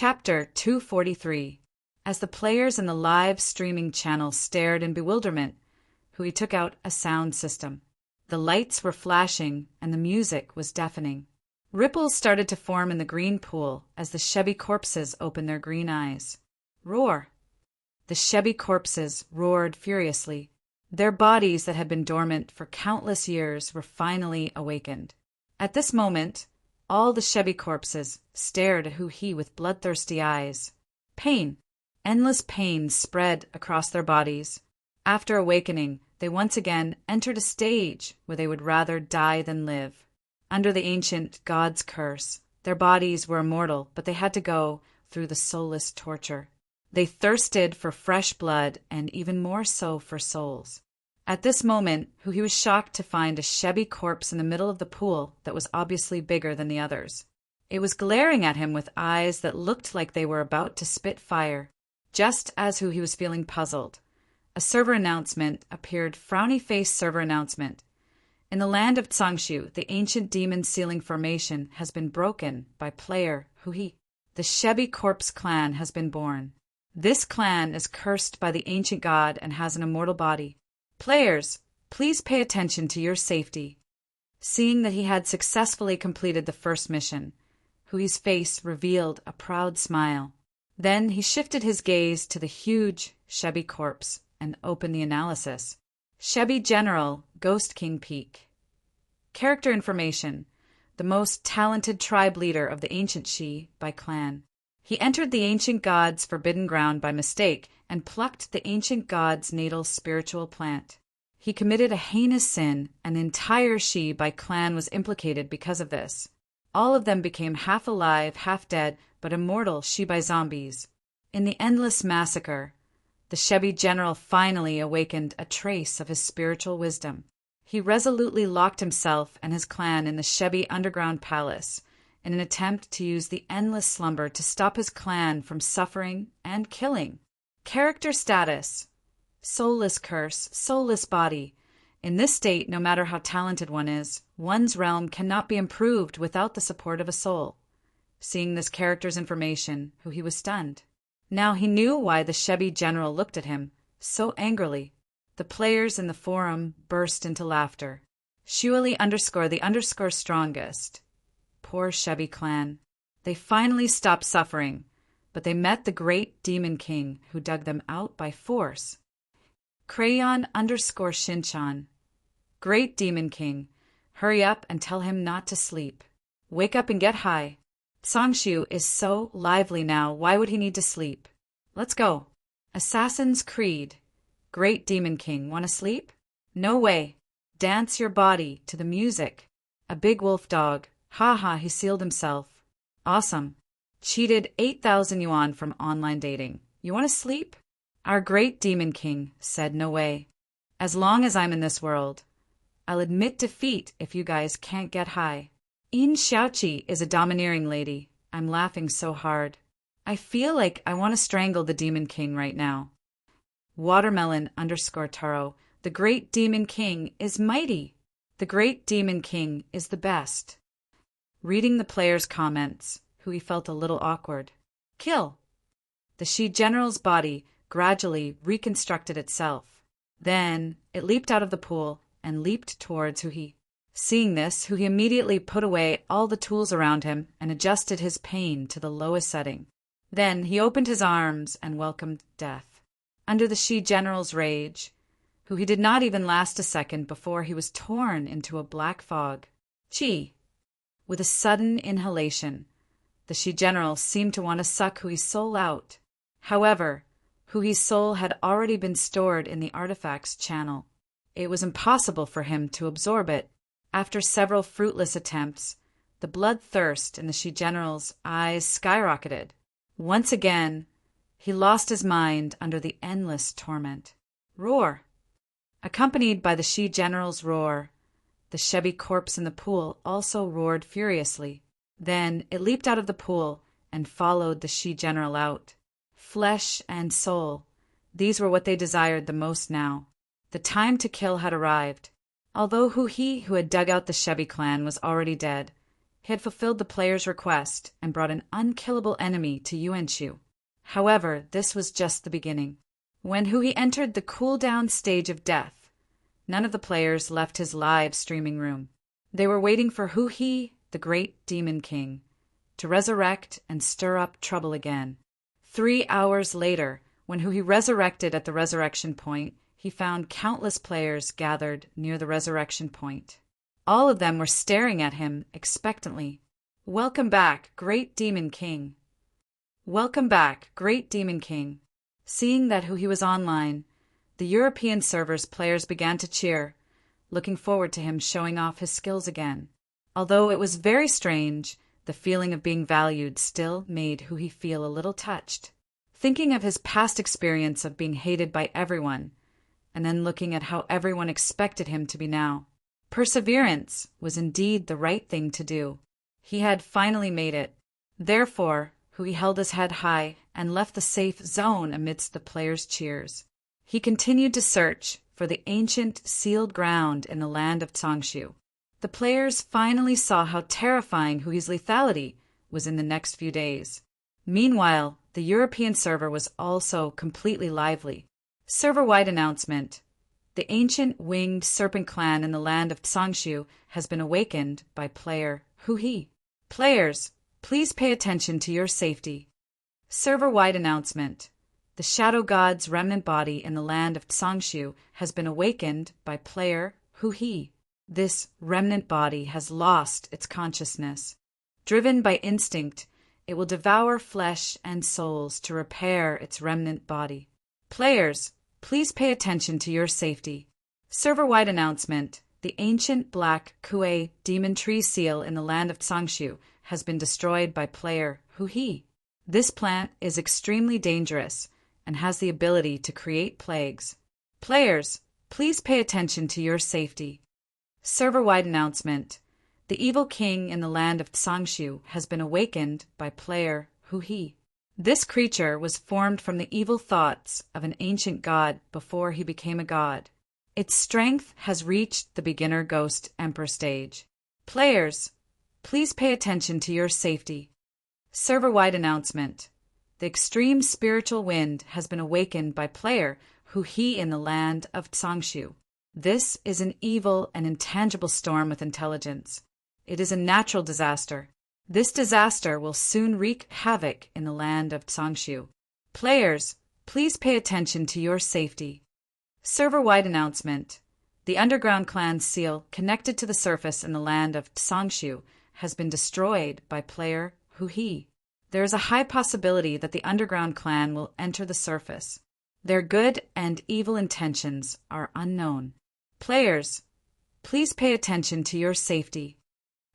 Chapter 243. As the players in the live streaming channel stared in bewilderment, Hui took out a sound system. The lights were flashing and the music was deafening. Ripples started to form in the green pool as the Chevy corpses opened their green eyes. Roar! The Chevy corpses roared furiously. Their bodies that had been dormant for countless years were finally awakened. At this moment, all the Chevy corpses stared at Hui with bloodthirsty eyes. Pain, endless pain spread across their bodies. After awakening, they once again entered a stage where they would rather die than live. Under the ancient god's curse, their bodies were immortal, but they had to go through the soulless torture. They thirsted for fresh blood and even more so for souls. At this moment, Hui was shocked to find a Chevy corpse in the middle of the pool that was obviously bigger than the others. It was glaring at him with eyes that looked like they were about to spit fire. Just as Hui was feeling puzzled, a server announcement appeared. Frowny face server announcement. In the land of Tsangshu, the ancient demon sealing formation has been broken by player Hui. The Chevy Corpse clan has been born. This clan is cursed by the ancient god and has an immortal body. Players, please pay attention to your safety. Seeing that he had successfully completed the first mission, Hui's face revealed a proud smile. Then he shifted his gaze to the huge Chevy corpse and opened the analysis. Chevy General, Ghost King Peak. Character information: the most talented tribe leader of the ancient Shi by clan. He entered the ancient god's forbidden ground by mistake and plucked the ancient god's natal spiritual plant. He committed a heinous sin, and the entire Shi by clan was implicated because of this. All of them became half alive, half dead, but immortal Shi by zombies. In the endless massacre, the Chevy General finally awakened a trace of his spiritual wisdom. He resolutely locked himself and his clan in the Chevy underground palace in an attempt to use the endless slumber to stop his clan from suffering and killing. Character status: soulless curse, soulless body. In this state, no matter how talented one is, one's realm cannot be improved without the support of a soul. Seeing this character's information, Hui was stunned. Now he knew why the Chevy General looked at him so angrily. The players in the forum burst into laughter. Surely the strongest. Poor Chevy clan. They finally stopped suffering, but they met the great Demon King who dug them out by force. Crayon_Shinchan. Great Demon King, hurry up and tell him not to sleep. Wake up and get high. Tsangshu is so lively now, why would he need to sleep? Let's go. Assassin's Creed. Great Demon King, wanna sleep? No way. Dance your body to the music. A big wolf dog. Haha, he sealed himself. Awesome. Cheated 8,000 yuan from online dating. You wanna sleep? Our great Demon King said no way. As long as I'm in this world, I'll admit defeat if you guys can't get high. Yin Xiaoqi is a domineering lady. I'm laughing so hard. I feel like I want to strangle the Demon King right now. Watermelon_Taro. The great Demon King is mighty. The great Demon King is the best. Reading the players' comments, Hui felt a little awkward. Kill. The Shi General's body gradually reconstructed itself. Then it leaped out of the pool and leaped towards Hui. Seeing this, Hui immediately put away all the tools around him and adjusted his pain to the lowest setting. Then he opened his arms and welcomed death. Under the Shi General's rage, Hui did not even last a second before he was torn into a black fog. Chi. With a sudden inhalation, the Shi General seemed to want to suck Hui's soul out. However, Hui's soul had already been stored in the artifact's channel. It was impossible for him to absorb it. After several fruitless attempts, the bloodthirst in the Shi General's eyes skyrocketed. Once again, he lost his mind under the endless torment. Roar! Accompanied by the Shi General's roar, the Chevy corpse in the pool also roared furiously. Then it leaped out of the pool and followed the Shi General out. Flesh and soul, these were what they desired the most now. The time to kill had arrived. Although Hui, who had dug out the Chevy clan, was already dead, He had fulfilled the player's request and brought an unkillable enemy to Yuanshu. However, this was just the beginning. When Hui entered the cool-down stage of death, none of the players left his live streaming room. They were waiting for Hui, the great demon king, to resurrect and stir up trouble again. 3 hours later, when Hui resurrected at the resurrection point, he found countless players gathered near the resurrection point. All of them were staring at him expectantly. "Welcome back, great demon king." "Welcome back, great demon king." Seeing that Hui was online, the European server's players began to cheer, looking forward to him showing off his skills again. Although it was very strange, the feeling of being valued still made Hui feel a little touched. Thinking of his past experience of being hated by everyone, and then looking at how everyone expected him to be now. Perseverance was indeed the right thing to do. He had finally made it. Therefore, Hui held his head high and left the safe zone amidst the players' cheers. He continued to search for the ancient sealed ground in the land of Tsangshu. The players finally saw how terrifying Hui's lethality was in the next few days. Meanwhile, the European server was also completely lively. Server-wide announcement. The ancient winged serpent clan in the land of Tsangshu has been awakened by player Hui. Players, please pay attention to your safety. Server-wide announcement. The Shadow God's remnant body in the land of Tsangshu has been awakened by player Hui. This remnant body has lost its consciousness. Driven by instinct, it will devour flesh and souls to repair its remnant body. Players, please pay attention to your safety. Server-wide announcement. The ancient black Kuei demon tree seal in the land of Tsangshu has been destroyed by player Hui. This plant is extremely dangerous and has the ability to create plagues. Players, please pay attention to your safety. Server-wide announcement. The evil king in the land of Tsangshu has been awakened by player Hui. This creature was formed from the evil thoughts of an ancient god before he became a god. Its strength has reached the beginner ghost emperor stage. Players, please pay attention to your safety. Server-wide announcement. The extreme spiritual wind has been awakened by player Hui in the land of Tsangshu. This is an evil and intangible storm with intelligence. It is a natural disaster. This disaster will soon wreak havoc in the land of Tsangshu. Players, please pay attention to your safety. Server-wide announcement. The underground clan seal connected to the surface in the land of Tsangshu has been destroyed by player Hui. There is a high possibility that the underground clan will enter the surface. Their good and evil intentions are unknown. Players, please pay attention to your safety.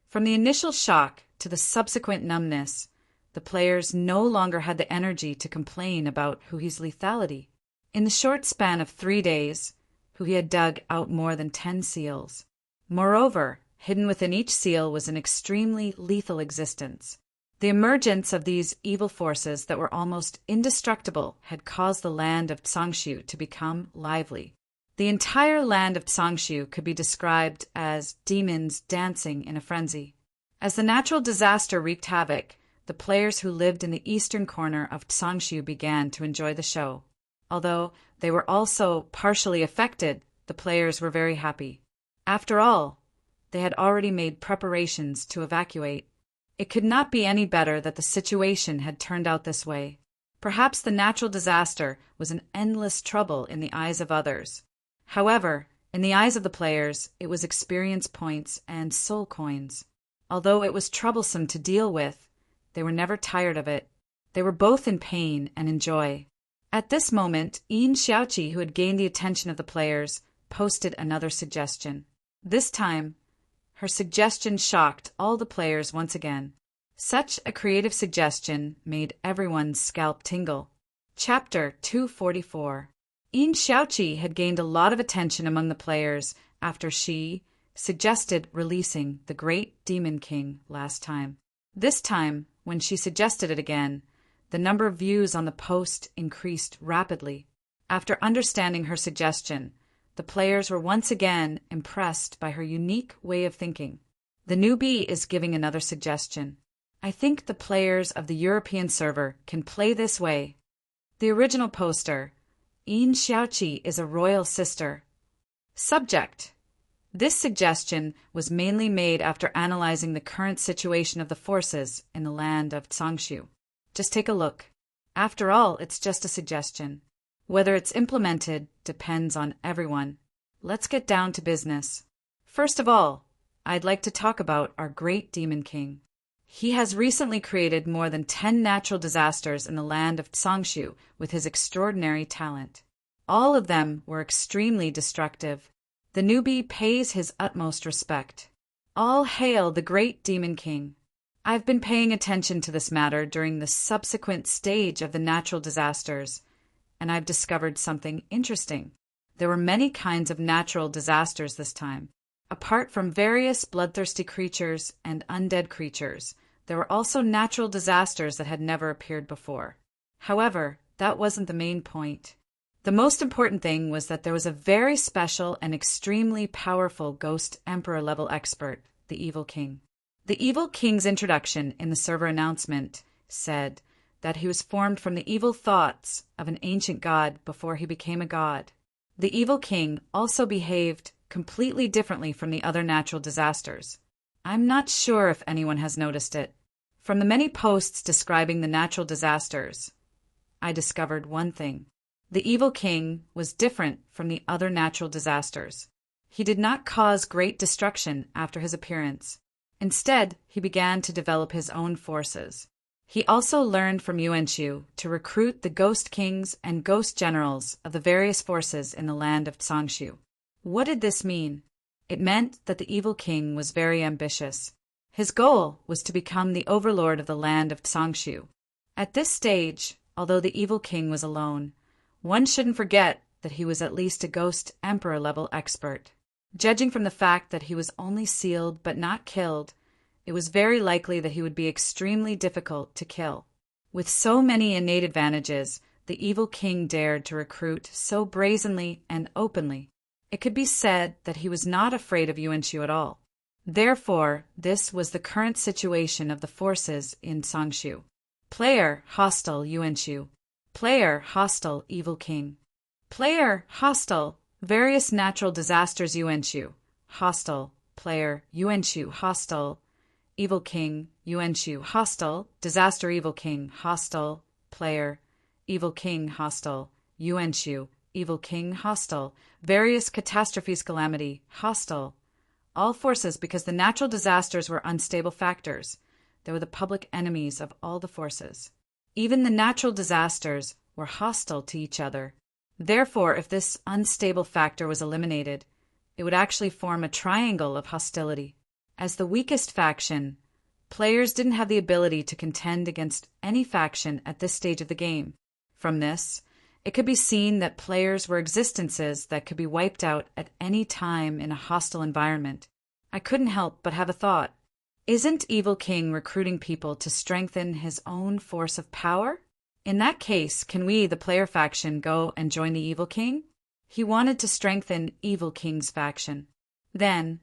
From the initial shock to the subsequent numbness, the players no longer had the energy to complain about Hui's lethality. In the short span of 3 days, Hui had dug out more than 10 seals. Moreover, hidden within each seal was an extremely lethal existence. The emergence of these evil forces that were almost indestructible had caused the land of Tsangshu to become lively. The entire land of Tsangshu could be described as demons dancing in a frenzy. As the natural disaster wreaked havoc, the players who lived in the eastern corner of Tsangshu began to enjoy the show. Although they were also partially affected, the players were very happy. After all, they had already made preparations to evacuate. It could not be any better that the situation had turned out this way. Perhaps the natural disaster was an endless trouble in the eyes of others. However, in the eyes of the players, it was experience points and soul coins. Although it was troublesome to deal with, they were never tired of it. They were both in pain and in joy. At this moment, Yin Xiaoqi, who had gained the attention of the players, posted another suggestion. This time, her suggestion shocked all the players once again. Such a creative suggestion made everyone's scalp tingle. Chapter 244. Yin Xiaoqi had gained a lot of attention among the players after she suggested releasing the Great Demon King last time. This time, when she suggested it again, the number of views on the post increased rapidly. After understanding her suggestion, the players were once again impressed by her unique way of thinking. The newbie is giving another suggestion. I think the players of the European server can play this way. The original poster, Yin Xiaoqi is a royal sister. Subject. This suggestion was mainly made after analyzing the current situation of the forces in the land of Tsangshu. Just take a look. After all, it's just a suggestion. Whether it's implemented depends on everyone. Let's get down to business. First of all, I'd like to talk about our great Demon King. He has recently created more than 10 natural disasters in the land of Tsangshu with his extraordinary talent. All of them were extremely destructive. The newbie pays his utmost respect. All hail the great Demon King. I've been paying attention to this matter during the subsequent stage of the natural disasters, and I've discovered something interesting. There were many kinds of natural disasters this time. Apart from various bloodthirsty creatures and undead creatures, there were also natural disasters that had never appeared before. However, that wasn't the main point. The most important thing was that there was a very special and extremely powerful Ghost Emperor-level expert, the Evil King. The Evil King's introduction in the server announcement said that he was formed from the evil thoughts of an ancient god before he became a god. The Evil King also behaved completely differently from the other natural disasters. I'm not sure if anyone has noticed it. From the many posts describing the natural disasters, I discovered one thing. The Evil King was different from the other natural disasters. He did not cause great destruction after his appearance. Instead, he began to develop his own forces. He also learned from Yuanshu to recruit the Ghost Kings and Ghost Generals of the various forces in the land of Tsangshu. What did this mean? It meant that the Evil King was very ambitious. His goal was to become the overlord of the land of Tsangshu. At this stage, although the Evil King was alone, one shouldn't forget that he was at least a Ghost Emperor-level expert. Judging from the fact that he was only sealed but not killed, it was very likely that he would be extremely difficult to kill. With so many innate advantages, the Evil King dared to recruit so brazenly and openly. It could be said that he was not afraid of Yuanshu at all. Therefore, this was the current situation of the forces in Tsangshu. Player, hostile Yuanshu. Player, hostile Evil King. Player, hostile various natural disasters Yuanshu. Hostile, player, Yuanshu, hostile, Evil King, Yuanshu, hostile, disaster Evil King, hostile, player, Evil King, hostile, Yuanshu, Evil King, hostile, various catastrophes calamity, hostile. All forces because the natural disasters were unstable factors. They were the public enemies of all the forces. Even the natural disasters were hostile to each other. Therefore, if this unstable factor was eliminated, it would actually form a triangle of hostility. As the weakest faction, players didn't have the ability to contend against any faction at this stage of the game. From this, it could be seen that players were existences that could be wiped out at any time in a hostile environment. I couldn't help but have a thought. Isn't Evil King recruiting people to strengthen his own force of power? In that case, can we, the player faction, go and join the Evil King? He wanted to strengthen Evil King's faction. Then,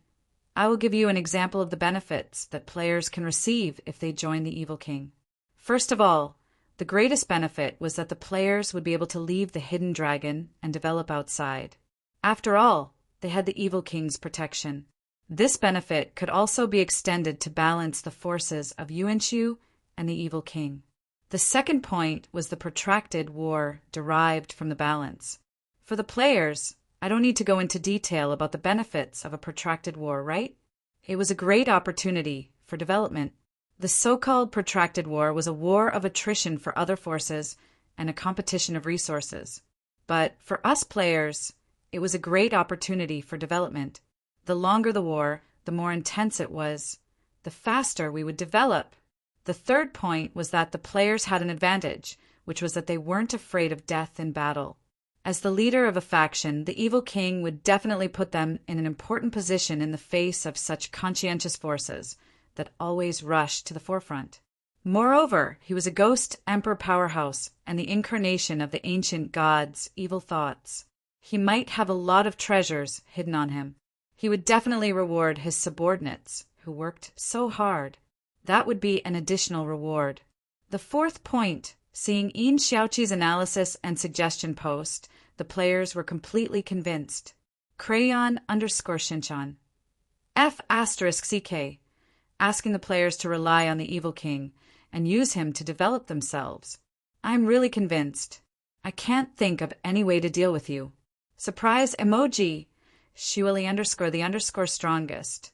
I will give you an example of the benefits that players can receive if they join the Evil King. First of all, the greatest benefit was that the players would be able to leave the hidden dragon and develop outside. After all, they had the Evil King's protection. This benefit could also be extended to balance the forces of Yuanshu and the Evil King. The second point was the protracted war derived from the balance. For the players, I don't need to go into detail about the benefits of a protracted war, right? It was a great opportunity for development. The so-called protracted war was a war of attrition for other forces and a competition of resources. But for us players, it was a great opportunity for development. The longer the war, the more intense it was, the faster we would develop. The third point was that the players had an advantage, which was that they weren't afraid of death in battle. As the leader of a faction, the Evil King would definitely put them in an important position in the face of such conscientious forces that always rushed to the forefront. Moreover, he was a ghost emperor powerhouse and the incarnation of the ancient gods' evil thoughts. He might have a lot of treasures hidden on him. He would definitely reward his subordinates, who worked so hard. That would be an additional reward. The fourth point, seeing Yin Xiaoqi's analysis and suggestion post, the players were completely convinced. Crayon_Shinchan. F*CK, asking the players to rely on the evil king and use him to develop themselves. I'm really convinced. I can't think of any way to deal with you. Surprise emoji. Shuali_the strongest.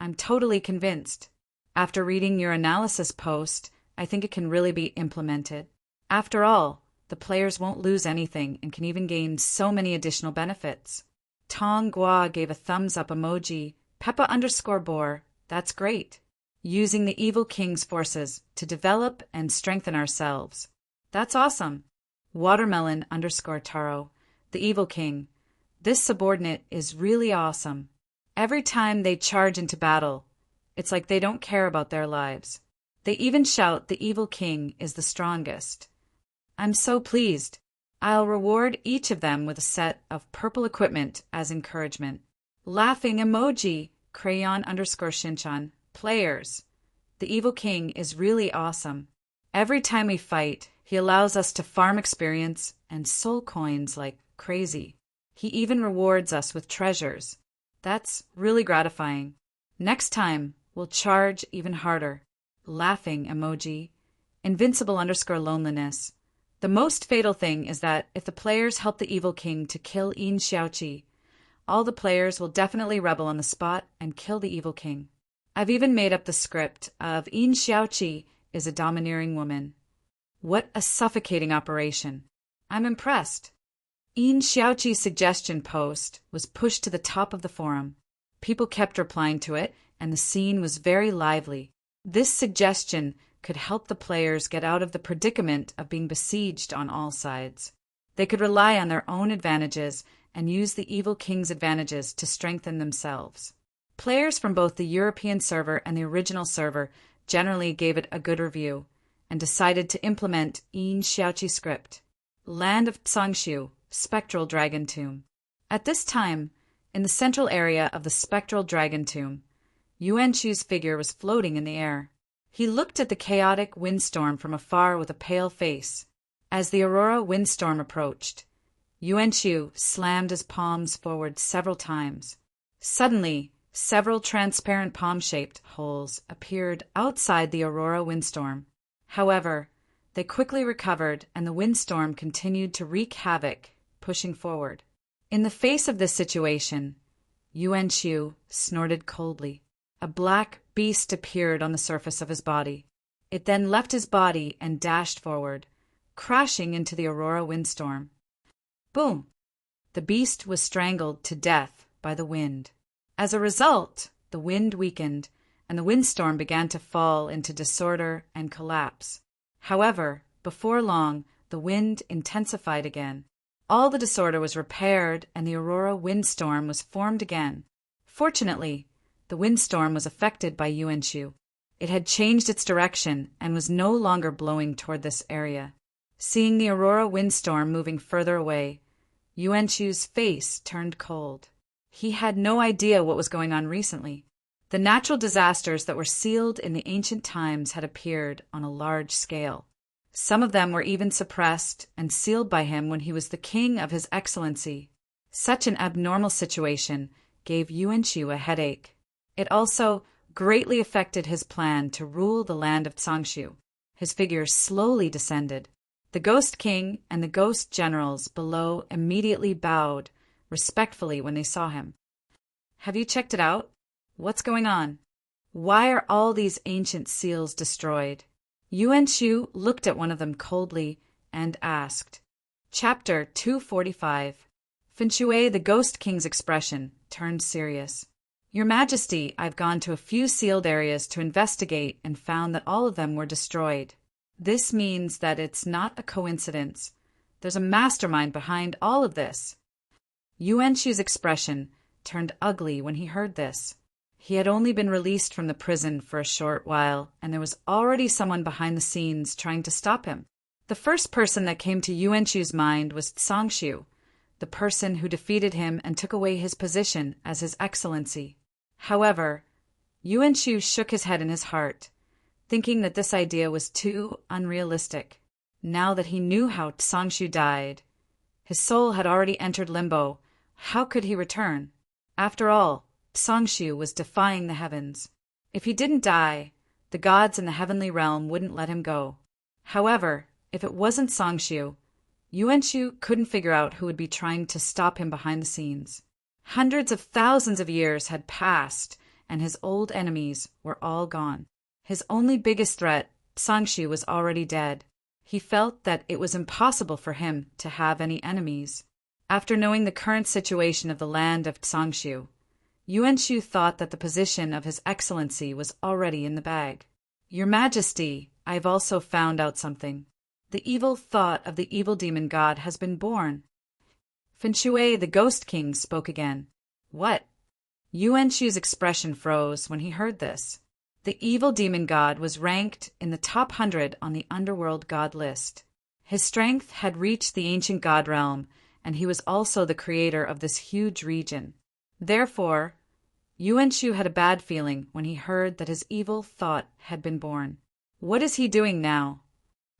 I'm totally convinced. After reading your analysis post, I think it can really be implemented. After all, the players won't lose anything and can even gain so many additional benefits. Tong Gua gave a thumbs up emoji. Peppa_Boar, that's great. Using the evil king's forces to develop and strengthen ourselves. That's awesome. Watermelon_Taro, the evil king. This subordinate is really awesome. Every time they charge into battle, it's like they don't care about their lives. They even shout the evil king is the strongest. I'm so pleased. I'll reward each of them with a set of purple equipment as encouragement. Laughing emoji, Crayon_Shinchan. Players. The evil king is really awesome. Every time we fight, he allows us to farm experience and soul coins like crazy. He even rewards us with treasures. That's really gratifying. Next time, we'll charge even harder. Laughing emoji. Invincible_loneliness. The most fatal thing is that if the players help the evil king to kill Yin Xiaoqi, all the players will definitely rebel on the spot and kill the evil king. I've even made up the script of Yin Xiaoqi is a domineering woman. What a suffocating operation. I'm impressed. Yin Xiaoqi's suggestion post was pushed to the top of the forum. People kept replying to it, and the scene was very lively. This suggestion could help the players get out of the predicament of being besieged on all sides. They could rely on their own advantages and use the evil king's advantages to strengthen themselves. Players from both the European server and the original server generally gave it a good review and decided to implement Yin Xiaoqi's script. Land of Tsangshu, Spectral Dragon Tomb. At this time, in the central area of the Spectral Dragon Tomb, Yuanchu's figure was floating in the air. He looked at the chaotic windstorm from afar with a pale face. As the Aurora windstorm approached, Yuanchu slammed his palms forward several times. Suddenly, several transparent palm-shaped holes appeared outside the Aurora windstorm. However, they quickly recovered and the windstorm continued to wreak havoc, pushing forward. In the face of this situation, Yuanchu snorted coldly. A black beast appeared on the surface of his body. It then left his body and dashed forward, crashing into the Aurora windstorm. Boom! The beast was strangled to death by the wind. As a result, the wind weakened, and the windstorm began to fall into disorder and collapse. However, before long, the wind intensified again. All the disorder was repaired, and the Aurora windstorm was formed again. Fortunately, the windstorm was affected by Yuanchu. It had changed its direction and was no longer blowing toward this area. Seeing the Aurora windstorm moving further away, Yuanchu's face turned cold. He had no idea what was going on recently. The natural disasters that were sealed in the ancient times had appeared on a large scale. Some of them were even suppressed and sealed by him when he was the king of his excellency. Such an abnormal situation gave Yuanchu a headache. It also greatly affected his plan to rule the land of Tsangshu. His figure slowly descended. The Ghost King and the Ghost Generals below immediately bowed respectfully when they saw him. Have you checked it out? What's going on? Why are all these ancient seals destroyed? Yuanchu looked at one of them coldly and asked. Chapter 245. Finchue, the Ghost King's expression turned serious. Your Majesty, I've gone to a few sealed areas to investigate and found that all of them were destroyed. This means that it's not a coincidence. There's a mastermind behind all of this. Yuanchu's expression turned ugly when he heard this. He had only been released from the prison for a short while, and there was already someone behind the scenes trying to stop him. The first person that came to Yuanchu's mind was Tsangshu, the person who defeated him and took away his position as his excellency. However, Yuan Shu shook his head in his heart, thinking that this idea was too unrealistic. Now that he knew how Tsangshu died, his soul had already entered limbo. How could he return? After all, Tsangshu was defying the heavens. If he didn't die, the gods in the heavenly realm wouldn't let him go. However, if it wasn't Tsangshu, Yuan Shu couldn't figure out who would be trying to stop him behind the scenes. Hundreds of thousands of years had passed, and his old enemies were all gone. His only biggest threat, Tsangshu, was already dead. He felt that it was impossible for him to have any enemies. After knowing the current situation of the land of Tsangshu, Yuan Shu thought that the position of His Excellency was already in the bag. Your Majesty, I've also found out something. The evil thought of the evil demon god has been born. Fin Shui, the Ghost King, spoke again. What? Yuan Shu's expression froze when he heard this. The evil demon god was ranked in the top 100 on the underworld god list. His strength had reached the ancient god realm, and he was also the creator of this huge region. Therefore, Yuan Shu had a bad feeling when he heard that his evil thought had been born. What is he doing now?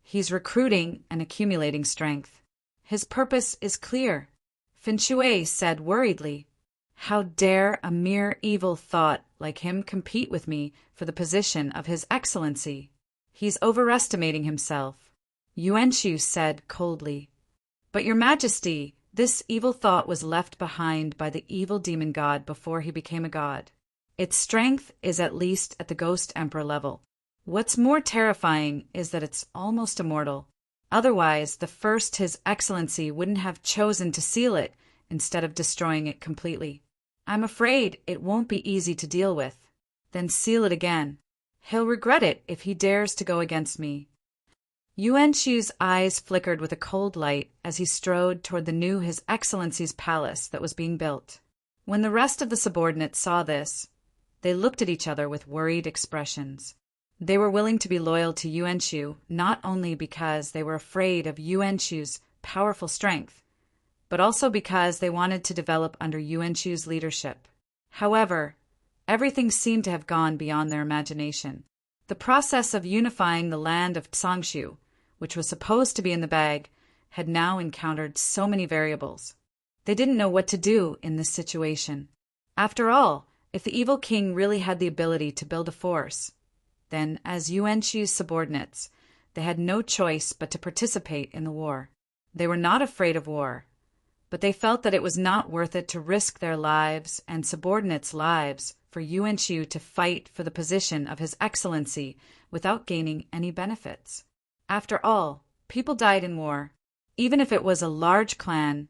He's recruiting and accumulating strength. His purpose is clear. Fin Shui said worriedly, how dare a mere evil thought like him compete with me for the position of His Excellency? He's overestimating himself. Yuan Shu said coldly, but Your Majesty, this evil thought was left behind by the evil demon god before he became a god. Its strength is at least at the Ghost Emperor level. What's more terrifying is that it's almost immortal. Otherwise, the first His Excellency wouldn't have chosen to seal it instead of destroying it completely. I'm afraid it won't be easy to deal with. Then seal it again. He'll regret it if he dares to go against me. Yuan Shu's eyes flickered with a cold light as he strode toward the new His Excellency's palace that was being built. When the rest of the subordinates saw this, they looked at each other with worried expressions. They were willing to be loyal to Yuan Shu not only because they were afraid of Yuan Shu's powerful strength, but also because they wanted to develop under Yuan Shu's leadership. However, everything seemed to have gone beyond their imagination. The process of unifying the land of Tsangshu, which was supposed to be in the bag, had now encountered so many variables. They didn't know what to do in this situation. After all, if the evil king really had the ability to build a force, then, as Yuan Shu's subordinates, they had no choice but to participate in the war. They were not afraid of war, but they felt that it was not worth it to risk their lives and subordinates' lives for Yuan Shu to fight for the position of His Excellency without gaining any benefits. After all, people died in war. Even if it was a large clan,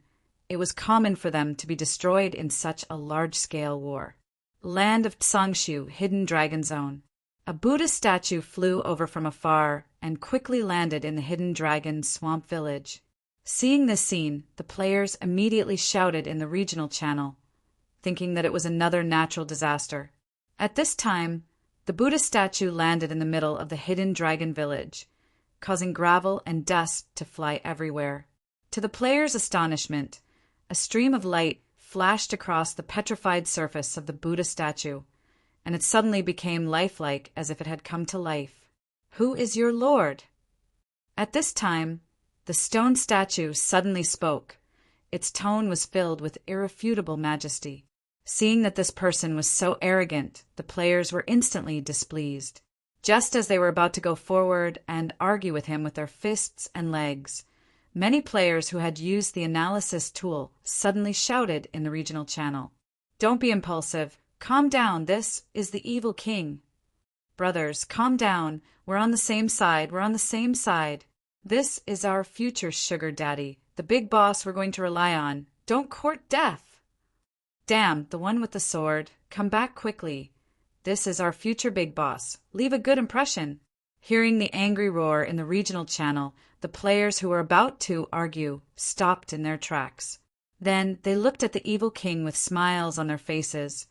it was common for them to be destroyed in such a large-scale war. Land of Tsangshu, Hidden Dragon Zone. A Buddhist statue flew over from afar and quickly landed in the Hidden Dragon Swamp Village. Seeing this scene, the players immediately shouted in the regional channel, thinking that it was another natural disaster. At this time, the Buddhist statue landed in the middle of the Hidden Dragon Village, causing gravel and dust to fly everywhere. To the players' astonishment, a stream of light flashed across the petrified surface of the Buddha statue, and it suddenly became lifelike as if it had come to life. Who is your lord? At this time, the stone statue suddenly spoke. Its tone was filled with irrefutable majesty. Seeing that this person was so arrogant, the players were instantly displeased. Just as they were about to go forward and argue with him with their fists and legs, many players who had used the analysis tool suddenly shouted in the regional channel, "Don't be impulsive. Calm down, this is the evil king. Brothers, calm down. We're on the same side. We're on the same side. This is our future sugar daddy, the big boss we're going to rely on. Don't court death. Damn, the one with the sword. Come back quickly. This is our future big boss. Leave a good impression." Hearing the angry roar in the regional channel, the players who were about to argue stopped in their tracks. Then they looked at the evil king with smiles on their faces,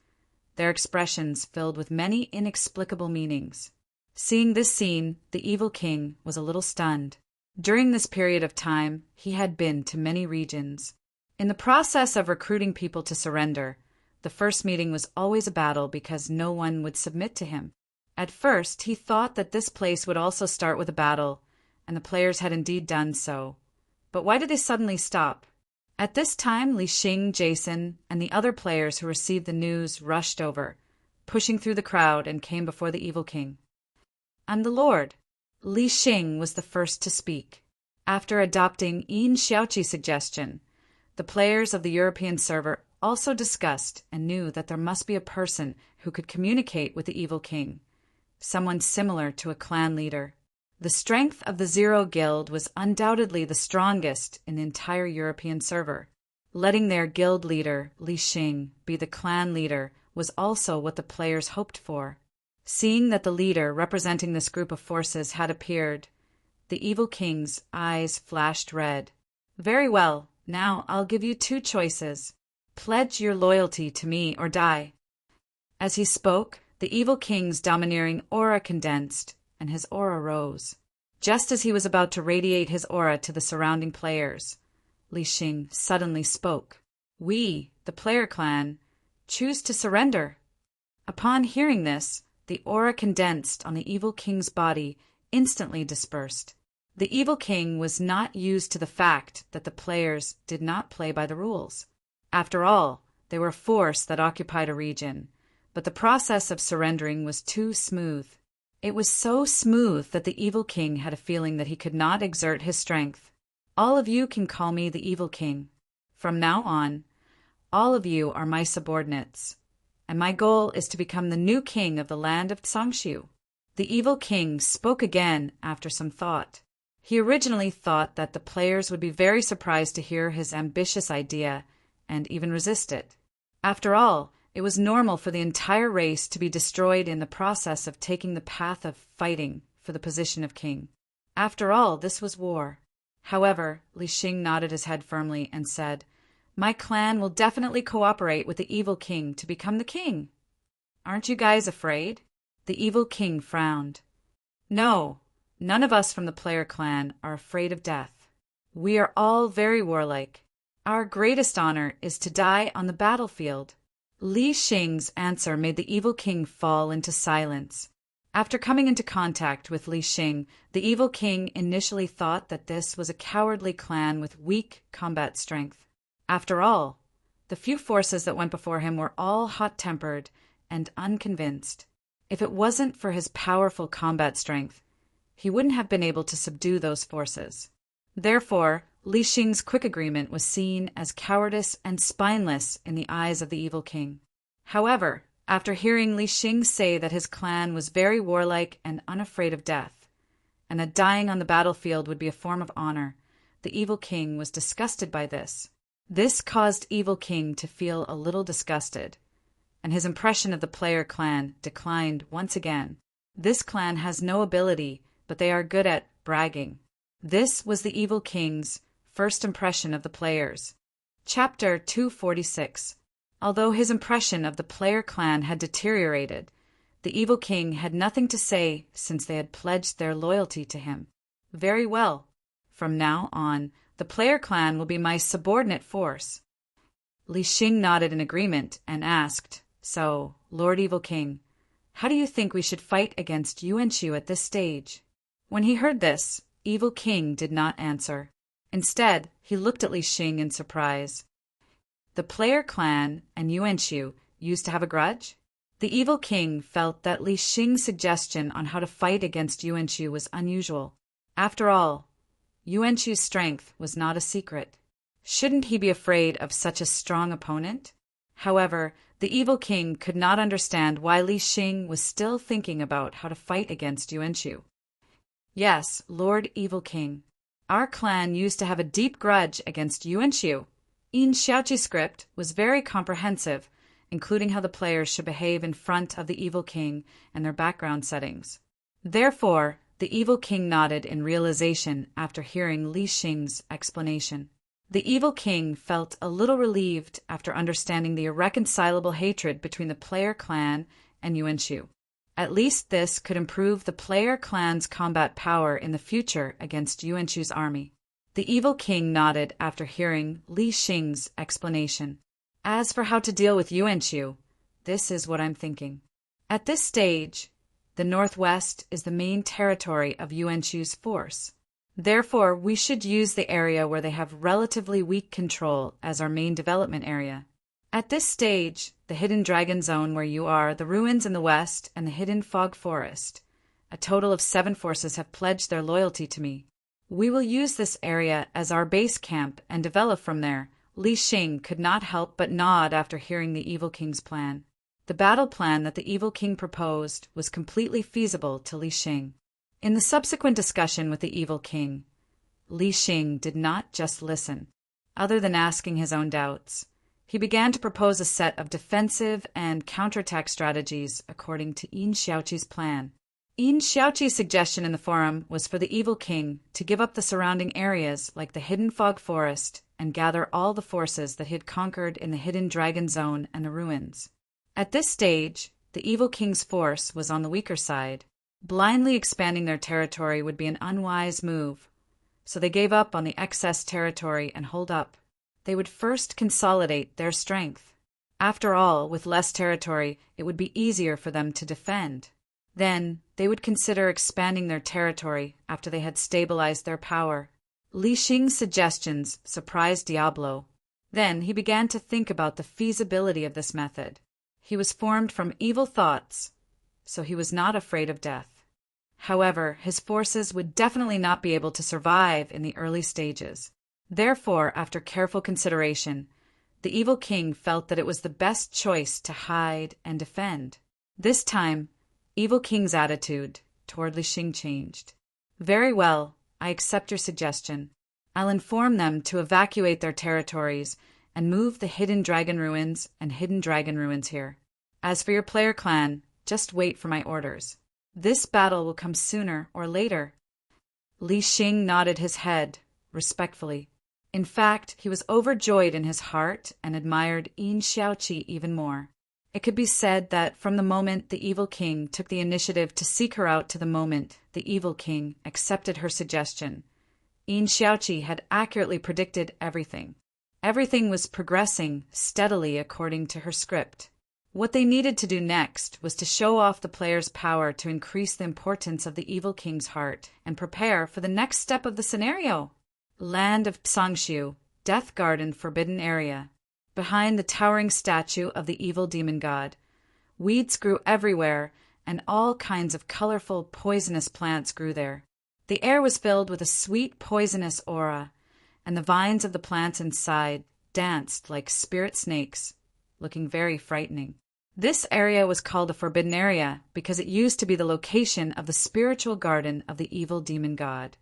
their expressions filled with many inexplicable meanings. Seeing this scene, the evil king was a little stunned. During this period of time, he had been to many regions. In the process of recruiting people to surrender, The first meeting was always a battle because no one would submit to him. At first, he thought that this place would also start with a battle, and the players had indeed done so. But why did they suddenly stop? At this time, Li Xing, Jason, and the other players who received the news rushed over, pushing through the crowd, and came before the evil king. "I'm the Lord." Li Xing was the first to speak. After adopting Yin Xiaoqi's suggestion, the players of the European server also discussed and knew that there must be a person who could communicate with the evil king, someone similar to a clan leader. The strength of the Zero Guild was undoubtedly the strongest in the entire European server. Letting their guild leader, Li Xing, be the clan leader was also what the players hoped for. Seeing that the leader representing this group of forces had appeared, the evil king's eyes flashed red. "Very well, now I'll give you two choices. Pledge your loyalty to me or die." As he spoke, the evil king's domineering aura condensed, and his aura rose. Just as he was about to radiate his aura to the surrounding players, Li Xing suddenly spoke. "We, the player clan, choose to surrender." Upon hearing this, the aura condensed on the evil king's body instantly dispersed. The evil king was not used to the fact that the players did not play by the rules. After all, they were a force that occupied a region, but the process of surrendering was too smooth. It was so smooth that the evil king had a feeling that he could not exert his strength. "All of you can call me the evil king. From now on, all of you are my subordinates, and my goal is to become the new king of the land of Tsangshu." The evil king spoke again after some thought. He originally thought that the players would be very surprised to hear his ambitious idea and even resist it. After all, it was normal for the entire race to be destroyed in the process of taking the path of fighting for the position of king. After all, this was war. However, Li Xing nodded his head firmly and said, "My clan will definitely cooperate with the evil king to become the king. Aren't you guys afraid?" The evil king frowned. "No, none of us from the player clan are afraid of death. We are all very warlike. Our greatest honor is to die on the battlefield." Li Xing's answer made the evil king fall into silence. After coming into contact with Li Xing, the evil king initially thought that this was a cowardly clan with weak combat strength. After all, the few forces that went before him were all hot-tempered and unconvinced. If it wasn't for his powerful combat strength, he wouldn't have been able to subdue those forces. Therefore, Li Xing's quick agreement was seen as cowardice and spineless in the eyes of the evil king. However, after hearing Li Xing say that his clan was very warlike and unafraid of death, and that dying on the battlefield would be a form of honor, the evil king was disgusted by this. This caused evil king to feel a little disgusted, and his impression of the player clan declined once again. This clan has no ability, but they are good at bragging. This was the evil king's first impression of the players. Chapter 246. Although his impression of the player clan had deteriorated, the evil king had nothing to say since they had pledged their loyalty to him. "Very well. From now on, the player clan will be my subordinate force." Li Xing nodded in agreement and asked, "So, Lord Evil King, how do you think we should fight against Yuanqiu at this stage?" When he heard this, Evil King did not answer. Instead, he looked at Li Xing in surprise. The player clan and Yuanqiu used to have a grudge? The Evil King felt that Li Xing's suggestion on how to fight against Yuanqiu was unusual. After all, Yuanqiu's strength was not a secret. Shouldn't he be afraid of such a strong opponent? However, the Evil King could not understand why Li Xing was still thinking about how to fight against Yuanqiu. "Yes, Lord Evil King. Our clan used to have a deep grudge against Yuanqiu." Yin Xiaoqi's script was very comprehensive, including how the players should behave in front of the Evil King and their background settings. Therefore, the Evil King nodded in realization after hearing Li Xing's explanation. The Evil King felt a little relieved after understanding the irreconcilable hatred between the player clan and Yuanqiu. At least this could improve the player clan's combat power in the future against Yuanqiu's army. The Evil King nodded after hearing Li Xing's explanation. As for how to deal with Yuanchu, this is what I'm thinking. At this stage, the northwest is the main territory of Yuanchu's force. Therefore, we should use the area where they have relatively weak control as our main development area. At this stage, the Hidden Dragon Zone where you are, the ruins in the west, and the Hidden Fog Forest, a total of 7 forces have pledged their loyalty to me. We will use this area as our base camp and develop from there. Li Xing could not help but nod after hearing the Evil King's plan. The battle plan that the Evil King proposed was completely feasible to Li Xing. In the subsequent discussion with the Evil King, Li Xing did not just listen. Other than asking his own doubts, he began to propose a set of defensive and counterattack strategies according to Yin Xiaoqi's plan. Yin Xiaoqi's suggestion in the forum was for the Evil King to give up the surrounding areas like the Hidden Fog Forest and gather all the forces that he had conquered in the Hidden Dragon Zone and the ruins. At this stage, the Evil King's force was on the weaker side. Blindly expanding their territory would be an unwise move, so they gave up on the excess territory and holed up. They would first consolidate their strength. After all, with less territory, it would be easier for them to defend. Then, they would consider expanding their territory after they had stabilized their power. Li Xing's suggestions surprised Diablo. Then he began to think about the feasibility of this method. He was formed from evil thoughts, so he was not afraid of death. However, his forces would definitely not be able to survive in the early stages. Therefore, after careful consideration, the Evil King felt that it was the best choice to hide and defend. This time, Evil King's attitude toward Li Xing changed. Very well, I accept your suggestion. I'll inform them to evacuate their territories and move the Hidden Dragon Ruins and Hidden Dragon Ruins here. As for your player clan, just wait for my orders. This battle will come sooner or later. Li Xing nodded his head, respectfully. In fact, he was overjoyed in his heart and admired Yin Xiaoqi even more. It could be said that from the moment the Evil King took the initiative to seek her out to the moment the Evil King accepted her suggestion, Yin Xiaoqi had accurately predicted everything. Everything was progressing steadily according to her script. What they needed to do next was to show off the player's power to increase the importance of the Evil King's heart and prepare for the next step of the scenario. Land of Psangshu, Death Garden Forbidden Area. Behind the towering statue of the evil demon god, weeds grew everywhere and all kinds of colorful, poisonous plants grew there. The air was filled with a sweet, poisonous aura, and the vines of the plants inside danced like spirit snakes, looking very frightening. This area was called a forbidden area because it used to be the location of the spiritual garden of the evil demon god,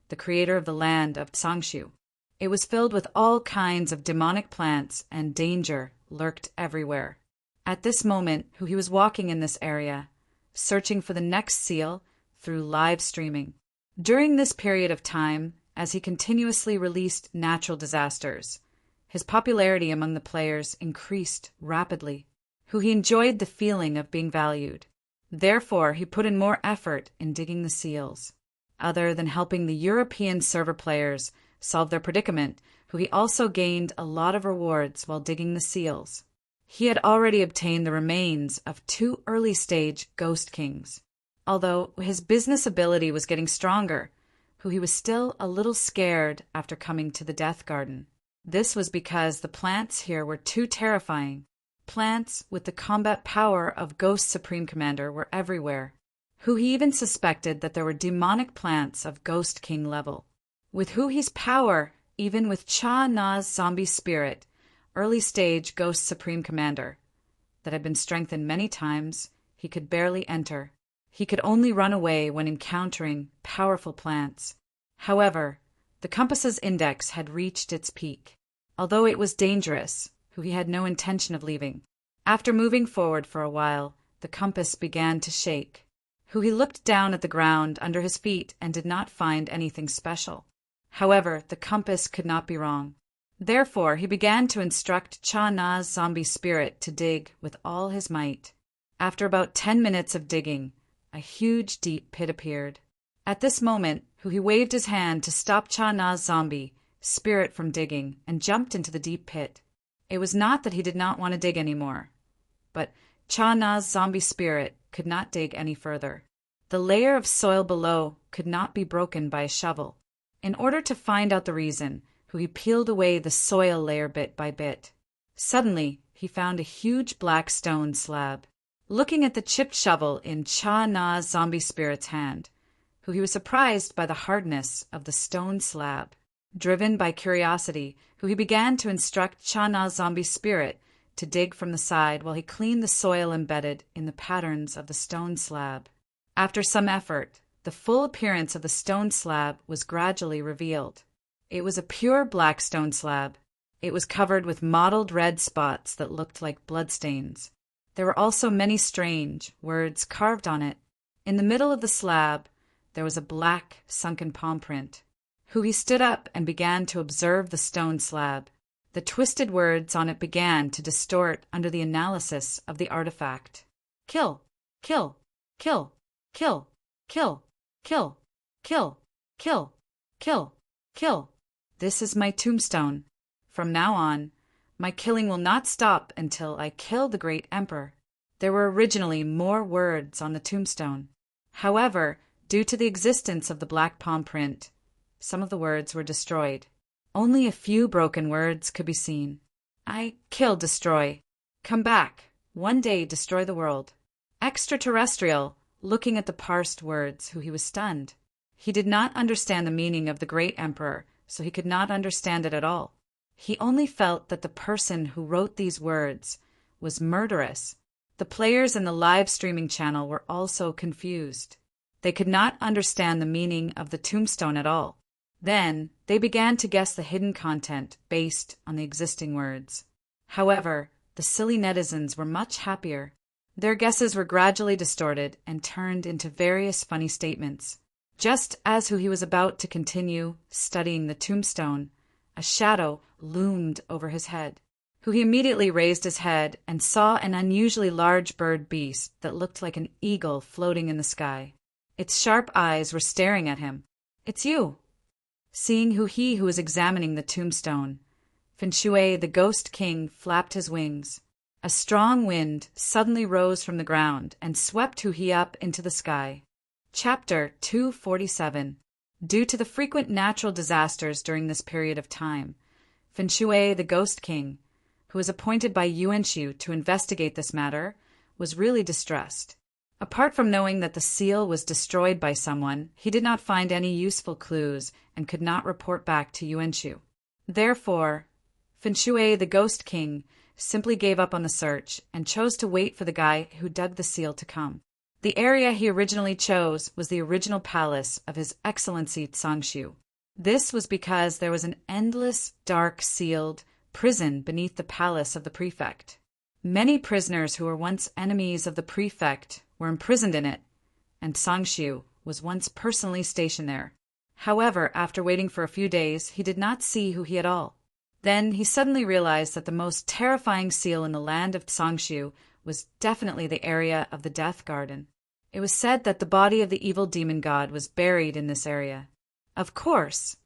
the creator of the land of Psangshu. It was filled with all kinds of demonic plants, and danger lurked everywhere. At this moment, he was walking in this area, searching for the next seal through live streaming. During this period of time, as he continuously released natural disasters, his popularity among the players increased rapidly. He enjoyed the feeling of being valued. Therefore, he put in more effort in digging the seals. Other than helping the European server players solve their predicament, he also gained a lot of rewards while digging the seals. He had already obtained the remains of 2 early-stage Ghost Kings. Although his business ability was getting stronger, he was still a little scared after coming to the Death Garden. This was because the plants here were too terrifying. Plants with the combat power of Ghost Supreme Commander were everywhere. He even suspected that there were demonic plants of Ghost King level. With Hui's power, even with Cha Na's zombie spirit, early stage Ghost Supreme Commander, that had been strengthened many times, he could barely enter. He could only run away when encountering powerful plants. However, the compass's index had reached its peak. Although it was dangerous, he had no intention of leaving. After moving forward for a while, the compass began to shake. He looked down at the ground under his feet and did not find anything special. However, the compass could not be wrong. Therefore, he began to instruct Cha Na's zombie spirit to dig with all his might. After about 10 minutes of digging, a huge deep pit appeared. At this moment, he waved his hand to stop Cha Na's zombie spirit from digging and jumped into the deep pit. It was not that he did not want to dig anymore, but Cha-Na's zombie spirit could not dig any further. The layer of soil below could not be broken by a shovel. In order to find out the reason, he peeled away the soil layer bit by bit. Suddenly, he found a huge black stone slab. Looking at the chipped shovel in Cha-Na's zombie spirit's hand, he was surprised by the hardness of the stone slab. Driven by curiosity, he began to instruct Cha-Na's zombie spirit to dig from the side while he cleaned the soil embedded in the patterns of the stone slab. After some effort, the full appearance of the stone slab was gradually revealed. It was a pure black stone slab. It was covered with mottled red spots that looked like bloodstains. There were also many strange words carved on it. In the middle of the slab, there was a black, sunken palm print. He stood up and began to observe the stone slab. The twisted words on it began to distort under the analysis of the artifact. Kill, kill, kill, kill, kill, kill, kill, kill, kill, kill. This is my tombstone. From now on, my killing will not stop until I kill the great emperor. There were originally more words on the tombstone. However, due to the existence of the black palm print, some of the words were destroyed. Only a few broken words could be seen. I kill, destroy. Come back. One day destroy the world. Extraterrestrial, looking at the parsed words, he was stunned. He did not understand the meaning of the great emperor, so he could not understand it at all. He only felt that the person who wrote these words was murderous. The players in the live streaming channel were also confused. They could not understand the meaning of the tombstone at all. Then, they began to guess the hidden content based on the existing words. However, the silly netizens were much happier. Their guesses were gradually distorted and turned into various funny statements. Just as he was about to continue studying the tombstone, a shadow loomed over his head. He immediately raised his head and saw an unusually large bird beast that looked like an eagle floating in the sky. Its sharp eyes were staring at him. It's you. Seeing who was examining the tombstone, Feng-Shui, the Ghost King, flapped his wings. A strong wind suddenly rose from the ground and swept Hu-He up into the sky. Chapter 247. Due to the frequent natural disasters during this period of time, Feng-Shui, the Ghost King, who was appointed by Yuan-Shu to investigate this matter, was really distressed. Apart from knowing that the seal was destroyed by someone, he did not find any useful clues and could not report back to Yuan-Shu. Therefore, Feng-Shui, the Ghost King, simply gave up on the search and chose to wait for the guy who dug the seal to come. The area he originally chose was the original palace of His Excellency Tsangshu. This was because there was an endless, dark, sealed prison beneath the palace of the prefect. Many prisoners who were once enemies of the prefect were imprisoned in it, and Tsangshu was once personally stationed there. However, after waiting for a few days, he did not see Hu-He at all. Then he suddenly realized that the most terrifying seal in the land of Tsangshu was definitely the area of the Death Garden. It was said that the body of the evil demon god was buried in this area. Of course,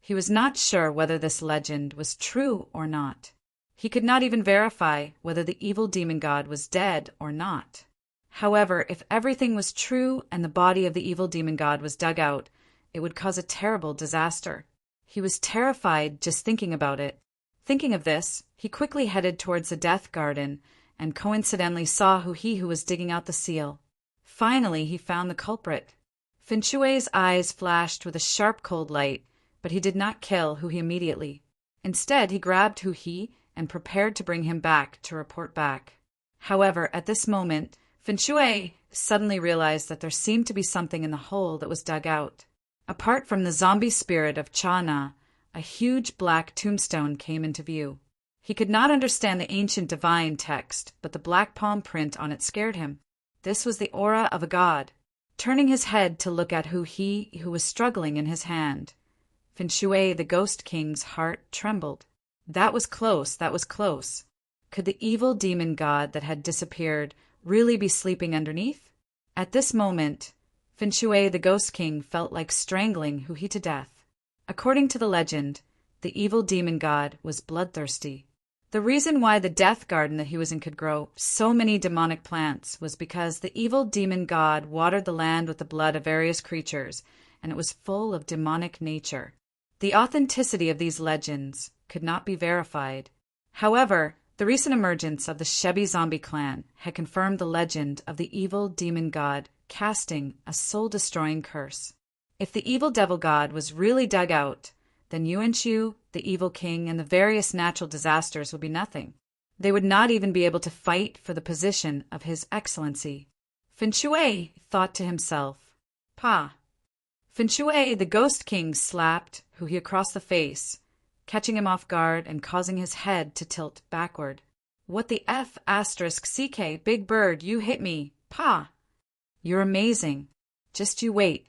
he was not sure whether this legend was true or not. He could not even verify whether the evil demon god was dead or not. However, if everything was true and the body of the evil demon god was dug out, it would cause a terrible disaster. He was terrified just thinking about it. Thinking of this, he quickly headed towards the Death Garden and coincidentally saw Hu-He who was digging out the seal. Finally, he found the culprit. Feng-Shui's eyes flashed with a sharp cold light, but he did not kill Hu-He immediately. Instead, he grabbed Hu-He and prepared to bring him back to report back. However, at this moment, Feng-Shui suddenly realized that there seemed to be something in the hole that was dug out. Apart from the zombie spirit of Cha-Na, a huge black tombstone came into view. He could not understand the ancient divine text, but the black palm print on it scared him. This was the aura of a god. Turning his head to look at Hu-He who was struggling in his hand, Feng-Shui, the Ghost King's heart trembled. That was close, that was close. Could the evil demon god that had disappeared really be sleeping underneath? At this moment, Feng-Shui, the Ghost King, felt like strangling Hu-He to death. According to the legend, the evil demon god was bloodthirsty. The reason why the death garden that he was in could grow so many demonic plants was because the evil demon god watered the land with the blood of various creatures, and it was full of demonic nature. The authenticity of these legends could not be verified. However, the recent emergence of the Chevy zombie clan had confirmed the legend of the evil demon god casting a soul-destroying curse. If the evil devil god was really dug out, then Yuan Shu, the evil king, and the various natural disasters would be nothing. They would not even be able to fight for the position of His Excellency. Feng Shui thought to himself, "Pa." Feng Shui, the ghost king, slapped Hu He across the face, catching him off guard and causing his head to tilt backward. "What the F asterisk CK, big bird, you hit me, Pa." "You're amazing. Just you wait.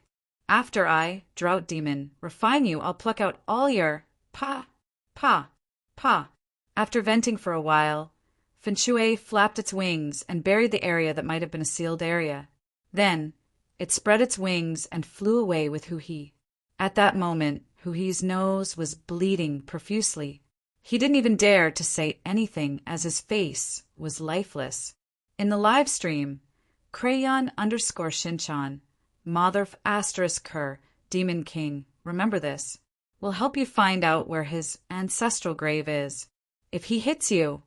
After I, drought demon, refine you, I'll pluck out all your pa, pa, pa." After venting for a while, Feng Shui flapped its wings and buried the area that might have been a sealed area. Then, it spread its wings and flew away with Hu He. At that moment, Hu He's nose was bleeding profusely. He didn't even dare to say anything as his face was lifeless. In the live stream, Crayon_Shinchan, Motherf asterisk Kerr, Demon King, remember this, will help you find out where his ancestral grave is. If he hits you,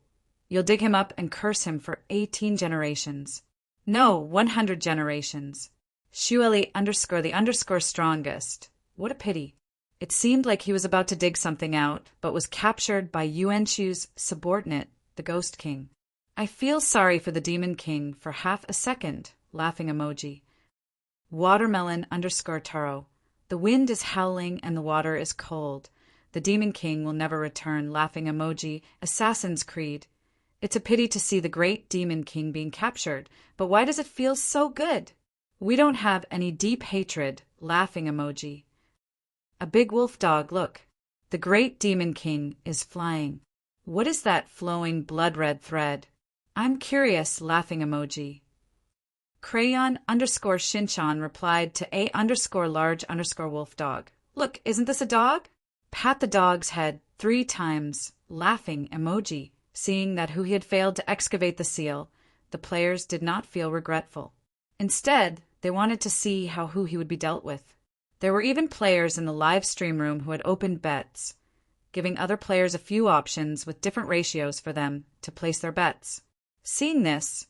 you'll dig him up and curse him for 18 generations. No, 100 generations. Shueli_the strongest. What a pity. It seemed like he was about to dig something out, but was captured by Yuan Shu's subordinate, the Ghost King. I feel sorry for the Demon King for half a second, laughing emoji. Watermelon_Taro. The wind is howling and the water is cold. The Demon King will never return, laughing emoji, Assassin's Creed. It's a pity to see the great Demon King being captured, but why does it feel so good? We don't have any deep hatred, laughing emoji. A big wolf dog, look. The great Demon King is flying. What is that flowing blood-red thread? I'm curious, laughing emoji. Crayon_Shinchan replied to A_large_wolf dog. Look, isn't this a dog? Pat the dog's head 3 times, laughing emoji. Seeing that Hu He had failed to excavate the seal, the players did not feel regretful. Instead, they wanted to see how Hu He would be dealt with. There were even players in the live stream room who had opened bets, giving other players a few options with different ratios for them to place their bets. Seeing this,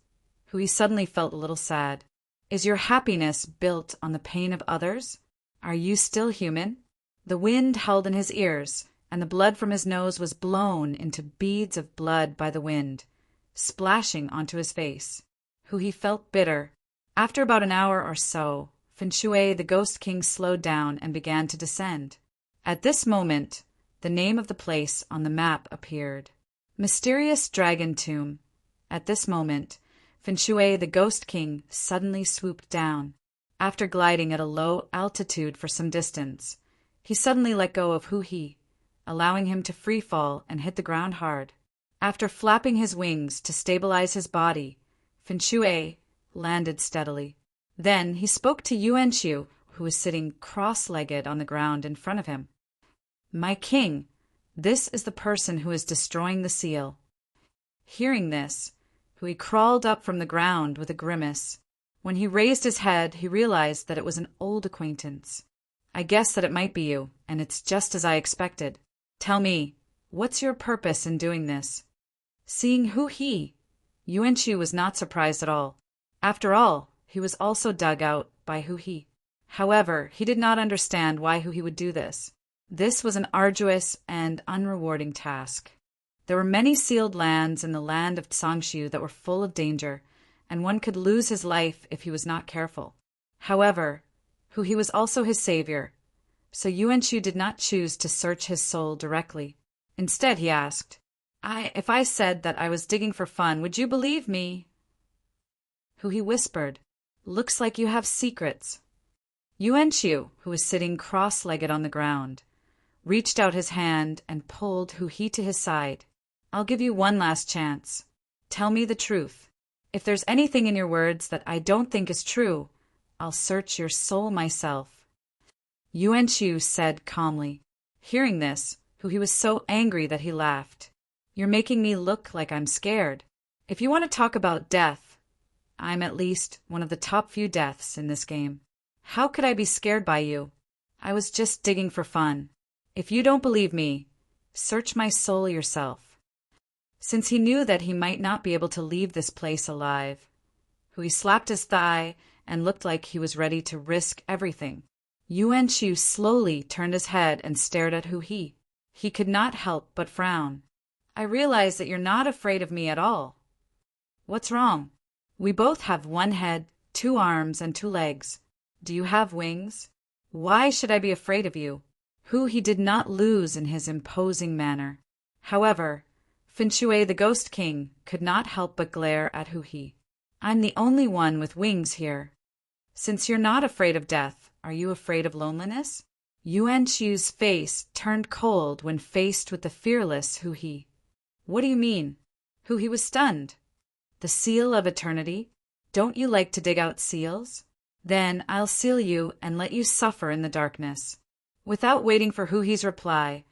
Hu He suddenly felt a little sad. Is your happiness built on the pain of others? Are you still human? The wind howled in his ears, and the blood from his nose was blown into beads of blood by the wind, splashing onto his face. Hu He felt bitter. After about an hour or so, Feng Shui, the Ghost King, slowed down and began to descend. At this moment, the name of the place on the map appeared. Mysterious Dragon Tomb. At this moment, Feng Shui, the Ghost King, suddenly swooped down. After gliding at a low altitude for some distance, he suddenly let go of Hu He, allowing him to free fall and hit the ground hard. After flapping his wings to stabilize his body, Feng Shui landed steadily. Then he spoke to Yuan Shu, who was sitting cross-legged on the ground in front of him. "My king, this is the person who is destroying the seal." Hearing this, Hu He crawled up from the ground with a grimace. When he raised his head, he realized that it was an old acquaintance. "I guess that it might be you, and it's just as I expected. Tell me, what's your purpose in doing this?" Seeing Hu He, Yuan Shu was not surprised at all. After all, he was also dug out by Hu He. However, he did not understand why Hu He would do this. This was an arduous and unrewarding task. There were many sealed lands in the land of Tsangshu that were full of danger, and one could lose his life if he was not careful. However, Hu He was also his savior, so Yuan Shu did not choose to search his soul directly. Instead, he asked, If I said that I was digging for fun, would you believe me?" Hu He whispered, "Looks like you have secrets." Yuan Shu, who was sitting cross-legged on the ground, reached out his hand and pulled Hu He to his side. "I'll give you one last chance. Tell me the truth. If there's anything in your words that I don't think is true, I'll search your soul myself." Yuan Shu said calmly. Hearing this, Hu He was so angry that he laughed. You're making me look like I'm scared. If you want to talk about death, I'm at least one of the top few deaths in this game. How could I be scared by you? I was just digging for fun. If you don't believe me, search my soul yourself. Since he knew that he might not be able to leave this place alive, Hui slapped his thigh and looked like he was ready to risk everything. Yuan Shu slowly turned his head and stared at Hui. He could not help but frown. I realize that you're not afraid of me at all. What's wrong? We both have one head, 2 arms, and 2 legs. Do you have wings? Why should I be afraid of you? Hui did not lose in his imposing manner. However, Finshui the Ghost King could not help but glare at Hui. I'm the only one with wings here. Since you're not afraid of death, are you afraid of loneliness? Yuan Shu's face turned cold when faced with the fearless Hui. What do you mean? Hui was stunned. The seal of eternity? Don't you like to dig out seals? Then I'll seal you and let you suffer in the darkness. Without waiting for Hui's reply,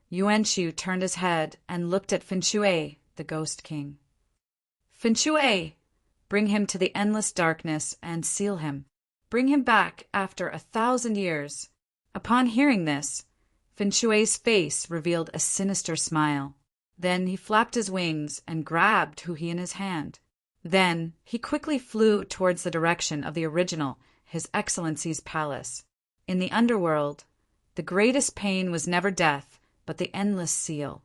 Yuan Shu turned his head and looked at Finshui, the Ghost King. Finshui! Bring him to the endless darkness and seal him. Bring him back after 1,000 years. Upon hearing this, Finshui's face revealed a sinister smile. Then he flapped his wings and grabbed Hui in his hand. Then he quickly flew towards the direction of the original, His Excellency's palace. In the underworld, the greatest pain was never death, but the endless seal.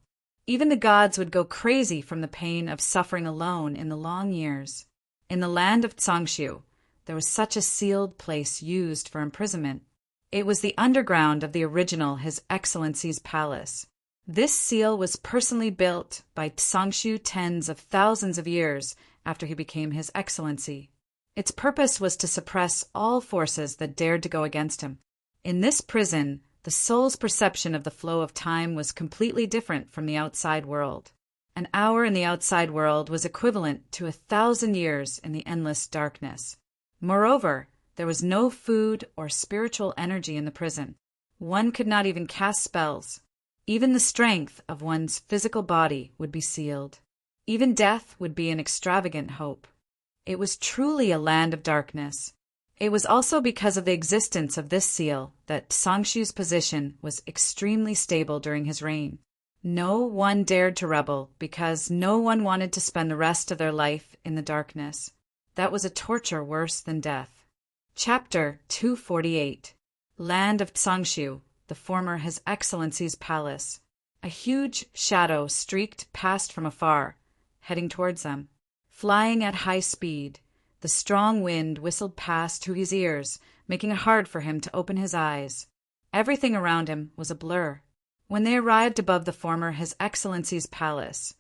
Even the gods would go crazy from the pain of suffering alone in the long years. In the land of Tsongshu, there was such a sealed place used for imprisonment. It was the underground of the original His Excellency's palace. This seal was personally built by Tsongshu tens of thousands of years after he became His Excellency. Its purpose was to suppress all forces that dared to go against him. In this prison, the soul's perception of the flow of time was completely different from the outside world. An hour in the outside world was equivalent to 1,000 years in the endless darkness. Moreover, there was no food or spiritual energy in the prison. One could not even cast spells. Even the strength of one's physical body would be sealed. Even death would be an extravagant hope. It was truly a land of darkness. It was also because of the existence of this seal that Tsongshu's position was extremely stable during his reign. No one dared to rebel because no one wanted to spend the rest of their life in the darkness. That was a torture worse than death. Chapter 248. Land of Tsongshu, the former His Excellency's palace. A huge shadow streaked past from afar, heading towards them. Flying at high speed, the strong wind whistled past Hui's ears, making it hard for him to open his eyes. Everything around him was a blur. When they arrived above the former His Excellency's palace,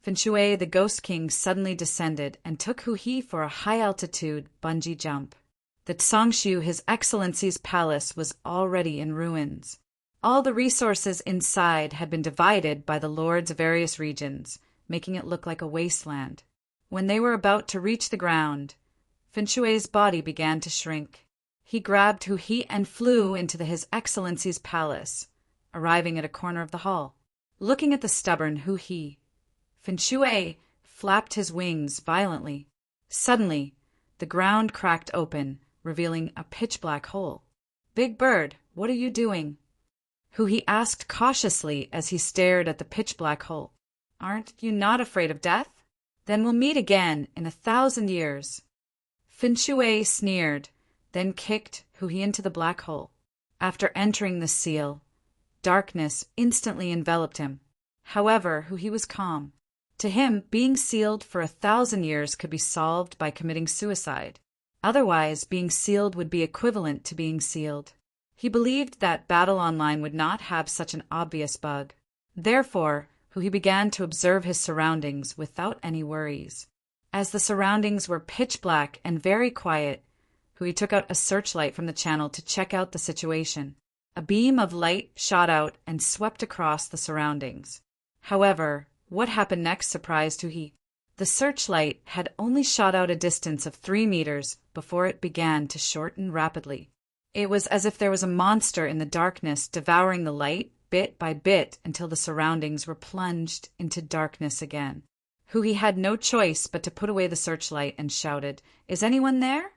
Finshui the Ghost King suddenly descended and took Hui for a high-altitude bungee jump. The Tsongshu His Excellency's palace was already in ruins. All the resources inside had been divided by the lords of various regions, making it look like a wasteland. When they were about to reach the ground, Finshui's body began to shrink. He grabbed Hui and flew into His Excellency's palace, arriving at a corner of the hall. Looking at the stubborn Hui, Finshui flapped his wings violently. Suddenly, the ground cracked open, revealing a pitch-black hole. "Big Bird, what are you doing?" Hui asked cautiously as he stared at the pitch-black hole. "Aren't you not afraid of death? Then we'll meet again in 1,000 years." Finshui sneered, then kicked Hui into the black hole. After entering the seal, darkness instantly enveloped him. However, Hui was calm. To him, being sealed for 1,000 years could be solved by committing suicide. Otherwise, being sealed would be equivalent to being sealed. He believed that Battle Online would not have such an obvious bug. Therefore, Hui began to observe his surroundings without any worries. As the surroundings were pitch black and very quiet, Hui took out a searchlight from the channel to check out the situation. A beam of light shot out and swept across the surroundings. However, what happened next surprised Hui. The searchlight had only shot out a distance of 3 meters before it began to shorten rapidly. It was as if there was a monster in the darkness devouring the light bit by bit until the surroundings were plunged into darkness again. He had no choice but to put away the searchlight and shouted, "Is anyone there?"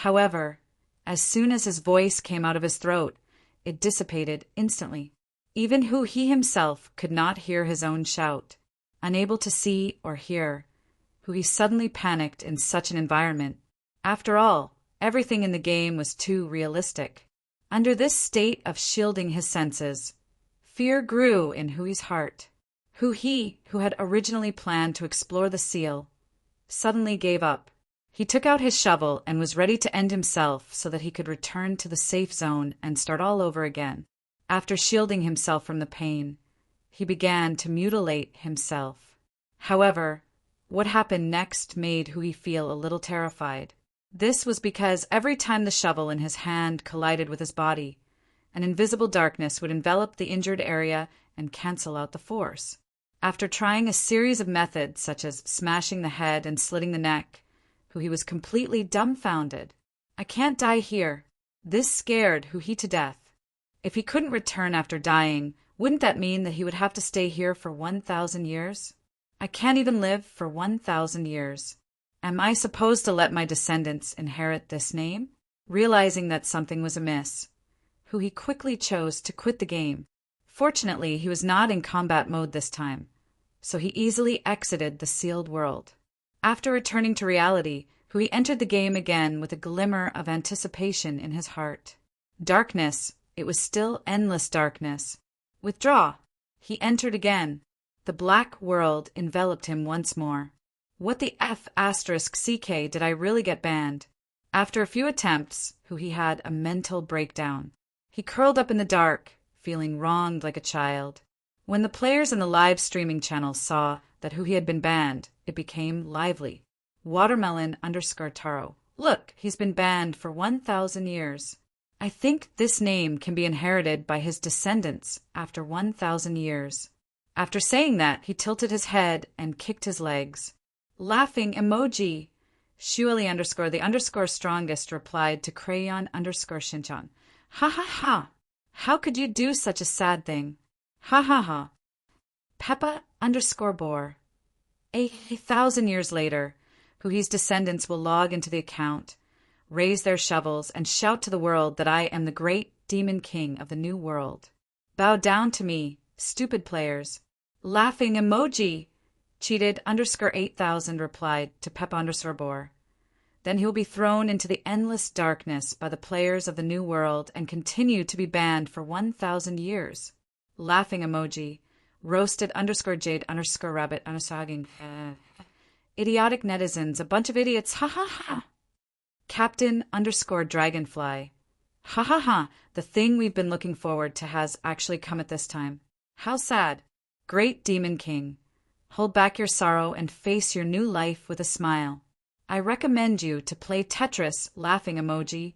However, as soon as his voice came out of his throat, it dissipated instantly. Even he himself could not hear his own shout. Unable to see or hear, he suddenly panicked in such an environment. After all, everything in the game was too realistic. Under this state of shielding his senses, fear grew in Hui's heart. Who had originally planned to explore the seal, suddenly gave up. He took out his shovel and was ready to end himself so that he could return to the safe zone and start all over again. After shielding himself from the pain, he began to mutilate himself. However, what happened next made Hui feel a little terrified. This was because every time the shovel in his hand collided with his body, an invisible darkness would envelop the injured area and cancel out the force. After trying a series of methods such as smashing the head and slitting the neck, Hui was completely dumbfounded. "I can't die here." This scared Hui to death. If he couldn't return after dying, wouldn't that mean that he would have to stay here for 1,000 years? "I can't even live for 1,000 years. Am I supposed to let my descendants inherit this name?" Realizing that something was amiss, Hui quickly chose to quit the game. Fortunately, he was not in combat mode this time, so he easily exited the sealed world. After returning to reality, Hui entered the game again with a glimmer of anticipation in his heart. Darkness, it was still endless darkness. Withdraw. He entered again. The black world enveloped him once more. What the F***CK did I really get banned? After a few attempts, Hui had a mental breakdown. He curled up in the dark, feeling wronged like a child. When the players in the live streaming channel saw that Hui had been banned, it became lively. Watermelon_Taro. Look, he's been banned for 1,000 years. I think this name can be inherited by his descendants after 1,000 years. After saying that, he tilted his head and kicked his legs. Laughing emoji. Shueli_the strongest replied to Crayon_Shinchan. Ha ha ha. How could you do such a sad thing? Ha ha ha. Peppa_Boar. 1,000 years later, Hui's descendants will log into the account, raise their shovels, and shout to the world that I am the great demon king of the new world. Bow down to me, stupid players. Laughing emoji. Cheated_8000 replied to Peppa_Boar. Then he will be thrown into the endless darkness by the players of the new world and continue to be banned for 1,000 years. Laughing emoji. Roasted_Jade_Rabbit_sagging. Idiotic netizens, a bunch of idiots, ha ha ha. Captain_Dragonfly. Ha ha ha, the thing we've been looking forward to has actually come at this time. How sad. Great Demon King. Hold back your sorrow and face your new life with a smile. I recommend you to play Tetris, laughing emoji.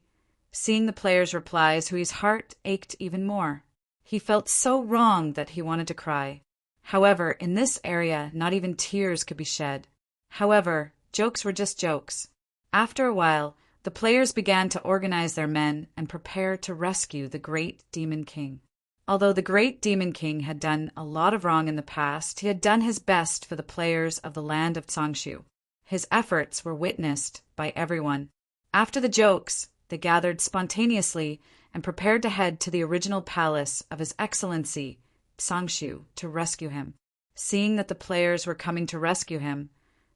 Seeing the players' replies, Hui's heart ached even more. He felt so wrong that he wanted to cry. However, in this area, not even tears could be shed. However, jokes were just jokes. After a while, the players began to organize their men and prepare to rescue the Great Demon King. Although the Great Demon King had done a lot of wrong in the past, he had done his best for the players of the land of Tsangshu. His efforts were witnessed by everyone. After the jokes, they gathered spontaneously and prepared to head to the original palace of His Excellency, Tsangshu, to rescue him. Seeing that the players were coming to rescue him,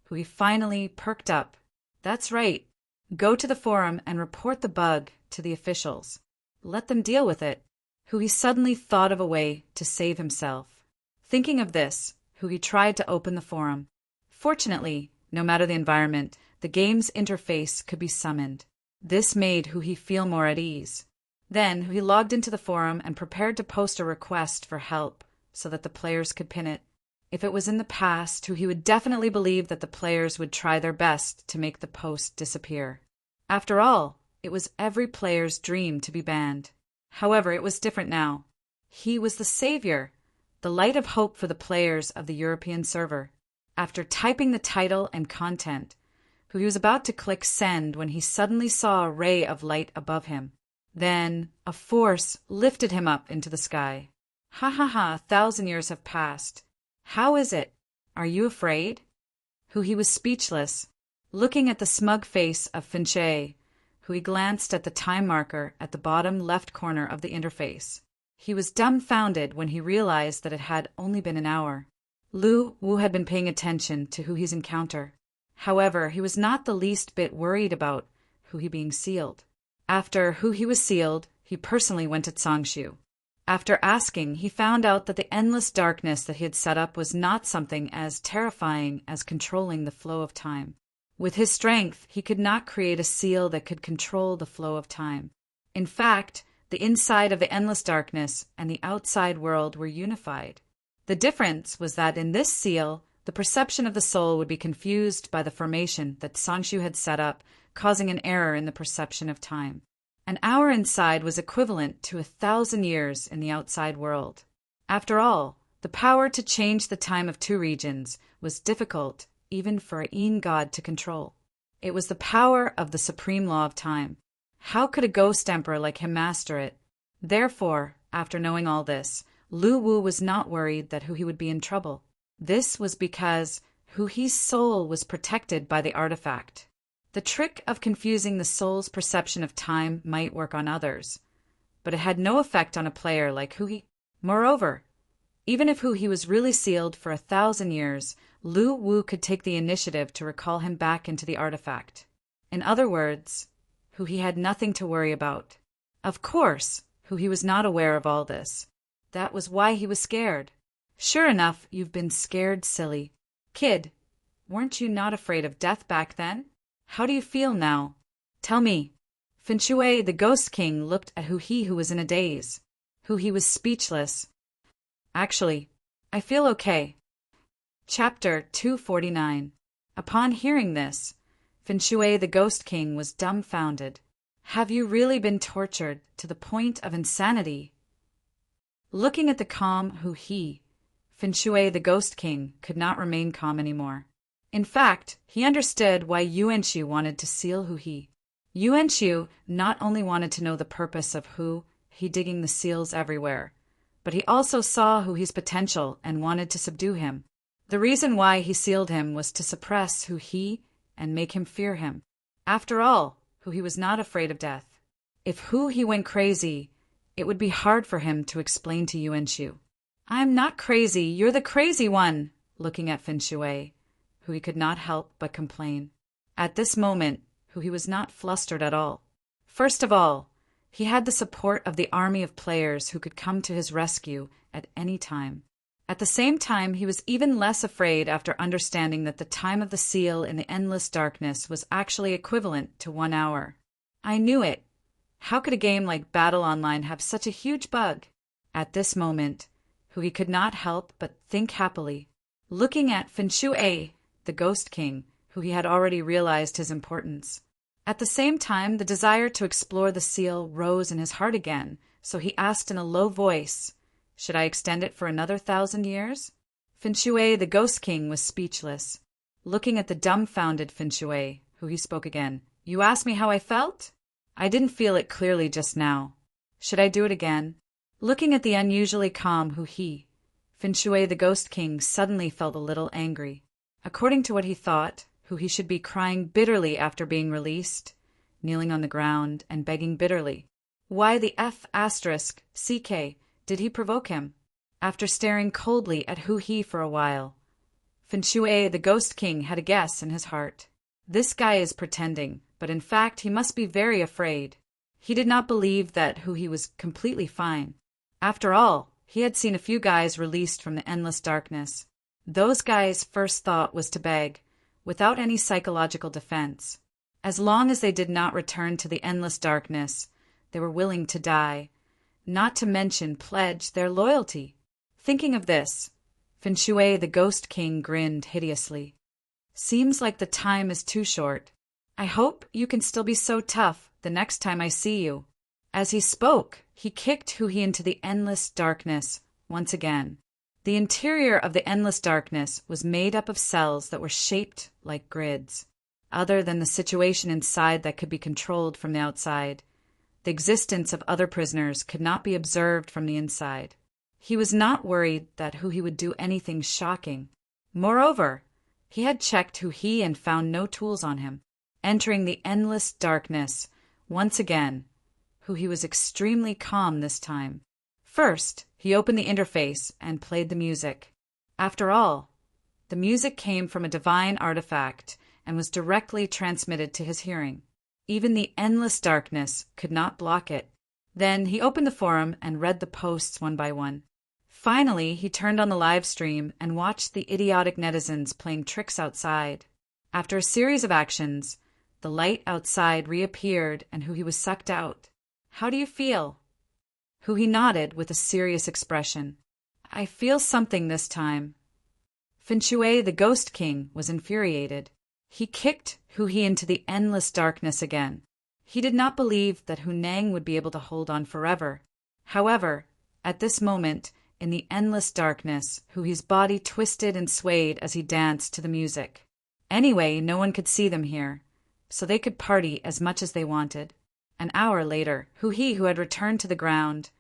Hui finally perked up. That's right. Go to the forum and report the bug to the officials. Let them deal with it. Hui suddenly thought of a way to save himself. Thinking of this, Hui tried to open the forum. Fortunately, no matter the environment, the game's interface could be summoned. This made Hui feel more at ease. Then Hui logged into the forum and prepared to post a request for help so that the players could pin it. If it was in the past, Hui would definitely believe that the players would try their best to make the post disappear. After all, it was every player's dream to be banned. However, it was different now. He was the savior, the light of hope for the players of the European server. After typing the title and content, Hui was about to click send when he suddenly saw a ray of light above him. Then a force lifted him up into the sky. Ha ha ha, 1,000 years have passed. How is it? Are you afraid? He was speechless, looking at the smug face of Finche, he glanced at the time marker at the bottom left corner of the interface. He was dumbfounded when he realized that it had only been an hour. Lu Wu had been paying attention to Huhi's encounter. However, he was not the least bit worried about Huhi being sealed. After Huhi was sealed, he personally went to Sangshu. After asking, he found out that the endless darkness that he had set up was not something as terrifying as controlling the flow of time. With his strength, he could not create a seal that could control the flow of time. In fact, the inside of the endless darkness and the outside world were unified. The difference was that in this seal, the perception of the soul would be confused by the formation that Sangshu had set up, causing an error in the perception of time. An hour inside was equivalent to 1,000 years in the outside world. After all, the power to change the time of two regions was difficult even for a Yin god to control. It was the power of the supreme law of time. How could a ghost emperor like him master it? Therefore, after knowing all this, Lu Wu was not worried that Huhi would be in trouble. This was because Huhi's soul was protected by the artifact. The trick of confusing the soul's perception of time might work on others, but it had no effect on a player like Huhi. Moreover, even if Huhi was really sealed for 1,000 years, Lu Wu could take the initiative to recall him back into the artifact. In other words, Huhi had nothing to worry about. Of course, Huhi was not aware of all this. That was why he was scared. Sure enough, you've been scared, silly. Kid, weren't you not afraid of death back then? How do you feel now? Tell me. Finchue, the Ghost King, looked at Huhi, who was in a daze. Huhi was speechless. Actually, I feel okay. Chapter 249. Upon hearing this, Finchue, the Ghost King, was dumbfounded. Have you really been tortured to the point of insanity? Looking at the calm Huhi, Finchue, the Ghost King, could not remain calm anymore. In fact, he understood why Yuanxiu wanted to seal Huhi. Yuanxiu not only wanted to know the purpose of Huhi digging the seals everywhere, but he also saw Huhi's potential and wanted to subdue him. The reason why he sealed him was to suppress Huhi and make him fear him. After all, Huhi was not afraid of death. If Huhi went crazy, it would be hard for him to explain to Yuanxiu. I'm not crazy, you're the crazy one, looking at Finchue, Huhi could not help but complain. At this moment, Huhi was not flustered at all. First of all, he had the support of the army of players who could come to his rescue at any time. At the same time, he was even less afraid after understanding that the time of the seal in the endless darkness was actually equivalent to 1 hour. I knew it. How could a game like Battle Online have such a huge bug? At this moment, Huhi could not help but think happily. Looking at Finchue, the Ghost King, Huhi had already realized his importance. At the same time, the desire to explore the seal rose in his heart again, so he asked in a low voice, should I extend it for another 1,000 years? Finchue, the Ghost King, was speechless. Looking at the dumbfounded Finchue, Huhi spoke again. You asked me how I felt? I didn't feel it clearly just now. Should I do it again? Looking at the unusually calm Huhi, Finchue, the Ghost King, suddenly felt a little angry. According to what he thought, Huhi should be crying bitterly after being released, kneeling on the ground and begging bitterly. Why the F***CK did he provoke him? After staring coldly at Huhi for a while, Finchue, the Ghost King, had a guess in his heart. This guy is pretending, but in fact he must be very afraid. He did not believe that Huhi was completely fine. After all, he had seen a few guys released from the endless darkness. Those guys' first thought was to beg, without any psychological defense. As long as they did not return to the endless darkness, they were willing to die, not to mention pledge their loyalty. Thinking of this, Finchue, the Ghost King, grinned hideously. Seems like the time is too short. I hope you can still be so tough the next time I see you. As he spoke, he kicked Huhi into the endless darkness once again. The interior of the endless darkness was made up of cells that were shaped like grids. Other than the situation inside that could be controlled from the outside, the existence of other prisoners could not be observed from the inside. He was not worried that he would do anything shocking. Moreover, he had checked he and found no tools on him. Entering the endless darkness, once again, he was extremely calm this time. First, he opened the interface and played the music. After all, the music came from a divine artifact and was directly transmitted to his hearing. Even the endless darkness could not block it. Then he opened the forum and read the posts one by one. Finally, he turned on the live stream and watched the idiotic netizens playing tricks outside. After a series of actions, the light outside reappeared and he was sucked out. "How do you feel?" He nodded with a serious expression. "I feel something this time." Finshui, the Ghost King, was infuriated. He kicked He into the endless darkness again. He did not believe that Hunang would be able to hold on forever. However, at this moment, in the endless darkness, Hui's body twisted and swayed as he danced to the music. Anyway, no one could see them here, so they could party as much as they wanted. An hour later, Hui, who had returned to the ground,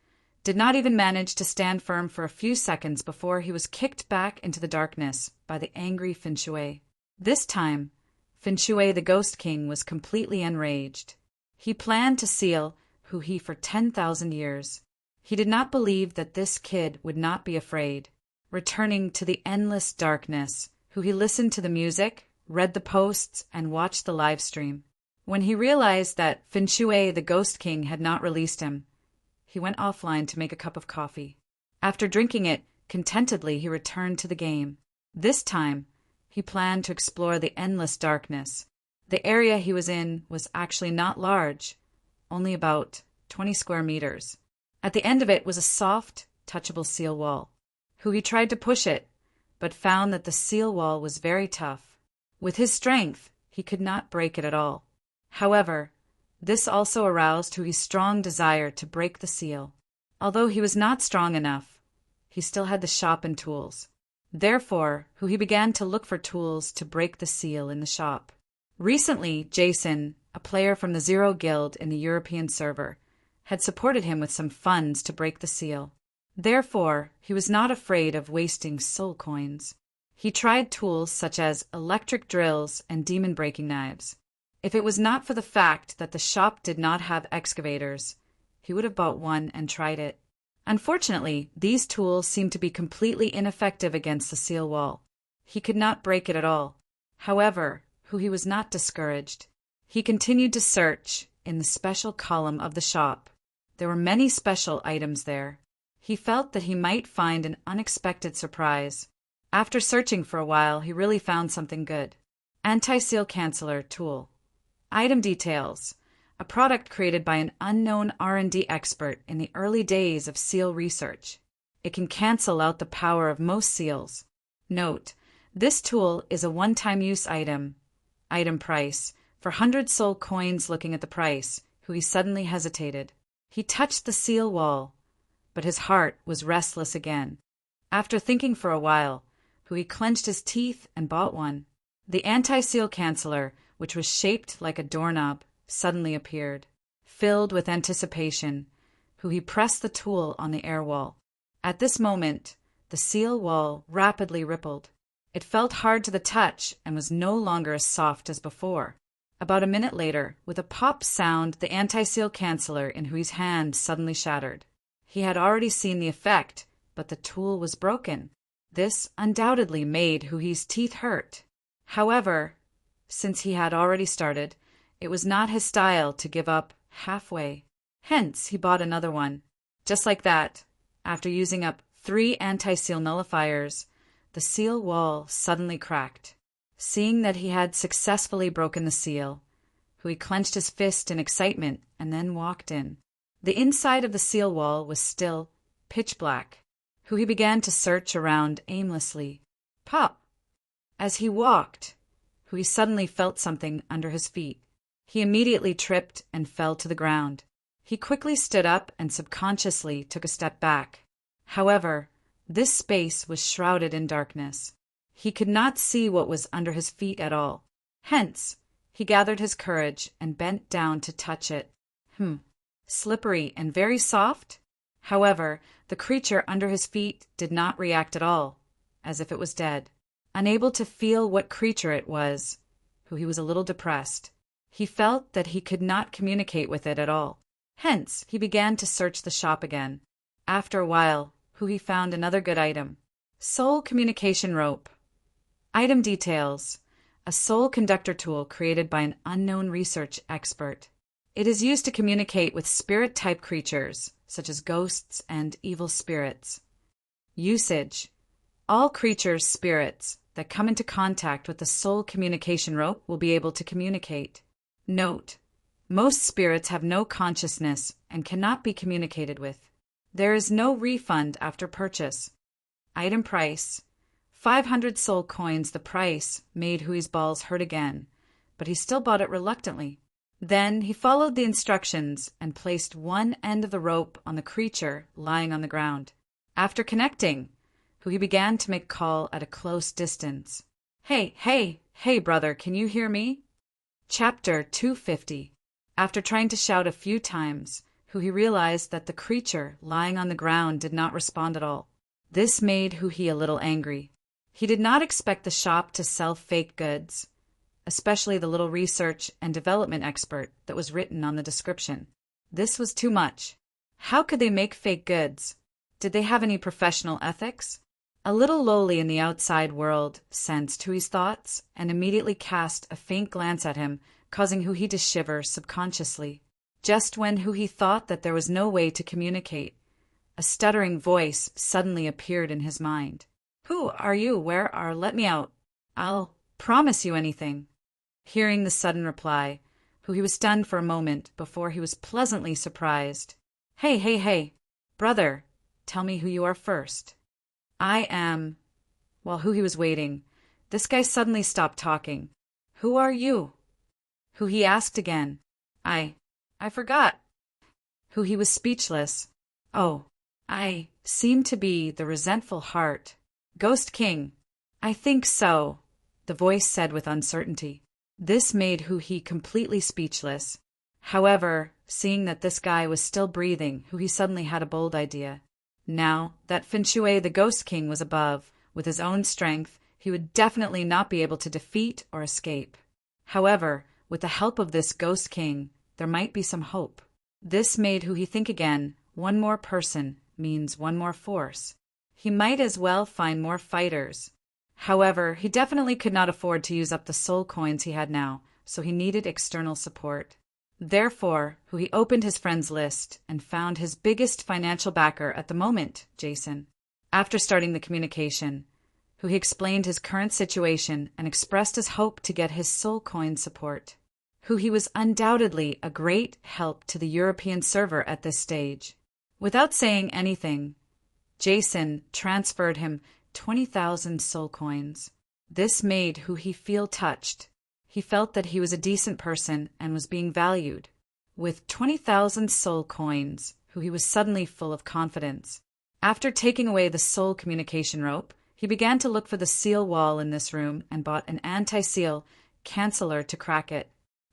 did not even manage to stand firm for a few seconds before he was kicked back into the darkness by the angry Finshui. This time, Finshui, the Ghost King, was completely enraged. He planned to seal Hui for 10,000 years. He did not believe that this kid would not be afraid. Returning to the endless darkness, Hui listened to the music, read the posts, and watched the live stream. When he realized that Finshui, the Ghost King, had not released him, he went offline to make a cup of coffee. After drinking it contentedly, he returned to the game. This time, he planned to explore the endless darkness. The area he was in was actually not large, only about 20 square meters. At the end of it was a soft, touchable seal wall. Hui tried to push it, but found that the seal wall was very tough. With his strength, he could not break it at all. However, this also aroused Hui's strong desire to break the seal. Although he was not strong enough, he still had the shop and tools. Therefore, Hui began to look for tools to break the seal in the shop. Recently, Jason, a player from the Zero Guild in the European server, had supported him with some funds to break the seal. Therefore, he was not afraid of wasting soul coins. He tried tools such as electric drills and demon-breaking knives. If it was not for the fact that the shop did not have excavators, he would have bought one and tried it. Unfortunately, these tools seemed to be completely ineffective against the seal wall. He could not break it at all. However, Hui was not discouraged. He continued to search in the special column of the shop. There were many special items there. He felt that he might find an unexpected surprise. After searching for a while, he really found something good. Anti-seal canceller tool. Item details. A product created by an unknown R&D expert in the early days of seal research. It can cancel out the power of most seals. Note: this tool is a one-time use item. Item price. For 100 soul coins. Looking at the price, Hui suddenly hesitated. He touched the seal wall, but his heart was restless again. After thinking for a while, Hui clenched his teeth and bought one. The anti-seal canceller, which was shaped like a doorknob, suddenly appeared. Filled with anticipation, Hui pressed the tool on the air wall. At this moment, the seal wall rapidly rippled. It felt hard to the touch and was no longer as soft as before. About a minute later, with a pop sound, the anti-seal canceller in Hui's hand suddenly shattered. He had already seen the effect, but the tool was broken. This undoubtedly made Hui's teeth hurt. However, since he had already started, it was not his style to give up halfway. Hence, he bought another one. Just like that, after using up 3 anti-seal nullifiers, the seal wall suddenly cracked. Seeing that he had successfully broken the seal, Hui clenched his fist in excitement and then walked in. The inside of the seal wall was still pitch black. Hui began to search around aimlessly. Pop! As he walked, Hui suddenly felt something under his feet. He immediately tripped and fell to the ground. He quickly stood up and subconsciously took a step back. However, this space was shrouded in darkness. He could not see what was under his feet at all. Hence, he gathered his courage and bent down to touch it. Slippery and very soft? However, the creature under his feet did not react at all, as if it was dead. Unable to feel what creature it was, he was a little depressed. He felt that he could not communicate with it at all. Hence, he began to search the shop again. After a while, he found another good item. Soul communication rope. Item details. A soul conductor tool created by an unknown research expert. It is used to communicate with spirit-type creatures, such as ghosts and evil spirits. Usage. All creatures' spirits that come into contact with the soul communication rope will be able to communicate. Note: most spirits have no consciousness and cannot be communicated with. There is no refund after purchase. Item price: 500 soul coins. The price made Hui's balls hurt again, but he still bought it reluctantly. Then he followed the instructions and placed one end of the rope on the creature lying on the ground. After connecting, Hui began to make call at a close distance. Hey, brother, can you hear me? Chapter 250. After trying to shout a few times, Hui realized that the creature lying on the ground did not respond at all. This made Hui a little angry. He did not expect the shop to sell fake goods, especially the little research and development expert that was written on the description. This was too much. How could they make fake goods? Did they have any professional ethics? A little lowly in the outside world sensed Hui's thoughts and immediately cast a faint glance at him, causing Hui to shiver subconsciously. Just when Hui thought that there was no way to communicate, a stuttering voice suddenly appeared in his mind. Who are you? Where are? Let me out. I'll promise you anything. Hearing the sudden reply, Hui was stunned for a moment before he was pleasantly surprised. Hey, brother, tell me who you are first. I am... While Hui was waiting, this guy suddenly stopped talking. Who are you? Hui asked again. I forgot. Hui was speechless. Oh, I seem to be the resentful heart. Ghost King. I think so, the voice said with uncertainty. This made Hui completely speechless. However, seeing that this guy was still breathing, Hui suddenly had a bold idea. Now that Fin Shui the Ghost King was above, with his own strength, he would definitely not be able to defeat or escape. However, with the help of this Ghost King, there might be some hope. This made Hui think again. One more person means one more force. He might as well find more fighters. However, he definitely could not afford to use up the soul coins he had now, so he needed external support. Therefore, Hui opened his friends list and found his biggest financial backer at the moment, Jason. After starting the communication, Hui explained his current situation and expressed his hope to get his soul coin support. Hui was undoubtedly a great help to the European server at this stage. Without saying anything, Jason transferred him 20,000 soul coins. This made Hui feel touched. He felt that he was a decent person and was being valued. With 20,000 soul coins, Hui was suddenly full of confidence. After taking away the soul communication rope, he began to look for the seal wall in this room and bought an anti-seal canceller to crack it.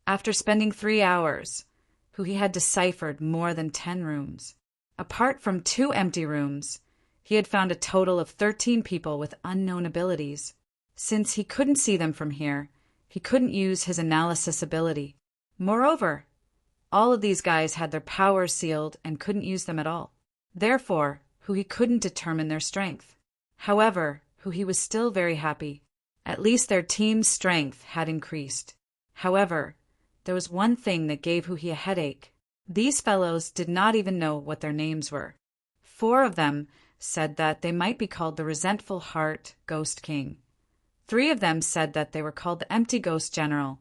After spending 3 hours, Hui had deciphered more than 10 rooms. Apart from 2 empty rooms, he had found a total of 13 people with unknown abilities. Since he couldn't see them from here, he couldn't use his analysis ability. Moreover, all of these guys had their powers sealed and couldn't use them at all. Therefore, Hui couldn't determine their strength. However, Hui was still very happy. At least their team's strength had increased. However, there was one thing that gave Hui a headache. These fellows did not even know what their names were. 4 of them said that they might be called the Resentful Heart Ghost King. 3 of them said that they were called the Empty Ghost General,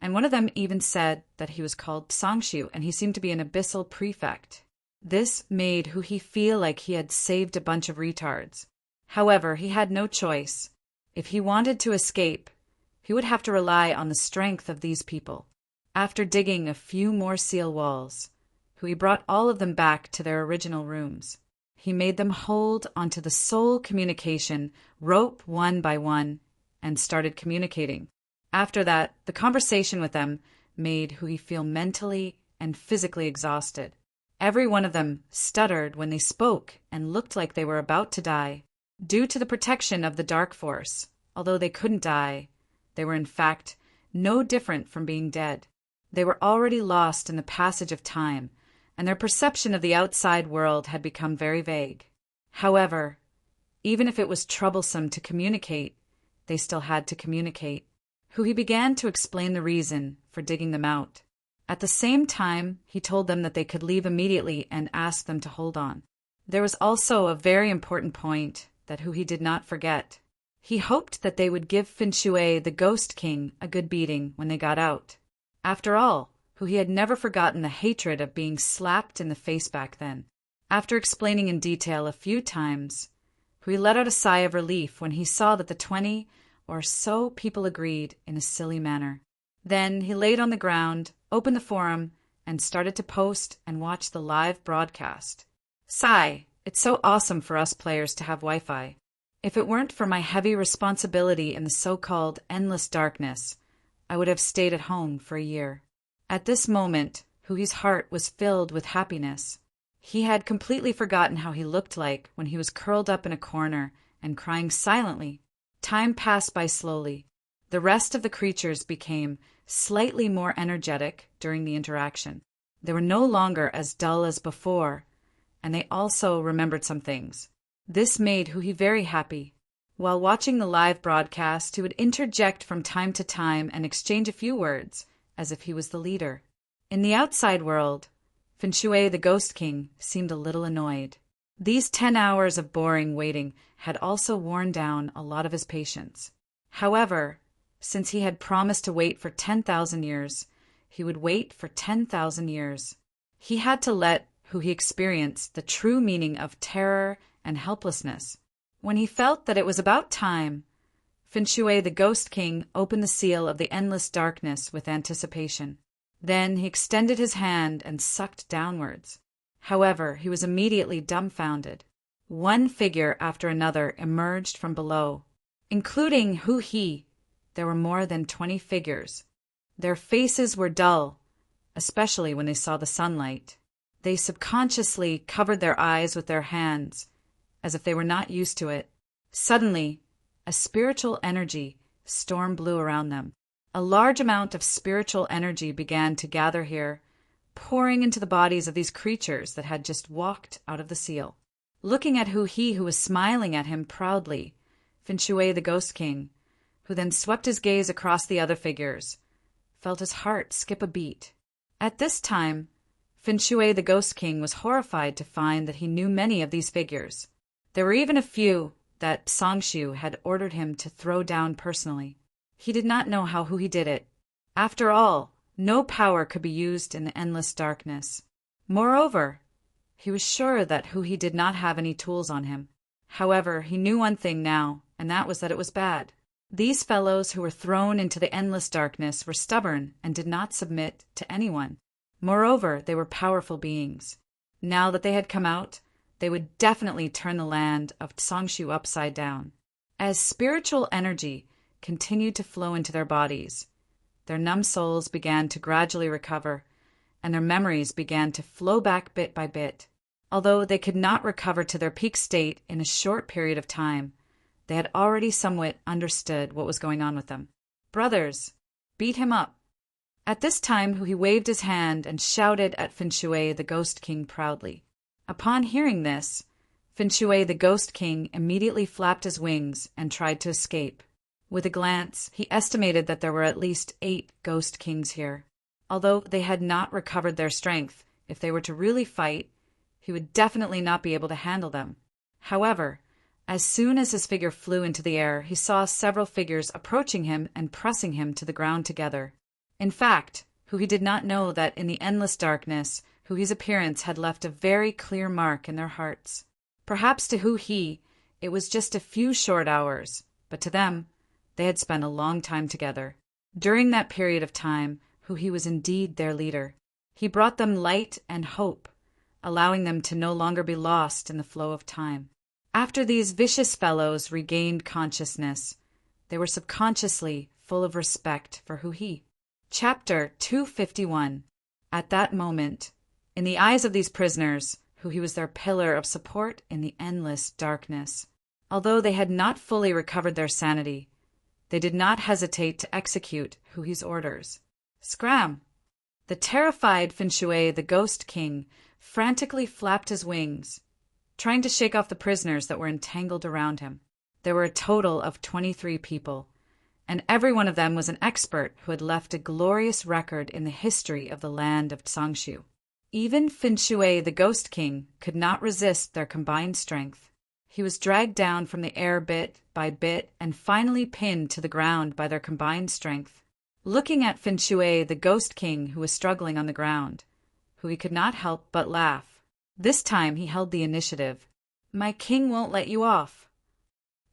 and one of them even said that he was called Songshu and he seemed to be an abyssal prefect. This made Hui feel like he had saved a bunch of retards. However, he had no choice. If he wanted to escape, he would have to rely on the strength of these people. After digging a few more seal walls, Hui brought all of them back to their original rooms. He made them hold onto the soul communication rope one by one and started communicating. After that, the conversation with them made Hui feel mentally and physically exhausted. Every one of them stuttered when they spoke and looked like they were about to die. Due to the protection of the dark force, although they couldn't die, they were in fact no different from being dead. They were already lost in the passage of time, and their perception of the outside world had become very vague. However, even if it was troublesome to communicate, they still had to communicate. He began to explain the reason for digging them out. At the same time, he told them that they could leave immediately and asked them to hold on. There was also a very important point that he did not forget. He hoped that they would give Finshui, the Ghost King, a good beating when they got out. After all, he had never forgotten the hatred of being slapped in the face back then. After explaining in detail a few times, he let out a sigh of relief when he saw that the 20 or so people agreed in a silly manner. Then he laid on the ground, opened the forum, and started to post and watch the live broadcast. Sigh, it's so awesome for us players to have Wi-Fi. If it weren't for my heavy responsibility in the so-called endless darkness, I would have stayed at home for a year. At this moment, Hui's heart was filled with happiness. He had completely forgotten how he looked like when he was curled up in a corner and crying silently. Time passed by slowly. The rest of the creatures became slightly more energetic during the interaction. They were no longer as dull as before, and they also remembered some things. This made Hui very happy. While watching the live broadcast, he would interject from time to time and exchange a few words, as if he was the leader. In the outside world, Finshui, the Ghost King, seemed a little annoyed. These 10 hours of boring waiting had also worn down a lot of his patience. However, since he had promised to wait for 10,000 years, he would wait for 10,000 years. He had to let Hui experience the true meaning of terror and helplessness. When he felt that it was about time, Finshui, the Ghost King, opened the seal of the endless darkness with anticipation. Then he extended his hand and sucked downwards. However, he was immediately dumbfounded. One figure after another emerged from below. Including Hui, there were more than 20 figures. Their faces were dull, especially when they saw the sunlight. They subconsciously covered their eyes with their hands, as if they were not used to it. Suddenly, a spiritual energy storm blew around them. A large amount of spiritual energy began to gather here, pouring into the bodies of these creatures that had just walked out of the seal. Looking at Hui, who was smiling at him proudly, Finshui, the Ghost King, who then swept his gaze across the other figures, felt his heart skip a beat. At this time, Finshui, the Ghost King, was horrified to find that he knew many of these figures. There were even a few that Songshu had ordered him to throw down personally. He did not know how Hui did it. After all, no power could be used in the endless darkness. Moreover, he was sure that Hui did not have any tools on him. However, he knew one thing now, and that was that it was bad. These fellows who were thrown into the endless darkness were stubborn and did not submit to anyone. Moreover, they were powerful beings. Now that they had come out, they would definitely turn the land of Songshu upside down. As spiritual energy continued to flow into their bodies, their numb souls began to gradually recover, and their memories began to flow back bit by bit. Although they could not recover to their peak state in a short period of time, they had already somewhat understood what was going on with them. Brothers, beat him up. At this time, he waved his hand and shouted at Finshui, the Ghost King, proudly. Upon hearing this, Finshui, the Ghost King, immediately flapped his wings and tried to escape. With a glance, he estimated that there were at least 8 Ghost Kings here. Although they had not recovered their strength, if they were to really fight, he would definitely not be able to handle them. However, as soon as his figure flew into the air, he saw several figures approaching him and pressing him to the ground together. In fact, Hui did not know that in the endless darkness, Hui's appearance had left a very clear mark in their hearts. Perhaps to Hui, it was just a few short hours, but to them, they had spent a long time together. During that period of time, Hui was indeed their leader. He brought them light and hope, allowing them to no longer be lost in the flow of time. After these vicious fellows regained consciousness, they were subconsciously full of respect for Hui. Chapter 251. At that moment, in the eyes of these prisoners, who he was their pillar of support in the endless darkness. Although they had not fully recovered their sanity, they did not hesitate to execute Hui's orders. Scram! The terrified Finshui, the Ghost King, frantically flapped his wings, trying to shake off the prisoners that were entangled around him. There were a total of 23 people, and every one of them was an expert who had left a glorious record in the history of the land of Tsangshu. Even Finshui, the Ghost King, could not resist their combined strength. He was dragged down from the air bit by bit and finally pinned to the ground by their combined strength. Looking at Finshui, the Ghost King, who was struggling on the ground, who he could not help but laugh. This time he held the initiative. "My king won't let you off."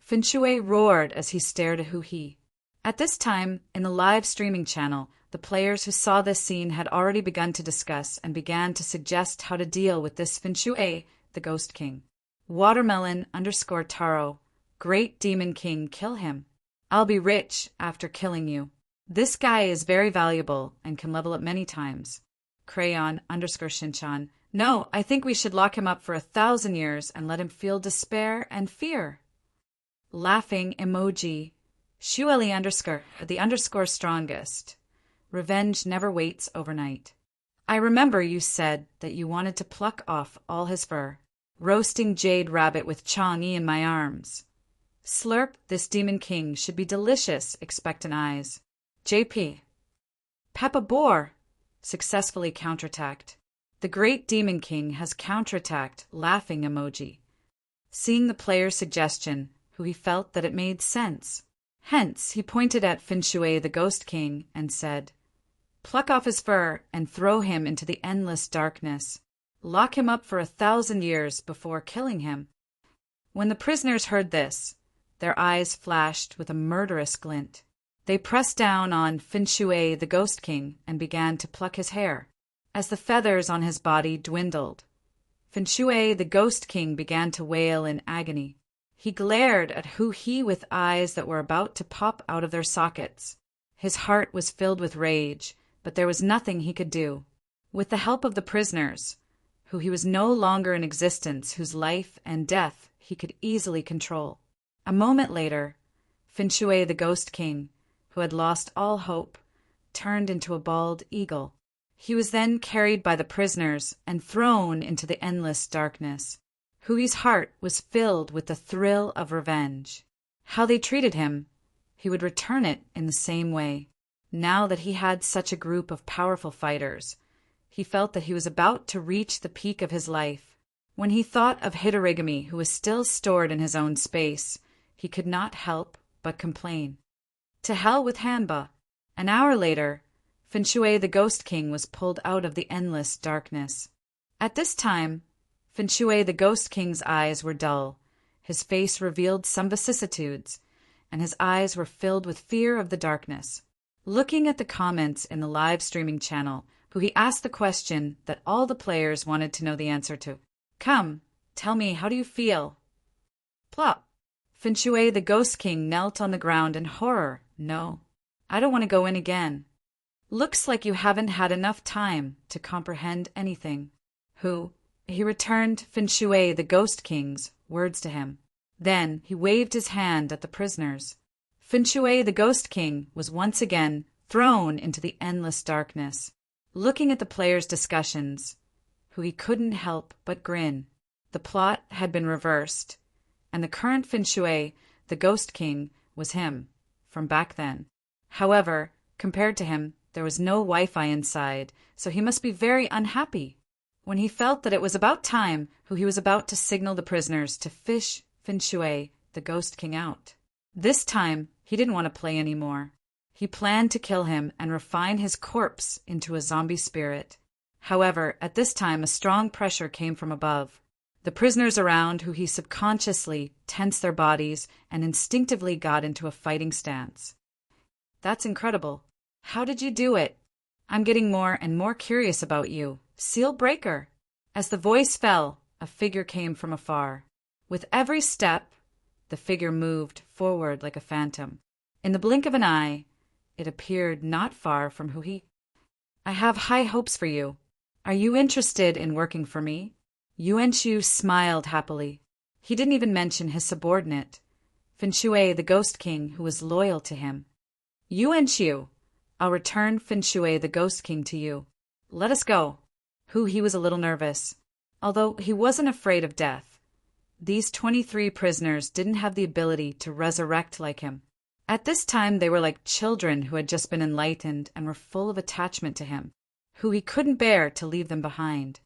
Finshui roared as he stared at Hui. At this time, in the live streaming channel, the players who saw this scene had already begun to discuss and began to suggest how to deal with this Finshui, the Ghost King. Watermelon_Taro, Great Demon King, kill him. I'll be rich after killing you. This guy is very valuable and can level up many times. Crayon_Shinchan, no, I think we should lock him up for 1,000 years and let him feel despair and fear. Laughing emoji. Shueli_ the strongest. Revenge never waits overnight. I remember you said that you wanted to pluck off all his fur. Roasting jade rabbit with Chang'e in my arms. Slurp, this demon king should be delicious, expectant eyes. JP. Peppa Boar. Successfully counterattacked. The great demon king has counterattacked, laughing emoji. Seeing the player's suggestion, Hui felt that it made sense. Hence, he pointed at Finshui, the Ghost King, and said, "Pluck off his fur and throw him into the endless darkness. Lock him up for 1,000 years before killing him." When the prisoners heard this, their eyes flashed with a murderous glint. They pressed down on Finshui, the Ghost King, and began to pluck his hair. As the feathers on his body dwindled, Finshui, the Ghost King, began to wail in agony. He glared at Hui with eyes that were about to pop out of their sockets. His heart was filled with rage, but there was nothing he could do. With the help of the prisoners, Hui was no longer in existence, whose life and death he could easily control. A moment later, Finshui, the Ghost King, who had lost all hope, turned into a bald eagle. He was then carried by the prisoners and thrown into the endless darkness. Hui's heart was filled with the thrill of revenge. How they treated him, he would return it in the same way. Now that he had such a group of powerful fighters, he felt that he was about to reach the peak of his life. When he thought of Hitorigami, who was still stored in his own space, he could not help but complain. To hell with Hanba. An hour later, Finshui, the Ghost King, was pulled out of the endless darkness. At this time, Finshui, the Ghost King's eyes were dull, his face revealed some vicissitudes, and his eyes were filled with fear of the darkness. Looking at the comments in the live streaming channel, Hui asked the question that all the players wanted to know the answer to. "Come, tell me, how do you feel?" Plop. Finshui, the Ghost King, knelt on the ground in horror. "No, I don't want to go in again. Looks like you haven't had enough time to comprehend anything." He returned Finshui, the Ghost King's, words to him. Then he waved his hand at the prisoners. Finshui, the Ghost King, was once again thrown into the endless darkness. Looking at the players' discussions, Hui couldn't help but grin. The plot had been reversed, and the current Finshui, the Ghost King, was him, from back then. However, compared to him, there was no Wi-Fi inside, so he must be very unhappy. When he felt that it was about time, he was about to signal the prisoners to fish Finshui, the Ghost King, out. This time, he didn't want to play anymore. He planned to kill him and refine his corpse into a zombie spirit. However, at this time, a strong pressure came from above. The prisoners around he subconsciously tensed their bodies and instinctively got into a fighting stance. "That's incredible. How did you do it? I'm getting more and more curious about you. Seal breaker." As the voice fell, a figure came from afar. With every step, the figure moved forward like a phantom. In the blink of an eye, it appeared not far from Hui. "I have high hopes for you. Are you interested in working for me? Yuan-Shu smiled happily. He didn't even mention his subordinate, Finshui, the Ghost King, who was loyal to him. Yuan-Shu, I'll return Finshui, the Ghost King, to you. Let us go. He was a little nervous. Although he wasn't afraid of death, these 23 prisoners didn't have the ability to resurrect like him. At this time, they were like children who had just been enlightened and were full of attachment to him, who he couldn't bear to leave them behind.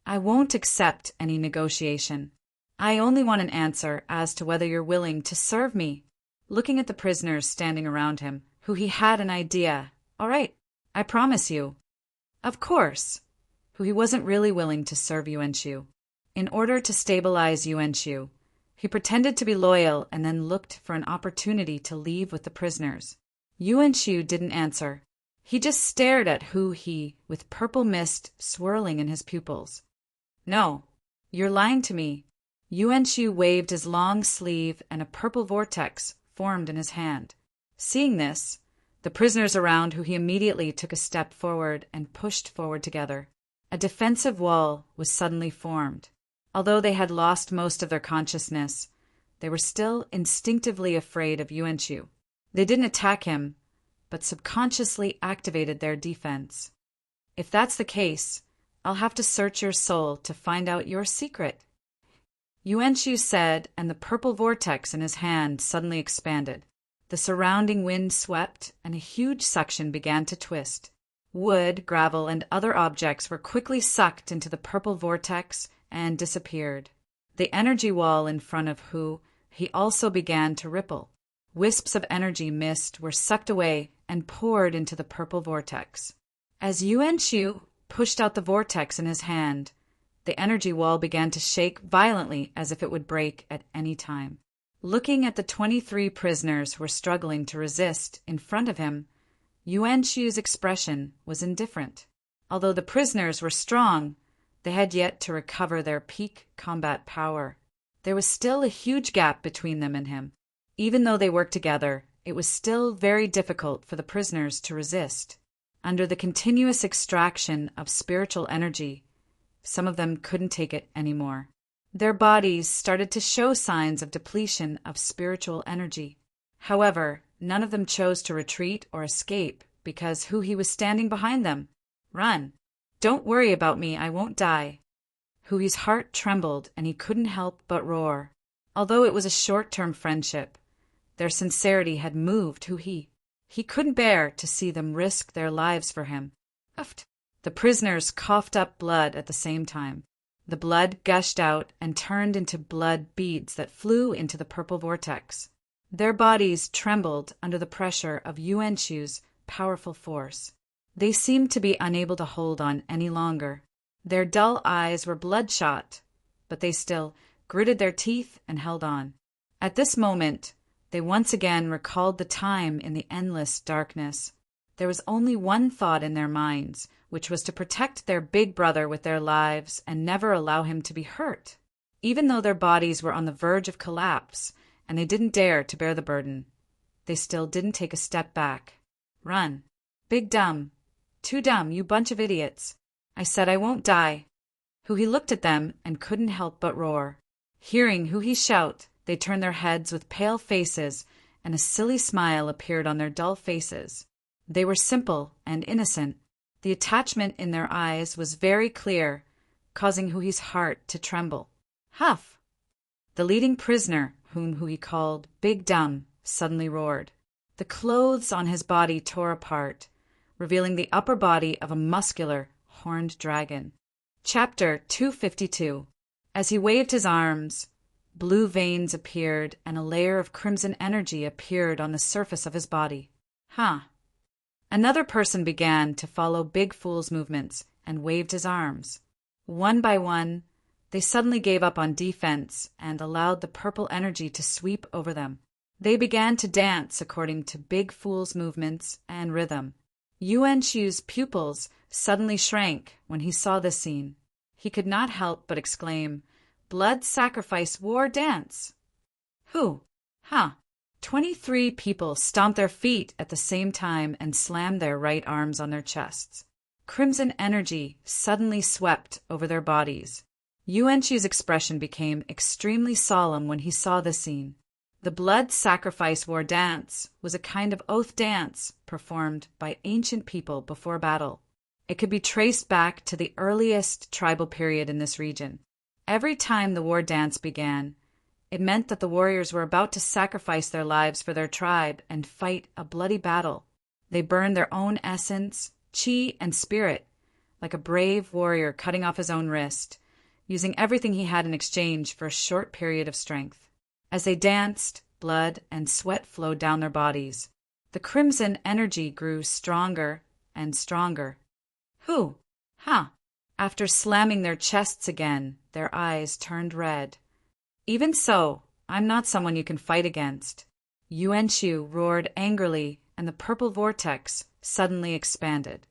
I won't accept any negotiation. I only want an answer as to whether you're willing to serve me. Looking at the prisoners standing around him, who he had an idea. All right, I promise you. Of course. He wasn't really willing to serve Yuan-Shu. In order to stabilize Yuan-Shu, he pretended to be loyal and then looked for an opportunity to leave with the prisoners. Yuan-Shu didn't answer. He just stared at he, with purple mist swirling in his pupils. No, you're lying to me. Yuan-Shu waved his long sleeve and a purple vortex formed in his hand. Seeing this, the prisoners around he immediately took a step forward and pushed forward together. A defensive wall was suddenly formed. Although they had lost most of their consciousness, they were still instinctively afraid of Yuan-Shu. They didn't attack him, but subconsciously activated their defense. If that's the case, I'll have to search your soul to find out your secret. Yuan-Shu said, and the purple vortex in his hand suddenly expanded. The surrounding wind swept, and a huge suction began to twist. Wood, gravel, and other objects were quickly sucked into the purple vortex and disappeared. The energy wall in front of he also began to ripple. Wisps of energy mist were sucked away and poured into the purple vortex. As Yuan-Shu pushed out the vortex in his hand, the energy wall began to shake violently as if it would break at any time. Looking at the 23 prisoners who were struggling to resist in front of him, Yuan-Shu's expression was indifferent. Although the prisoners were strong, they had yet to recover their peak combat power. There was still a huge gap between them and him. Even though they worked together, it was still very difficult for the prisoners to resist. Under the continuous extraction of spiritual energy, some of them couldn't take it anymore. Their bodies started to show signs of depletion of spiritual energy. However, none of them chose to retreat or escape because he was standing behind them. Run. Don't worry about me, I won't die. Hui's heart trembled and he couldn't help but roar. Although it was a short-term friendship, their sincerity had moved Hui. He couldn't bear to see them risk their lives for him. The prisoners coughed up blood at the same time. The blood gushed out and turned into blood beads that flew into the purple vortex. Their bodies trembled under the pressure of Yuan-Shu's powerful force. They seemed to be unable to hold on any longer. Their dull eyes were bloodshot, but they still gritted their teeth and held on. At this moment, they once again recalled the time in the endless darkness. There was only one thought in their minds, which was to protect their big brother with their lives and never allow him to be hurt. Even though their bodies were on the verge of collapse and they didn't dare to bear the burden, they still didn't take a step back. Run. Big dumb. Too dumb, you bunch of idiots. I said I won't die. Hui looked at them and couldn't help but roar. Hearing Hui shout, they turned their heads with pale faces, and a silly smile appeared on their dull faces. They were simple and innocent. The attachment in their eyes was very clear, causing Hui's heart to tremble. Huff! The leading prisoner, whom Hui called Big Dumb, suddenly roared. The clothes on his body tore apart, revealing the upper body of a muscular, horned dragon. Chapter 252. As he waved his arms, blue veins appeared and a layer of crimson energy appeared on the surface of his body. Another person began to follow Big Fool's movements and waved his arms. One by one, they suddenly gave up on defense and allowed the purple energy to sweep over them. They began to dance according to Big Fool's movements and rhythm. Yuan-Shu's pupils suddenly shrank when he saw this scene. He could not help but exclaim, "Blood sacrifice war dance!" 23 people stomped their feet at the same time and slammed their right arms on their chests. Crimson energy suddenly swept over their bodies. Yuanchu's expression became extremely solemn when he saw the scene. The blood sacrifice war dance was a kind of oath dance performed by ancient people before battle. It could be traced back to the earliest tribal period in this region. Every time the war dance began, it meant that the warriors were about to sacrifice their lives for their tribe and fight a bloody battle. They burned their own essence, chi, and spirit, like a brave warrior cutting off his own wrist, using everything he had in exchange for a short period of strength. As they danced, blood and sweat flowed down their bodies. The crimson energy grew stronger and stronger. Who? Ha! After slamming their chests again, their eyes turned red. Even so, I'm not someone you can fight against. Yuanchu roared angrily, and the purple vortex suddenly expanded.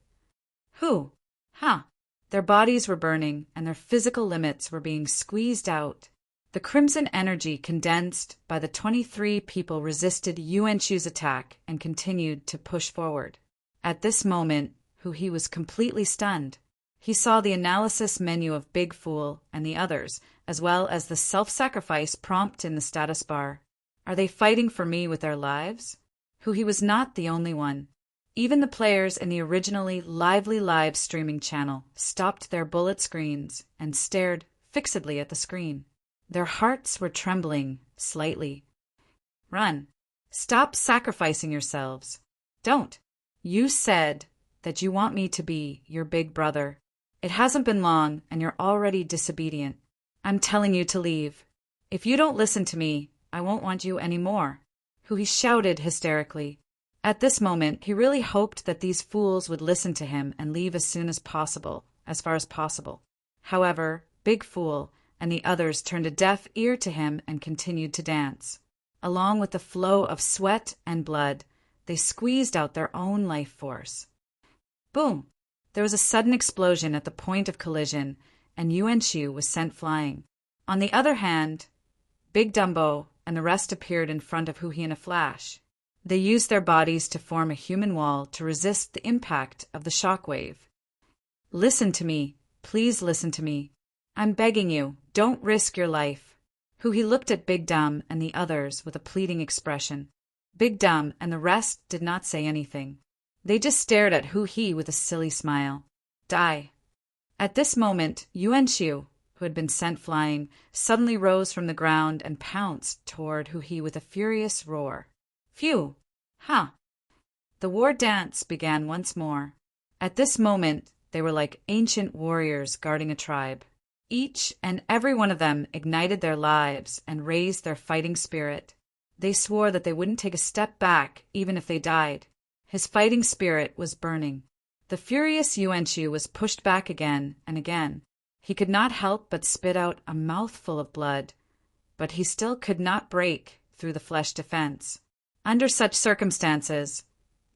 Who? Ha! Their bodies were burning, and their physical limits were being squeezed out. The crimson energy condensed by the 23 people resisted Yuanchu's attack and continued to push forward. At this moment, he was completely stunned. He saw the analysis menu of Big Fool and the others, as well as the self-sacrifice prompt in the status bar. Are they fighting for me with their lives? He was not the only one. Even the players in the originally lively live streaming channel stopped their bullet screens and stared fixedly at the screen. Their hearts were trembling slightly. Run. Stop sacrificing yourselves. Don't. You said that you want me to be your big brother. It hasn't been long, and you're already disobedient. I'm telling you to leave. If you don't listen to me, I won't want you anymore. He shouted hysterically. At this moment, he really hoped that these fools would listen to him and leave as soon as possible, as far as possible. However, Big Fool and the others turned a deaf ear to him and continued to dance. Along with the flow of sweat and blood, they squeezed out their own life force. Boom! There was a sudden explosion at the point of collision, and Yuanchu was sent flying. On the other hand, Big Dumbo and the rest appeared in front of Huhi in a flash. They used their bodies to form a human wall to resist the impact of the shockwave. Listen to me. Please listen to me. I'm begging you, don't risk your life. Huhi looked at Big Dumb and the others with a pleading expression. Big Dumb and the rest did not say anything. They just stared at Huhi with a silly smile. Die. At this moment, Yuanchu, who had been sent flying, suddenly rose from the ground and pounced toward Huhi with a furious roar. Phew! Ha! The war dance began once more. At this moment, they were like ancient warriors guarding a tribe. Each and every one of them ignited their lives and raised their fighting spirit. They swore that they wouldn't take a step back even if they died. His fighting spirit was burning. The furious Yuanchu was pushed back again and again. He could not help but spit out a mouthful of blood, but he still could not break through the flesh defense. Under such circumstances,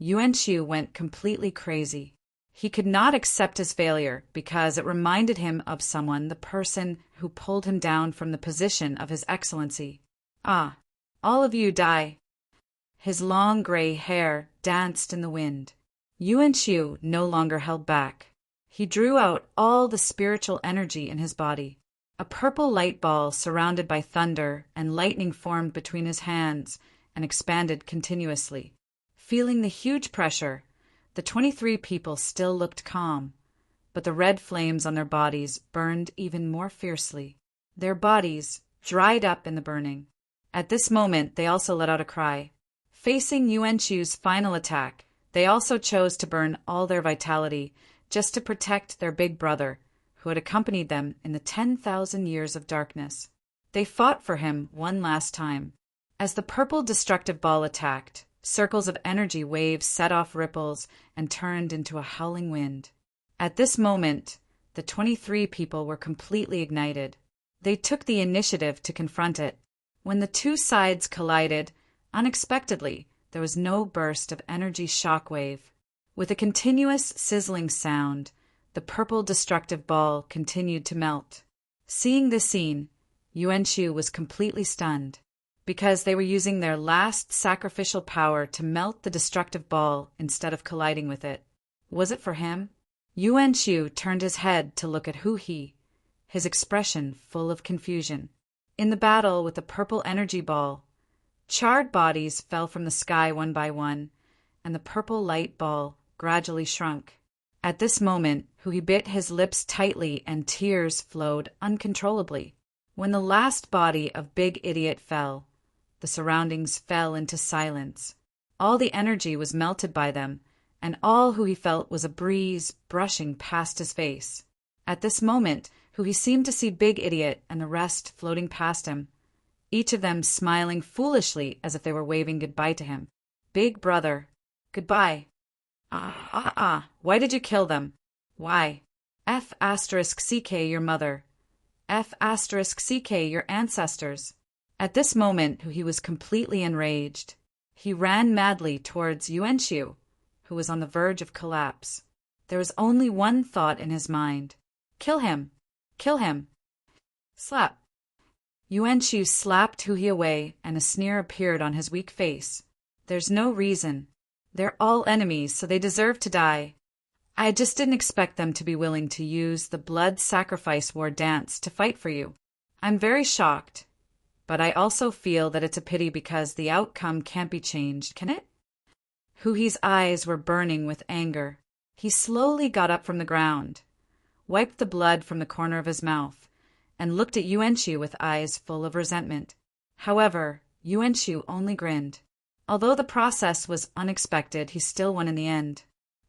Yuanchu went completely crazy. He could not accept his failure because it reminded him of someone, the person who pulled him down from the position of his excellency. Ah, all of you die. His long gray hair danced in the wind. Yuanchu no longer held back. He drew out all the spiritual energy in his body. A purple light ball surrounded by thunder and lightning formed between his hands and expanded continuously. Feeling the huge pressure, the 23 people still looked calm, but the red flames on their bodies burned even more fiercely. Their bodies dried up in the burning. At this moment, they also let out a cry. Facing Yuanchu's final attack, they also chose to burn all their vitality just to protect their big brother, who had accompanied them in the 10,000 years of darkness. They fought for him one last time. As the purple destructive ball attacked, circles of energy waves set off ripples and turned into a howling wind. At this moment, the 23 people were completely ignited. They took the initiative to confront it. When the two sides collided, unexpectedly, there was no burst of energy shockwave. With a continuous sizzling sound, the purple destructive ball continued to melt. Seeing this scene, Yuanchu was completely stunned. Because they were using their last sacrificial power to melt the destructive ball instead of colliding with it. Was it for him? Yuan Shu turned his head to look at Hu He, his expression full of confusion. In the battle with the purple energy ball, charred bodies fell from the sky one by one, and the purple light ball gradually shrunk. At this moment, Hu He bit his lips tightly and tears flowed uncontrollably. When the last body of Big Idiot fell, the surroundings fell into silence. All the energy was melted by them, and all Hu He felt was a breeze brushing past his face. At this moment, Hu He seemed to see Big Idiot and the rest floating past him, each of them smiling foolishly as if they were waving goodbye to him. Big brother, goodbye. Why did you kill them? Why? F***ck your mother. F***ck your ancestors. At this moment, Hu He was completely enraged. He ran madly towards Yuan Shu, who was on the verge of collapse. There was only one thought in his mind. Kill him! Kill him! Slap! Yuan Shu slapped Hu He away, and a sneer appeared on his weak face. There's no reason. They're all enemies, so they deserve to die. I just didn't expect them to be willing to use the blood sacrifice war dance to fight for you. I'm very shocked, but I also feel that it's a pity because the outcome can't be changed, can it? Hu He's eyes were burning with anger. He slowly got up from the ground, wiped the blood from the corner of his mouth, and looked at Yuan Shu with eyes full of resentment. However, Yuan Shu only grinned. Although the process was unexpected, he still won in the end.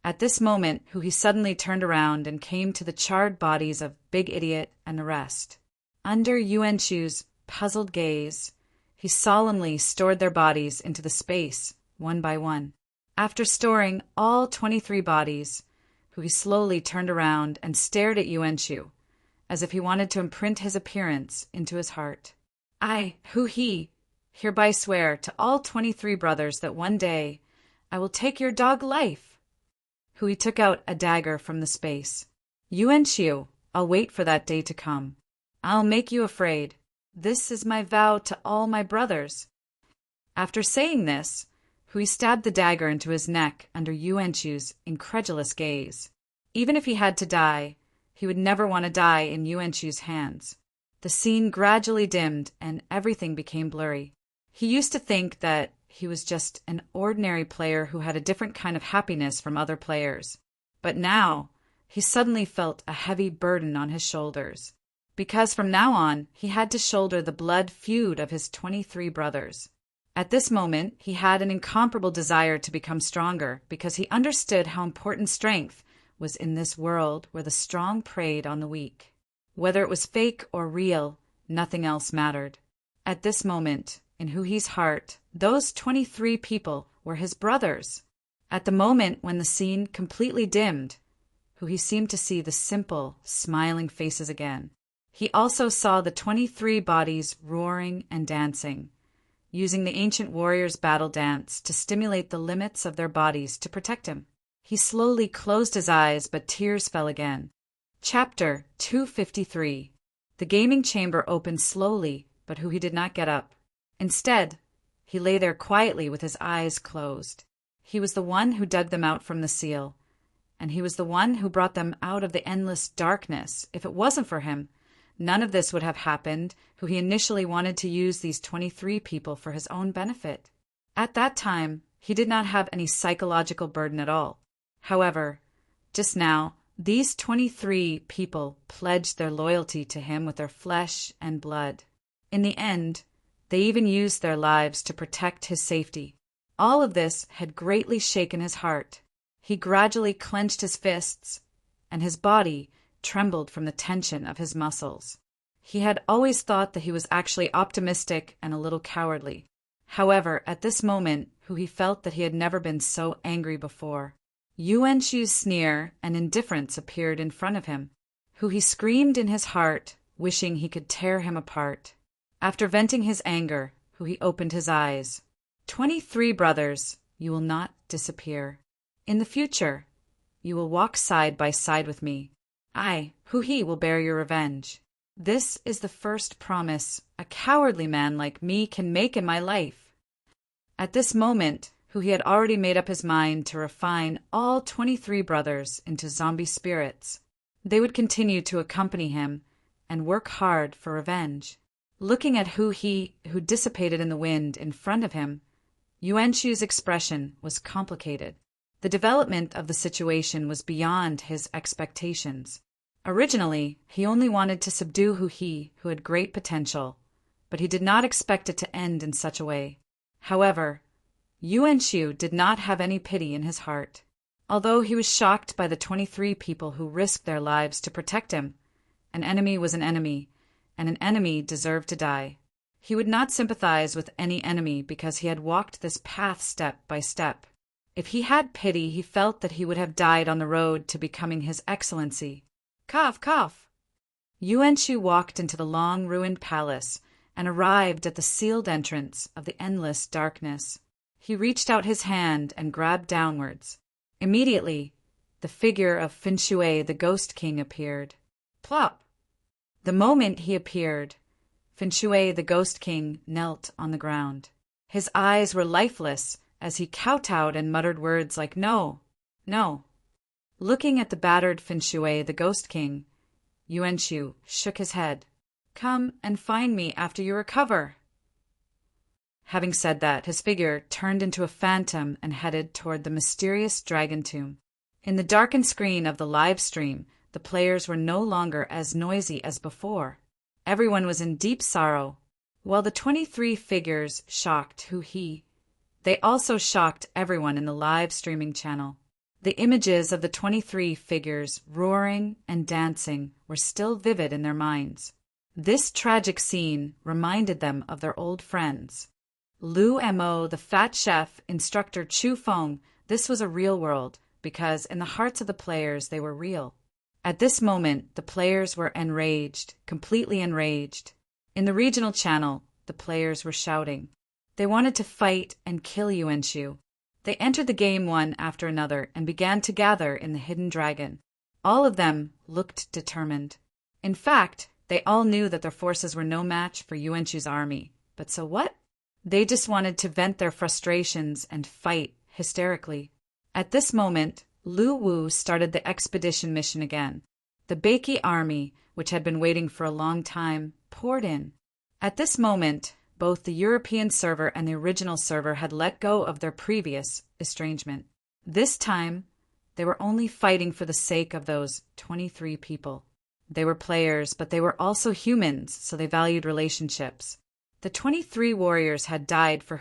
At this moment, Hu He suddenly turned around and came to the charred bodies of Big Idiot and the rest. Under Yuan Shu's puzzled gaze, he solemnly stored their bodies into the space, one by one. After storing all 23 bodies, Hu He slowly turned around and stared at Yuan Shu, as if he wanted to imprint his appearance into his heart. I, Hu He, hereby swear to all 23 brothers that one day I will take your dog life. Hu He took out a dagger from the space. Yuan Shu, I'll wait for that day to come. I'll make you afraid. This is my vow to all my brothers. After saying this, Hu He stabbed the dagger into his neck under Yuan Shu's incredulous gaze. Even if he had to die, he would never want to die in Yuan Shu's hands. The scene gradually dimmed and everything became blurry. He used to think that he was just an ordinary player who had a different kind of happiness from other players. But now, he suddenly felt a heavy burden on his shoulders, because from now on, he had to shoulder the blood feud of his 23 brothers. At this moment, he had an incomparable desire to become stronger because he understood how important strength was in this world where the strong preyed on the weak. Whether it was fake or real, nothing else mattered. At this moment, in Hu He's heart, those 23 people were his brothers. At the moment when the scene completely dimmed, Hu He seemed to see the simple, smiling faces again. He also saw the 23 bodies roaring and dancing, using the ancient warrior's battle dance to stimulate the limits of their bodies to protect him. He slowly closed his eyes, but tears fell again. Chapter 253. The gaming chamber opened slowly, but Hu He did not get up. Instead, he lay there quietly with his eyes closed. He was the one who dug them out from the seal, and he was the one who brought them out of the endless darkness. If it wasn't for him, none of this would have happened. Hu He initially wanted to use these 23 people for his own benefit. At that time, he did not have any psychological burden at all. However, just now, these 23 people pledged their loyalty to him with their flesh and blood. In the end, they even used their lives to protect his safety. All of this had greatly shaken his heart. He gradually clenched his fists, and his body trembled from the tension of his muscles. He had always thought that he was actually optimistic and a little cowardly. However, at this moment, Hu He felt that he had never been so angry before. Yuan Shu's sneer and indifference appeared in front of him. Hu He screamed in his heart, wishing he could tear him apart. After venting his anger, Hu He opened his eyes. 23 brothers, you will not disappear. In the future, you will walk side by side with me. I, Hu He, will bear your revenge. This is the first promise a cowardly man like me can make in my life. At this moment, Hu who he had already made up his mind to refine all 23 brothers into zombie spirits. They would continue to accompany him and work hard for revenge. Looking at who dissipated in the wind in front of him, Yuanshu's expression was complicated. The development of the situation was beyond his expectations. Originally, he only wanted to subdue who had great potential, but he did not expect it to end in such a way. However, Yuanshu did not have any pity in his heart. Although he was shocked by the 23 people who risked their lives to protect him, an enemy was an enemy, and an enemy deserved to die. He would not sympathize with any enemy because he had walked this path step by step. If he had pity, he felt that he would have died on the road to becoming His Excellency. Cough, cough! Yuanshu walked into the long ruined palace and arrived at the sealed entrance of the endless darkness. He reached out his hand and grabbed downwards. Immediately, the figure of Finshui, the Ghost King, appeared. Plop! The moment he appeared, Finshui, the Ghost King, knelt on the ground. His eyes were lifeless as he kowtowed and muttered words like no, no. Looking at the battered Finshui, the Ghost King, Yuanshu shook his head. Come and find me after you recover. Having said that, his figure turned into a phantom and headed toward the mysterious dragon tomb. In the darkened screen of the live stream, the players were no longer as noisy as before. Everyone was in deep sorrow. While the 23 figures shocked they also shocked everyone in the live streaming channel. The images of the 23 figures roaring and dancing were still vivid in their minds. This tragic scene reminded them of their old friends. Lu Mo, the fat chef, instructor Chu Feng, this was a real world, because in the hearts of the players they were real. At this moment, the players were enraged, completely enraged. In the regional channel, the players were shouting. They wanted to fight and kill Yuanshu. They entered the game one after another and began to gather in the hidden dragon. All of them looked determined. In fact, they all knew that their forces were no match for Yuanshu's army. But so what? They just wanted to vent their frustrations and fight hysterically. At this moment, Lu Wu started the expedition mission again. The Beiki army, which had been waiting for a long time, poured in. At this moment, both the European server and the original server had let go of their previous estrangement. This time, they were only fighting for the sake of those 23 people. They were players, but they were also humans, so they valued relationships. The 23 warriors had died for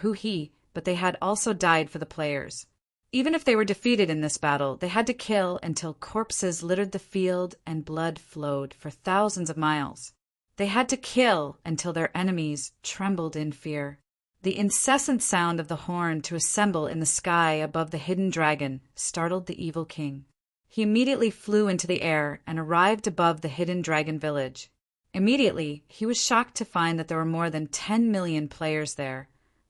but they had also died for the players. Even if they were defeated in this battle, they had to kill until corpses littered the field and blood flowed for thousands of miles. They had to kill until their enemies trembled in fear. The incessant sound of the horn to assemble in the sky above the hidden dragon startled the evil king. He immediately flew into the air and arrived above the hidden dragon village. Immediately, he was shocked to find that there were more than 10 million players there,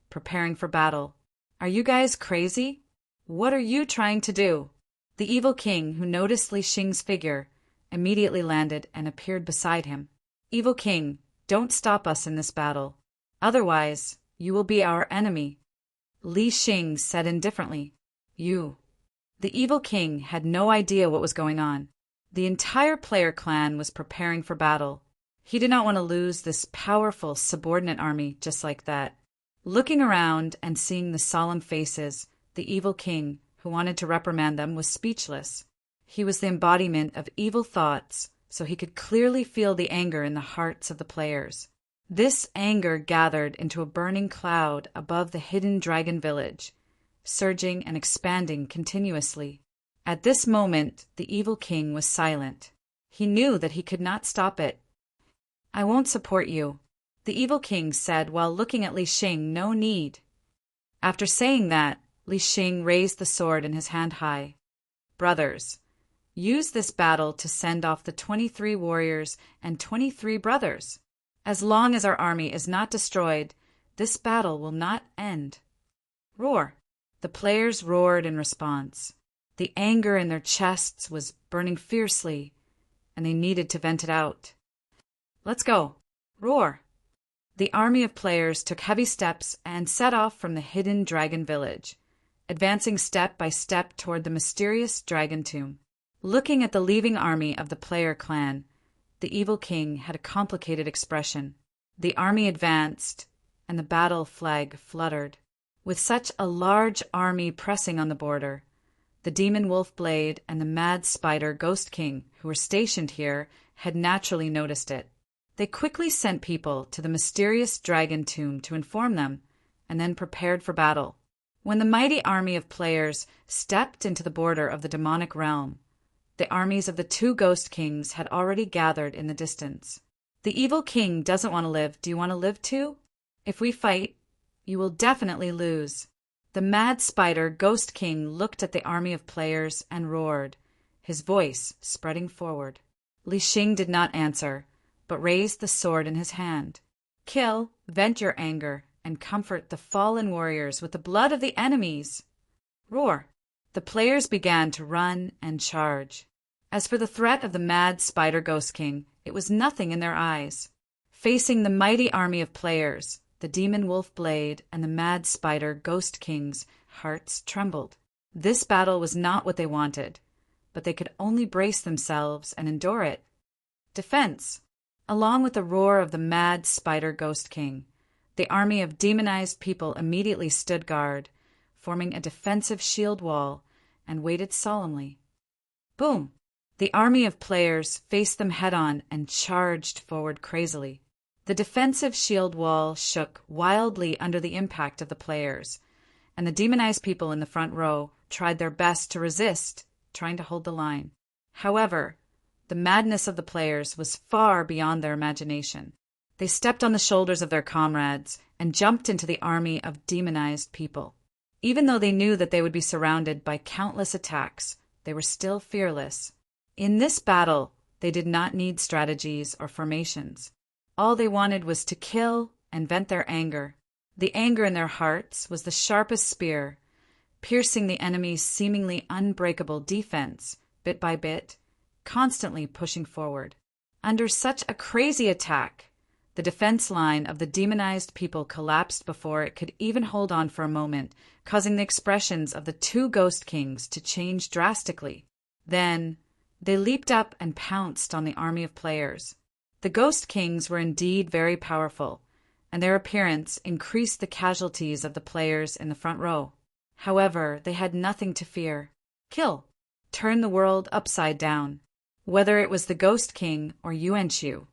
preparing for battle. Are you guys crazy? What are you trying to do? The evil king, who noticed Li Xing's figure, immediately landed and appeared beside him. Evil king, don't stop us in this battle. Otherwise, you will be our enemy. Li Xing said indifferently. You. The evil king had no idea what was going on. The entire player clan was preparing for battle. He did not want to lose this powerful subordinate army just like that. Looking around and seeing the solemn faces, the evil king, who wanted to reprimand them, was speechless. He was the embodiment of evil thoughts, so he could clearly feel the anger in the hearts of the players. This anger gathered into a burning cloud above the hidden dragon village, surging and expanding continuously. At this moment, the evil king was silent. He knew that he could not stop it. I won't support you, the evil king said while looking at Li Xing. No need. After saying that, Li Xing raised the sword in his hand high. Brothers, use this battle to send off the 23 warriors and 23 brothers. As long as our army is not destroyed, this battle will not end. Roar. The players roared in response. The anger in their chests was burning fiercely, and they needed to vent it out. Let's go. Roar. The army of players took heavy steps and set off from the hidden dragon village. advancing step by step toward the mysterious dragon tomb. Looking at the leaving army of the player clan, the evil king had a complicated expression. The army advanced, and the battle flag fluttered. With such a large army pressing on the border, the demon wolf blade and the mad spider ghost king, who were stationed here, had naturally noticed it. They quickly sent people to the mysterious dragon tomb to inform them, and then prepared for battle. When the mighty army of players stepped into the border of the demonic realm, the armies of the two ghost kings had already gathered in the distance. The evil king doesn't want to live. Do you want to live too? If we fight, you will definitely lose. The mad spider ghost king looked at the army of players and roared, his voice spreading forward. Li Xing did not answer, but raised the sword in his hand. Kill, vent your anger, and comfort the fallen warriors with the blood of the enemies. Roar. The players began to run and charge. As for the threat of the mad spider ghost king, it was nothing in their eyes. Facing the mighty army of players, the demon wolf blade and the mad spider ghost king's hearts trembled. This battle was not what they wanted, but they could only brace themselves and endure it. Defense. Along with the roar of the mad spider ghost king, the army of demonized people immediately stood guard, forming a defensive shield wall, and waited solemnly. Boom! The army of players faced them head-on and charged forward crazily. The defensive shield wall shook wildly under the impact of the players, and the demonized people in the front row tried their best to resist, trying to hold the line. However, the madness of the players was far beyond their imagination. They stepped on the shoulders of their comrades and jumped into the army of demonized people. Even though they knew that they would be surrounded by countless attacks, they were still fearless. In this battle, they did not need strategies or formations. All they wanted was to kill and vent their anger. The anger in their hearts was the sharpest spear, piercing the enemy's seemingly unbreakable defense, bit by bit, constantly pushing forward. Under such a crazy attack, the defense line of the demonized people collapsed before it could even hold on for a moment, causing the expressions of the two ghost kings to change drastically. Then, they leaped up and pounced on the army of players. The ghost kings were indeed very powerful, and their appearance increased the casualties of the players in the front row. However, they had nothing to fear. Kill. Turn the world upside down. Whether it was the ghost king or Yuanqiu,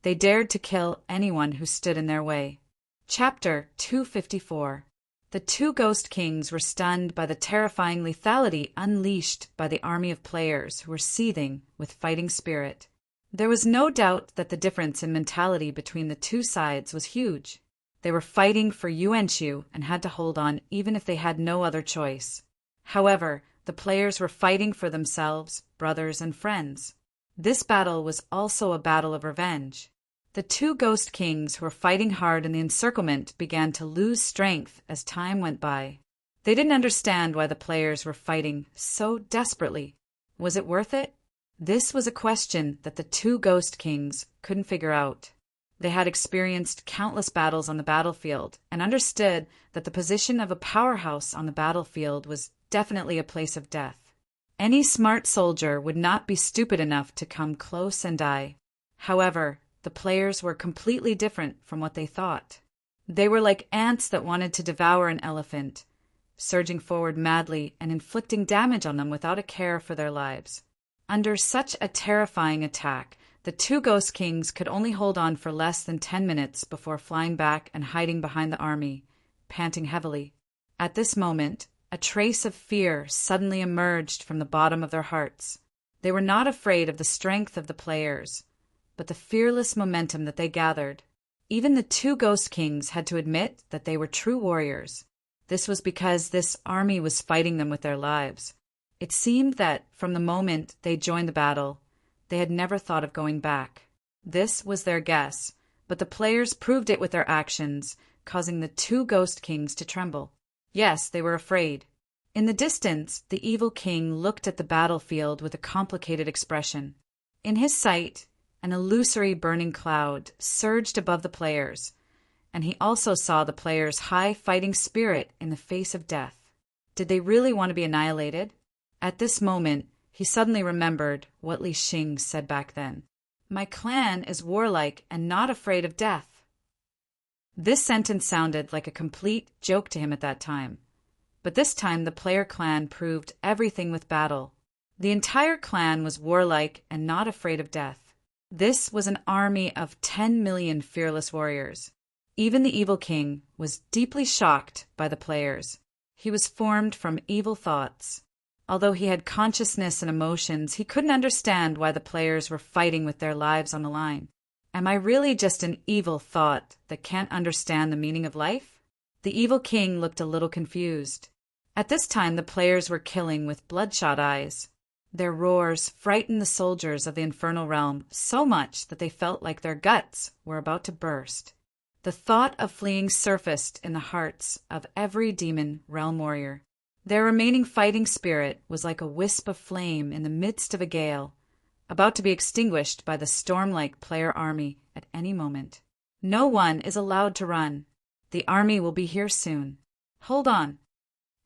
they dared to kill anyone who stood in their way. Chapter 254. The two ghost kings were stunned by the terrifying lethality unleashed by the army of players who were seething with fighting spirit. There was no doubt that the difference in mentality between the two sides was huge. They were fighting for Yuanqiu and had to hold on even if they had no other choice. However, the players were fighting for themselves, brothers, and friends. This battle was also a battle of revenge. The two ghost kings who were fighting hard in the encirclement began to lose strength as time went by. They didn't understand why the players were fighting so desperately. Was it worth it? This was a question that the two ghost kings couldn't figure out. They had experienced countless battles on the battlefield and understood that the position of a powerhouse on the battlefield was definitely a place of death. Any smart soldier would not be stupid enough to come close and die. However, the players were completely different from what they thought. They were like ants that wanted to devour an elephant, surging forward madly and inflicting damage on them without a care for their lives. Under such a terrifying attack, the two ghost kings could only hold on for less than 10 minutes before flying back and hiding behind the army, panting heavily. At this moment, a trace of fear suddenly emerged from the bottom of their hearts. They were not afraid of the strength of the players, but the fearless momentum that they gathered. Even the two ghost kings had to admit that they were true warriors. This was because this army was fighting them with their lives. It seemed that, from the moment they joined the battle, they had never thought of going back. This was their guess, but the players proved it with their actions, causing the two ghost kings to tremble. Yes, they were afraid. In the distance, the evil king looked at the battlefield with a complicated expression. In his sight, an illusory burning cloud surged above the players, and he also saw the players' high fighting spirit in the face of death. Did they really want to be annihilated? At this moment, he suddenly remembered what Li Xing said back then. My clan is warlike and not afraid of death. This sentence sounded like a complete joke to him at that time. But this time the player clan proved everything with battle. The entire clan was warlike and not afraid of death. This was an army of 10 million fearless warriors. Even the evil king was deeply shocked by the players. He was formed from evil thoughts. Although he had consciousness and emotions, he couldn't understand why the players were fighting with their lives on the line. Am I really just an evil thought that can't understand the meaning of life? The evil king looked a little confused. At this time, the players were killing with bloodshot eyes. Their roars frightened the soldiers of the infernal realm so much that they felt like their guts were about to burst. The thought of fleeing surfaced in the hearts of every demon realm warrior. Their remaining fighting spirit was like a wisp of flame in the midst of a gale, about to be extinguished by the storm-like player army at any moment. No one is allowed to run. The army will be here soon. Hold on.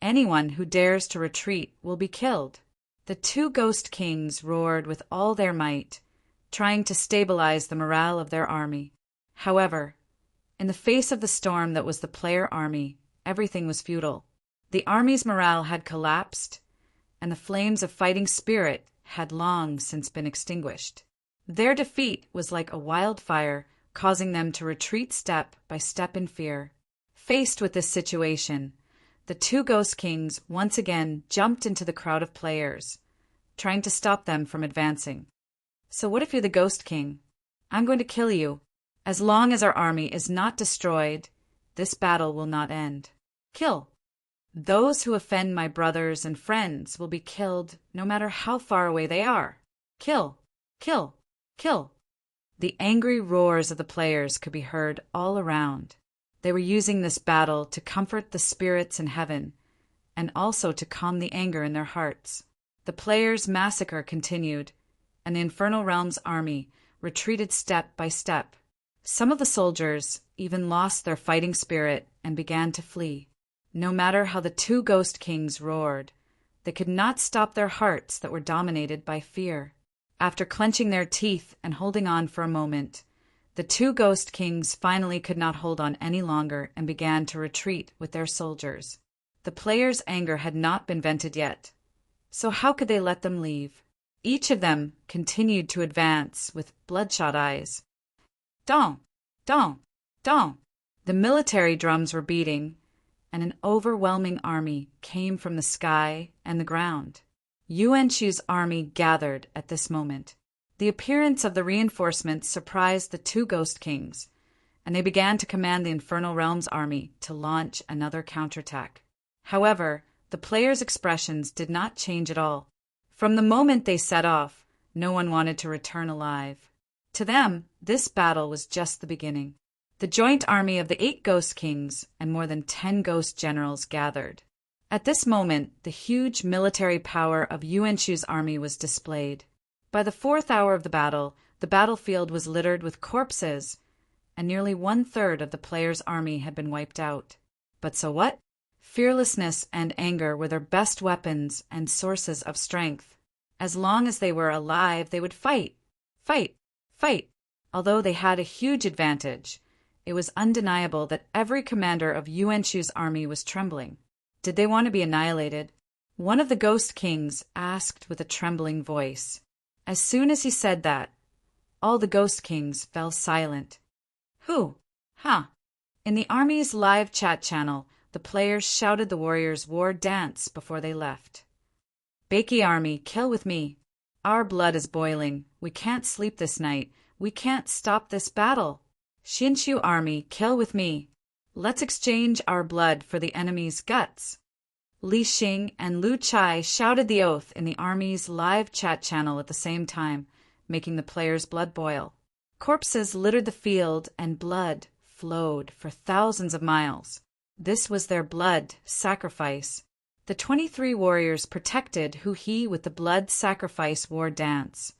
Anyone who dares to retreat will be killed. The two ghost kings roared with all their might, trying to stabilize the morale of their army. However, in the face of the storm that was the player army, everything was futile. The army's morale had collapsed, and the flames of fighting spirit had long since been extinguished. Their defeat was like a wildfire, causing them to retreat step by step in fear. Faced with this situation, the two ghost kings once again jumped into the crowd of players, trying to stop them from advancing. So what if you're the ghost king? I'm going to kill you. As long as our army is not destroyed, this battle will not end. Kill. Those who offend my brothers and friends will be killed no matter how far away they are. Kill. Kill. Kill. The angry roars of the players could be heard all around. They were using this battle to comfort the spirits in heaven, and also to calm the anger in their hearts. The players' massacre continued, and the Infernal Realm's army retreated step by step. Some of the soldiers even lost their fighting spirit and began to flee. No matter how the two ghost kings roared, they could not stop their hearts that were dominated by fear. After clenching their teeth and holding on for a moment, the two ghost kings finally could not hold on any longer and began to retreat with their soldiers. The players' anger had not been vented yet, so how could they let them leave? Each of them continued to advance with bloodshot eyes. Dong! Dong! Dong! The military drums were beating, and an overwhelming army came from the sky and the ground. Yuanchu's army gathered at this moment. The appearance of the reinforcements surprised the two ghost kings, and they began to command the Infernal Realms army to launch another counterattack. However, the players' expressions did not change at all. From the moment they set off, no one wanted to return alive. To them, this battle was just the beginning. The joint army of the 8 ghost kings and more than 10 ghost generals gathered. At this moment, the huge military power of Yuanchu's army was displayed. By the 4th hour of the battlefield was littered with corpses, and nearly 1/3 of the players' army had been wiped out. But so what? Fearlessness and anger were their best weapons and sources of strength. As long as they were alive, they would fight, fight, fight. Although they had a huge advantage, it was undeniable that every commander of Yuanchu's army was trembling. Did they want to be annihilated? One of the ghost kings asked with a trembling voice. As soon as he said that, all the ghost kings fell silent. Who? Huh? In the army's live chat channel, the players shouted the warriors' war dance before they left. Beiki army, kill with me. Our blood is boiling. We can't sleep this night. We can't stop this battle. Xinshu army, kill with me. Let's exchange our blood for the enemy's guts. Li Xing and Lu Chai shouted the oath in the army's live chat channel at the same time, making the players' blood boil. Corpses littered the field and blood flowed for thousands of miles. This was their blood sacrifice. The 23 warriors protected Hu He with the blood sacrifice war dance,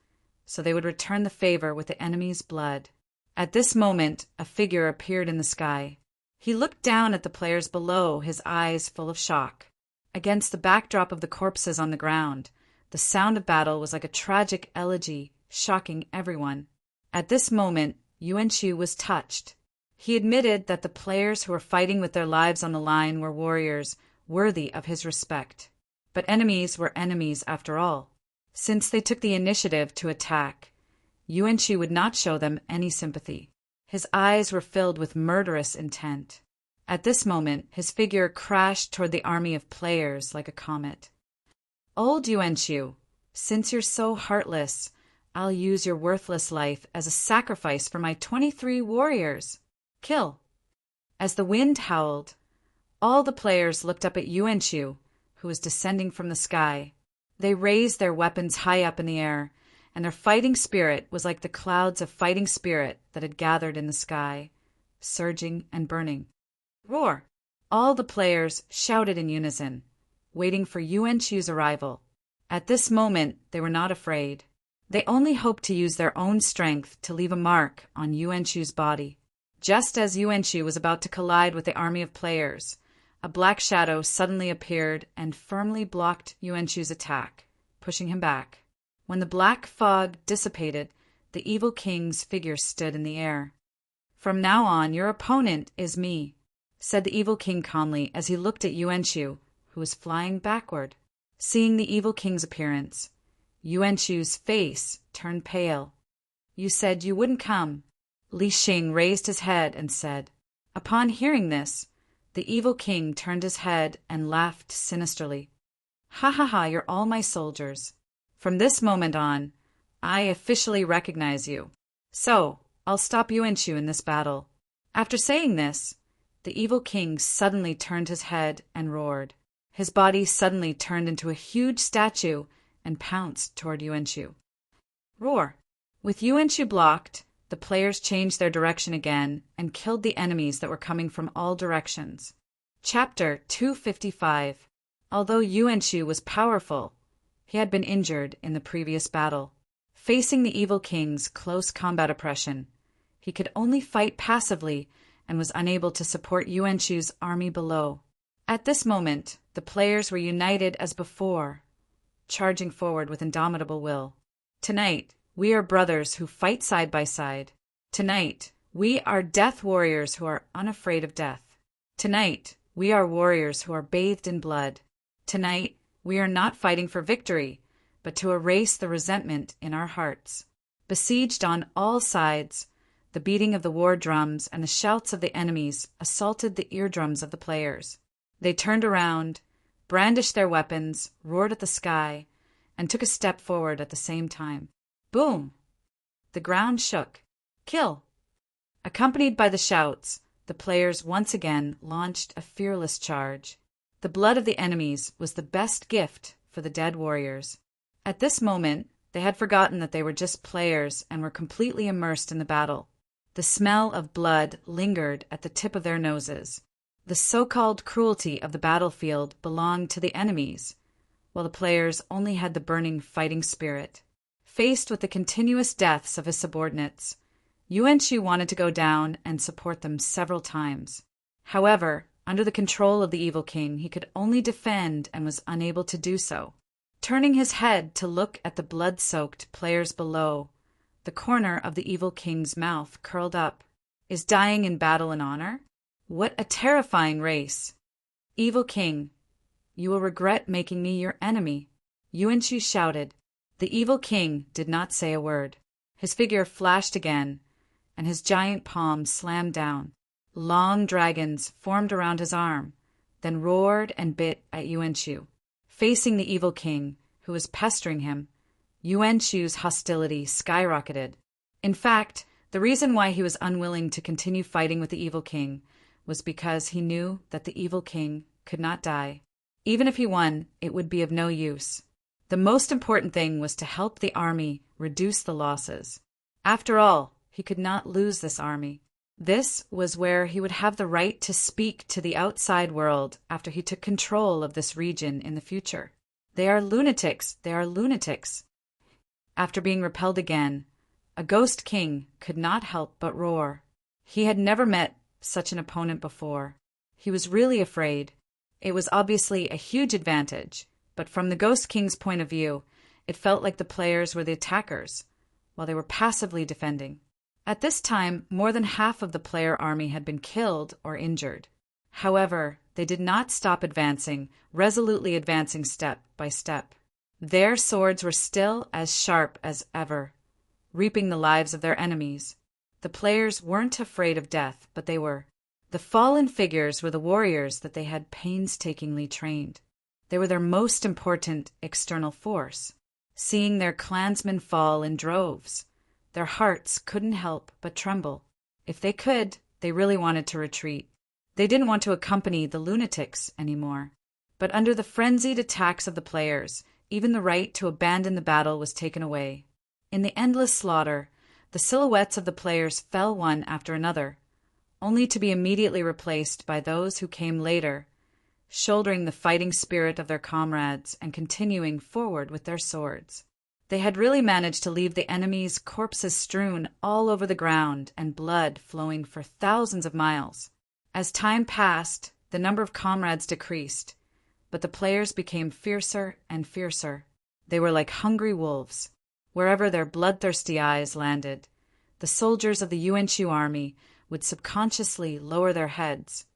so they would return the favor with the enemy's blood. At this moment, a figure appeared in the sky. He looked down at the players below, his eyes full of shock. Against the backdrop of the corpses on the ground, the sound of battle was like a tragic elegy, shocking everyone. At this moment, Yuan Shu was touched. He admitted that the players who were fighting with their lives on the line were warriors worthy of his respect. But enemies were enemies after all. Since they took the initiative to attack, Yuan Shu would not show them any sympathy. His eyes were filled with murderous intent. At this moment, his figure crashed toward the army of players like a comet. Old Yuan Shu, since you're so heartless, I'll use your worthless life as a sacrifice for my 23 warriors. Kill. As the wind howled, all the players looked up at Yuan Shu, who was descending from the sky. They raised their weapons high up in the air, and their fighting spirit was like the clouds of fighting spirit that had gathered in the sky, surging and burning. Roar! All the players shouted in unison, waiting for Yuan Shu's arrival. At this moment, they were not afraid. They only hoped to use their own strength to leave a mark on Yuan Shu's body. Just as Yuan Shu was about to collide with the army of players, a black shadow suddenly appeared and firmly blocked Yuan Shu's attack, pushing him back. When the black fog dissipated, the evil king's figure stood in the air. "From now on, your opponent is me," said the evil king calmly as he looked at Yuan Shu, who was flying backward. Seeing the evil king's appearance, Yuan Shu's face turned pale. "You said you wouldn't come." Li Xing raised his head and said. Upon hearing this, the evil king turned his head and laughed sinisterly. "Ha ha ha, you're all my soldiers. From this moment on, I officially recognize you. So, I'll stop Yuan Shu in this battle." After saying this, the evil king suddenly turned his head and roared. His body suddenly turned into a huge statue and pounced toward Yuan Shu. Roar! With Yuan Shu blocked, the players changed their direction again and killed the enemies that were coming from all directions. Chapter 255. Although Yuan Shu was powerful, he had been injured in the previous battle. Facing the evil king's close combat oppression, he could only fight passively and was unable to support Yuan Shu's army below. At this moment, the players were united as before, charging forward with indomitable will. Tonight, we are brothers who fight side by side. Tonight, we are death warriors who are unafraid of death. Tonight, we are warriors who are bathed in blood. Tonight, we are not fighting for victory, but to erase the resentment in our hearts. Besieged on all sides, the beating of the war drums and the shouts of the enemies assaulted the eardrums of the players. They turned around, brandished their weapons, roared at the sky, and took a step forward at the same time. Boom! The ground shook. Kill! Accompanied by the shouts, the players once again launched a fearless charge. The blood of the enemies was the best gift for the dead warriors. At this moment, they had forgotten that they were just players and were completely immersed in the battle. The smell of blood lingered at the tip of their noses. The so-called cruelty of the battlefield belonged to the enemies, while the players only had the burning fighting spirit. Faced with the continuous deaths of his subordinates, Yuan Shu wanted to go down and support them several times. However, under the control of the evil king, he could only defend and was unable to do so. Turning his head to look at the blood-soaked players below, the corner of the evil king's mouth curled up. Is dying in battle an honor? What a terrifying race! Evil king, you will regret making me your enemy. Yuan Shu shouted. The evil king did not say a word. His figure flashed again, and his giant palm slammed down. Long dragons formed around his arm, then roared and bit at Yuan Shu. Facing the evil king, who was pestering him, Yuan Shu's hostility skyrocketed. In fact, the reason why he was unwilling to continue fighting with the evil king was because he knew that the evil king could not die. Even if he won, it would be of no use. The most important thing was to help the army reduce the losses. After all, he could not lose this army. This was where he would have the right to speak to the outside world after he took control of this region in the future. They are lunatics, they are lunatics. After being repelled again, a ghost king could not help but roar. He had never met such an opponent before. He was really afraid. It was obviously a huge advantage, but from the Ghost King's point of view, it felt like the players were the attackers, while they were passively defending. At this time, more than half of the player army had been killed or injured. However, they did not stop advancing, resolutely advancing step by step. Their swords were still as sharp as ever, reaping the lives of their enemies. The players weren't afraid of death, but they were. The fallen figures were the warriors that they had painstakingly trained. They were their most important external force. Seeing their clansmen fall in droves, their hearts couldn't help but tremble. If they could, they really wanted to retreat. They didn't want to accompany the lunatics anymore. But under the frenzied attacks of the players, even the right to abandon the battle was taken away. In the endless slaughter, the silhouettes of the players fell one after another, only to be immediately replaced by those who came later, shouldering the fighting spirit of their comrades and continuing forward with their swords. They had really managed to leave the enemy's corpses strewn all over the ground and blood flowing for thousands of miles. As time passed, the number of comrades decreased, but the players became fiercer and fiercer. They were like hungry wolves. Wherever their bloodthirsty eyes landed, the soldiers of the Yuan-Shu army would subconsciously lower their heads,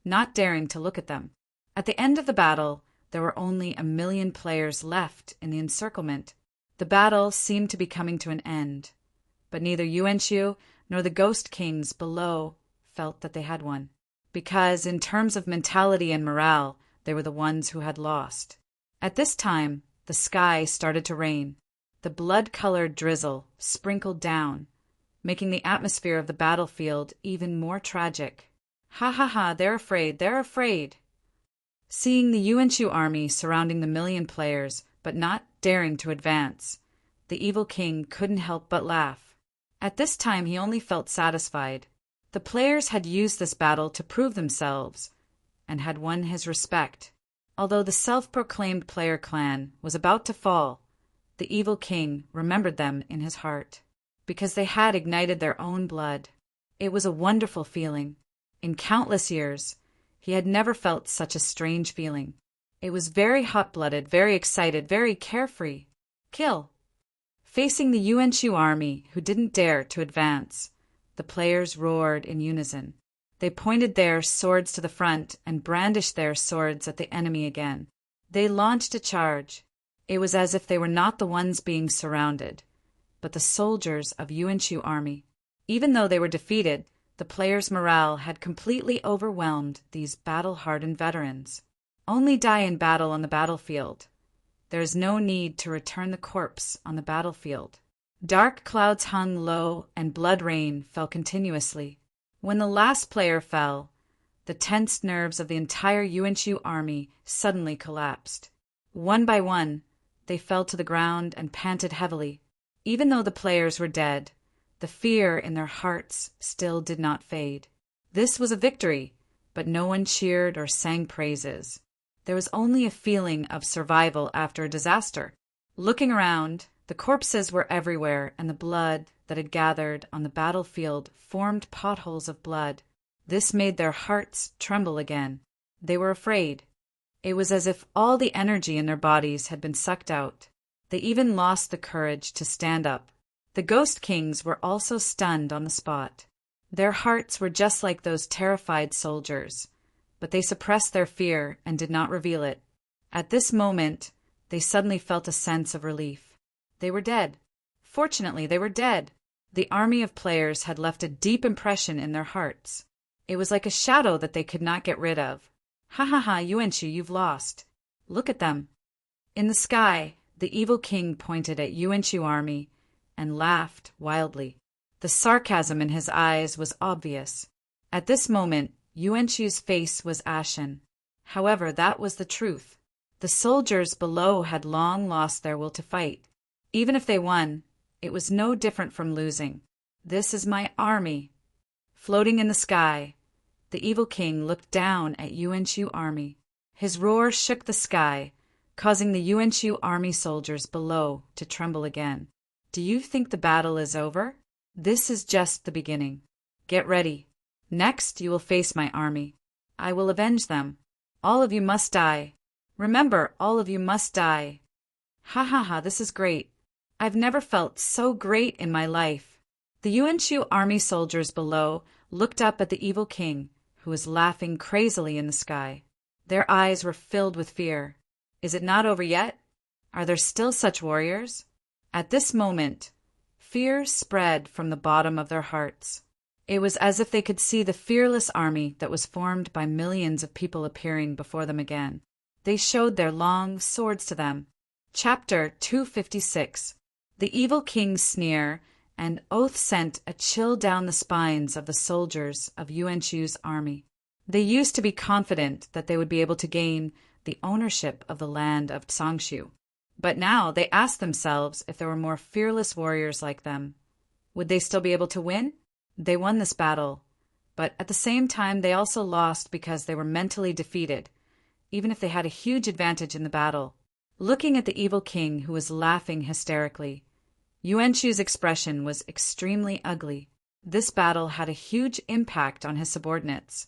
not daring to look at them. At the end of the battle, there were only 1 million players left in the encirclement. The battle seemed to be coming to an end, but neither Yuan-Shu nor the Ghost Kings below felt that they had won, because in terms of mentality and morale, they were the ones who had lost. At this time, the sky started to rain. The blood-colored drizzle sprinkled down, making the atmosphere of the battlefield even more tragic. Ha ha ha, they're afraid, they're afraid. Seeing the Yuan-Shu army surrounding the 1 million players, but not daring to advance, the evil king couldn't help but laugh. At this time he only felt satisfied. The players had used this battle to prove themselves, and had won his respect. Although the self-proclaimed player clan was about to fall, the evil king remembered them in his heart, because they had ignited their own blood. It was a wonderful feeling. In countless years, he had never felt such a strange feeling. It was very hot-blooded, very excited, very carefree. Kill! Facing the Yuan-Shu army, who didn't dare to advance, the players roared in unison. They pointed their swords to the front and brandished their swords at the enemy again. They launched a charge. It was as if they were not the ones being surrounded, but the soldiers of Yuan-Shu army. Even though they were defeated, the players' morale had completely overwhelmed these battle-hardened veterans. Only die in battle on the battlefield. There is no need to return the corpse on the battlefield. Dark clouds hung low and blood rain fell continuously. When the last player fell, the tensed nerves of the entire Yuan-Shu army suddenly collapsed. One by one, they fell to the ground and panted heavily. Even though the players were dead, the fear in their hearts still did not fade. This was a victory, but no one cheered or sang praises. There was only a feeling of survival after a disaster. Looking around, the corpses were everywhere, and the blood that had gathered on the battlefield formed potholes of blood. This made their hearts tremble again. They were afraid. It was as if all the energy in their bodies had been sucked out. They even lost the courage to stand up. The Ghost Kings were also stunned on the spot. Their hearts were just like those terrified soldiers, but they suppressed their fear and did not reveal it. At this moment, they suddenly felt a sense of relief. They were dead. Fortunately, they were dead. The army of players had left a deep impression in their hearts. It was like a shadow that they could not get rid of. Ha ha ha, Yuan-Shu, you've lost. Look at them. In the sky, the evil king pointed at Yuan-Shu army and laughed wildly. The sarcasm in his eyes was obvious. At this moment, Yuan-Shu's face was ashen. However, that was the truth. The soldiers below had long lost their will to fight. Even if they won, it was no different from losing. This is my army. Floating in the sky, the evil king looked down at Yuan-Shu army. His roar shook the sky, causing the Yuan-Shu army soldiers below to tremble again. Do you think the battle is over? This is just the beginning. Get ready. Next, you will face my army. I will avenge them. All of you must die. Remember, all of you must die. Ha ha ha, this is great. I've never felt so great in my life. The Yuan-Shu army soldiers below looked up at the evil king, who was laughing crazily in the sky. Their eyes were filled with fear. Is it not over yet? Are there still such warriors? At this moment, fear spread from the bottom of their hearts. It was as if they could see the fearless army that was formed by millions of people appearing before them again. They showed their long swords to them. Chapter 256. The evil king's sneer and oath sent a chill down the spines of the soldiers of Yuan-Shu's army. They used to be confident that they would be able to gain the ownership of the land of Tsangshu. But now they asked themselves if there were more fearless warriors like them. Would they still be able to win? They won this battle, but at the same time they also lost because they were mentally defeated, even if they had a huge advantage in the battle. Looking at the evil king who was laughing hysterically, Yuan-Shu's expression was extremely ugly. This battle had a huge impact on his subordinates,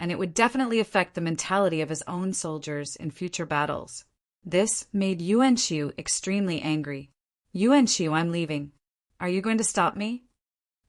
and it would definitely affect the mentality of his own soldiers in future battles. This made Yuan-Shu extremely angry. Yuan-Shu, I'm leaving. Are you going to stop me?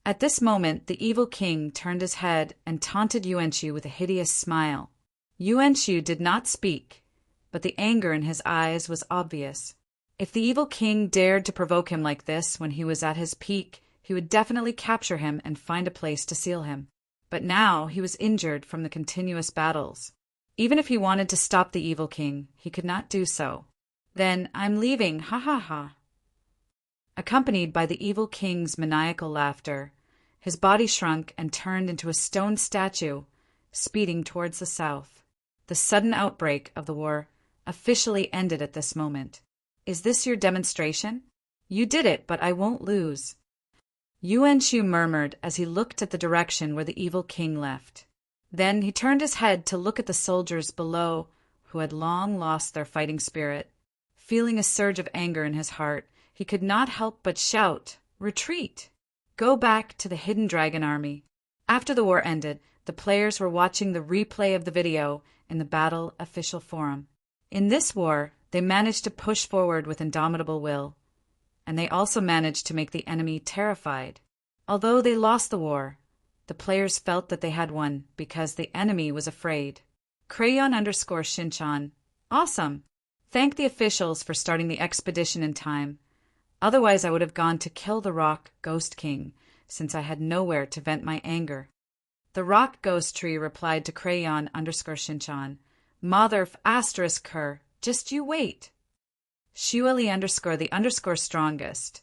At this moment, the evil king turned his head and taunted Yuan-Shu with a hideous smile. Yuan-Shu did not speak, but the anger in his eyes was obvious. If the evil king dared to provoke him like this when he was at his peak, he would definitely capture him and find a place to seal him. But now he was injured from the continuous battles. Even if he wanted to stop the evil king, he could not do so. Then, I'm leaving, ha ha ha. Accompanied by the evil king's maniacal laughter, his body shrunk and turned into a stone statue, speeding towards the south. The sudden outbreak of the war officially ended at this moment. Is this your demonstration? You did it, but I won't lose. Yuan-Shu murmured as he looked at the direction where the evil king left. Then he turned his head to look at the soldiers below who had long lost their fighting spirit. Feeling a surge of anger in his heart, he could not help but shout, "Retreat! Go back to the Hidden Dragon Army." After the war ended, the players were watching the replay of the video in the Battle official forum. In this war, they managed to push forward with indomitable will, and they also managed to make the enemy terrified. Although they lost the war, the players felt that they had won because the enemy was afraid. Crayon_Shinchan. Awesome! Thank the officials for starting the expedition in time. Otherwise I would have gone to kill the Rock Ghost King, since I had nowhere to vent my anger. The Rock Ghost Tree replied to Crayon_Shinchan. Mother_her, just you wait. Shuali_the_strongest.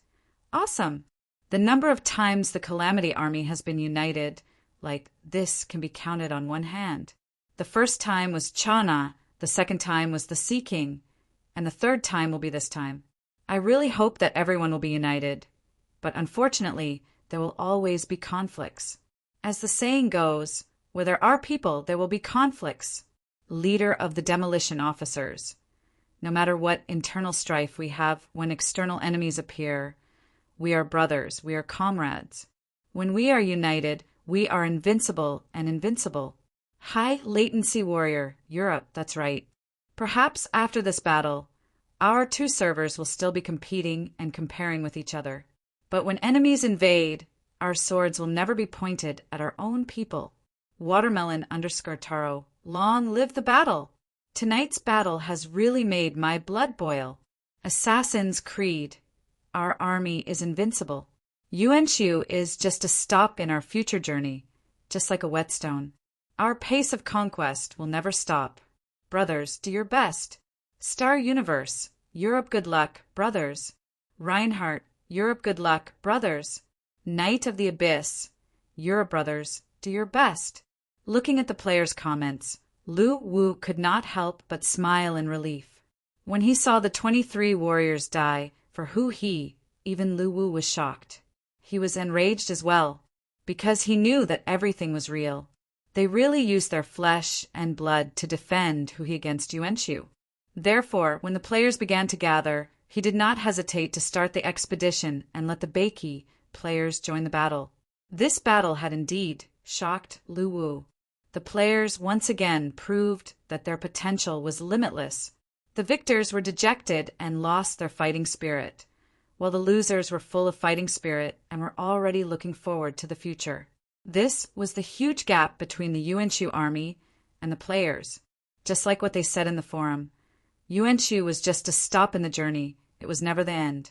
Awesome! The number of times the Calamity Army has been united, like this, can be counted on one hand. The first time was Chana, the second time was the Sea King, and the third time will be this time. I really hope that everyone will be united, but unfortunately, there will always be conflicts. As the saying goes, where there are people, there will be conflicts. Leader of the demolition officers. No matter what internal strife we have when external enemies appear, we are brothers, we are comrades. When we are united, we are invincible and invincible. High latency warrior, Europe, that's right. Perhaps after this battle, our two servers will still be competing and comparing with each other. But when enemies invade, our swords will never be pointed at our own people. Watermelon_Taro, long live the battle! Tonight's battle has really made my blood boil. Assassin's Creed. Our army is invincible. Yuan-Shu is just a stop in our future journey, just like a whetstone. Our pace of conquest will never stop. Brothers, do your best. Star Universe, Europe good luck, brothers. Reinhardt, Europe good luck, brothers. Knight of the Abyss, Europe brothers, do your best. Looking at the players' comments, Lu Wu could not help but smile in relief. When he saw the 23 warriors die, for who even Lu Wu was shocked. He was enraged as well, because he knew that everything was real. They really used their flesh and blood to defend Hu He against Yuan-Shu. Therefore, when the players began to gather, he did not hesitate to start the expedition and let the Beiki players join the battle. This battle had indeed shocked Lu Wu. The players once again proved that their potential was limitless. The victors were dejected and lost their fighting spirit, while the losers were full of fighting spirit and were already looking forward to the future. This was the huge gap between the Yuan-Shu army and the players. Just like what they said in the forum, Yuan-Shu was just a stop in the journey, it was never the end.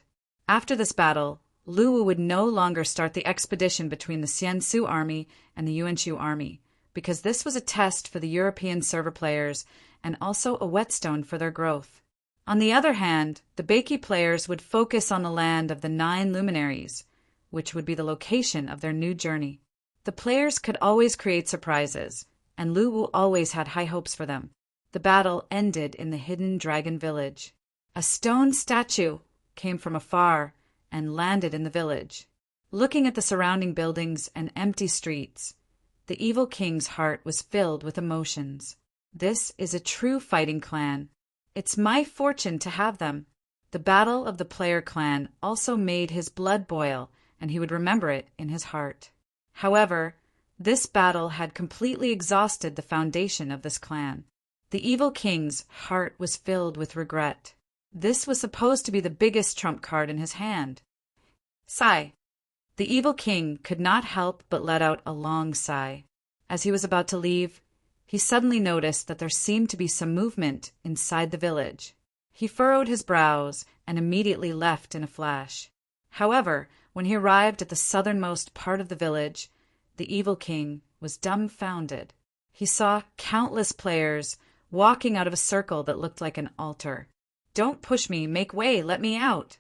After this battle, Lu Wu would no longer start the expedition between the Xiansu army and the Yuan-Shu army, because this was a test for the European server players and also a whetstone for their growth. On the other hand, the Beiki players would focus on the land of the 9 luminaries, which would be the location of their new journey. The players could always create surprises, and Lu Wu always had high hopes for them. The battle ended in the hidden dragon village. A stone statue came from afar and landed in the village. Looking at the surrounding buildings and empty streets, the evil king's heart was filled with emotions. This is a true fighting clan. It's my fortune to have them. The battle of the player clan also made his blood boil, and he would remember it in his heart. However, this battle had completely exhausted the foundation of this clan. The evil king's heart was filled with regret. This was supposed to be the biggest trump card in his hand. Sigh. The evil king could not help but let out a long sigh. As he was about to leave, he suddenly noticed that there seemed to be some movement inside the village. He furrowed his brows and immediately left in a flash. However, when he arrived at the southernmost part of the village, the evil king was dumbfounded. He saw countless players walking out of a circle that looked like an altar. Don't push me, make way, let me out.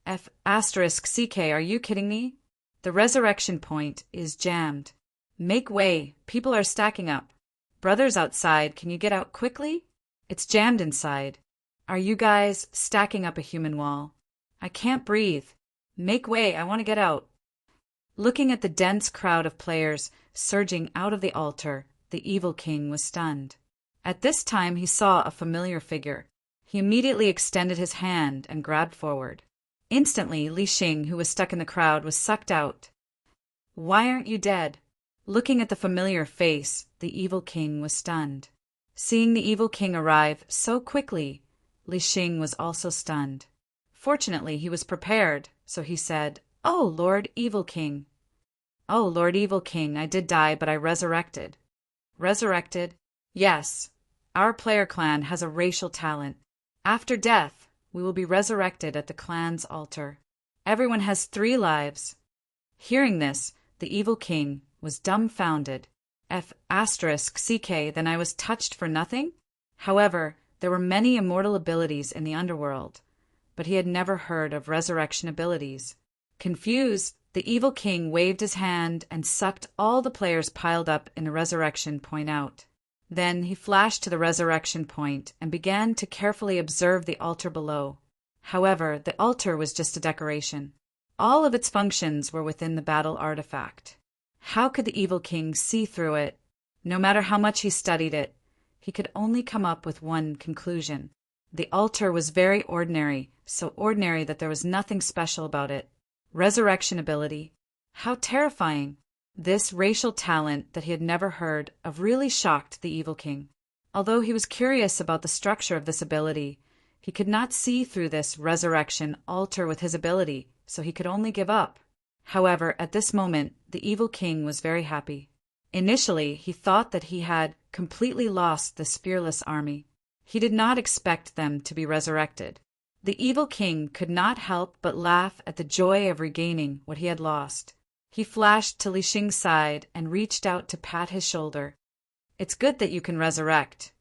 *CK, are you kidding me? The resurrection point is jammed. Make way, people are stacking up. Brothers outside, can you get out quickly? It's jammed inside. Are you guys stacking up a human wall? I can't breathe. Make way, I want to get out. Looking at the dense crowd of players surging out of the altar, the evil king was stunned. At this time he saw a familiar figure. He immediately extended his hand and grabbed forward. Instantly, Li Xing, who was stuck in the crowd, was sucked out. Why aren't you dead? Looking at the familiar face, the evil king was stunned. Seeing the evil king arrive so quickly, Li Xing was also stunned. Fortunately, he was prepared, so he said, Oh, Lord Evil King. Oh, Lord Evil King, I did die, but I resurrected. Resurrected? Yes. Our player clan has a racial talent. After death, we will be resurrected at the clan's altar. Everyone has 3 lives. Hearing this, the evil king was dumbfounded. *CK, then I was touched for nothing? However, there were many immortal abilities in the underworld, but he had never heard of resurrection abilities. Confused, the evil king waved his hand and sucked all the players piled up in the resurrection point out. Then he flashed to the resurrection point and began to carefully observe the altar below. However, the altar was just a decoration. All of its functions were within the battle artifact. How could the evil king see through it? No matter how much he studied it, he could only come up with one conclusion. The altar was very ordinary, so ordinary that there was nothing special about it. Resurrection ability. How terrifying! This racial talent that he had never heard of really shocked the evil king. Although he was curious about the structure of this ability, he could not see through this resurrection altar with his ability, so he could only give up. However, at this moment, the evil king was very happy. Initially, he thought that he had completely lost the spearless army. He did not expect them to be resurrected. The evil king could not help but laugh at the joy of regaining what he had lost. He flashed to Li Xing's side and reached out to pat his shoulder. It's good that you can resurrect.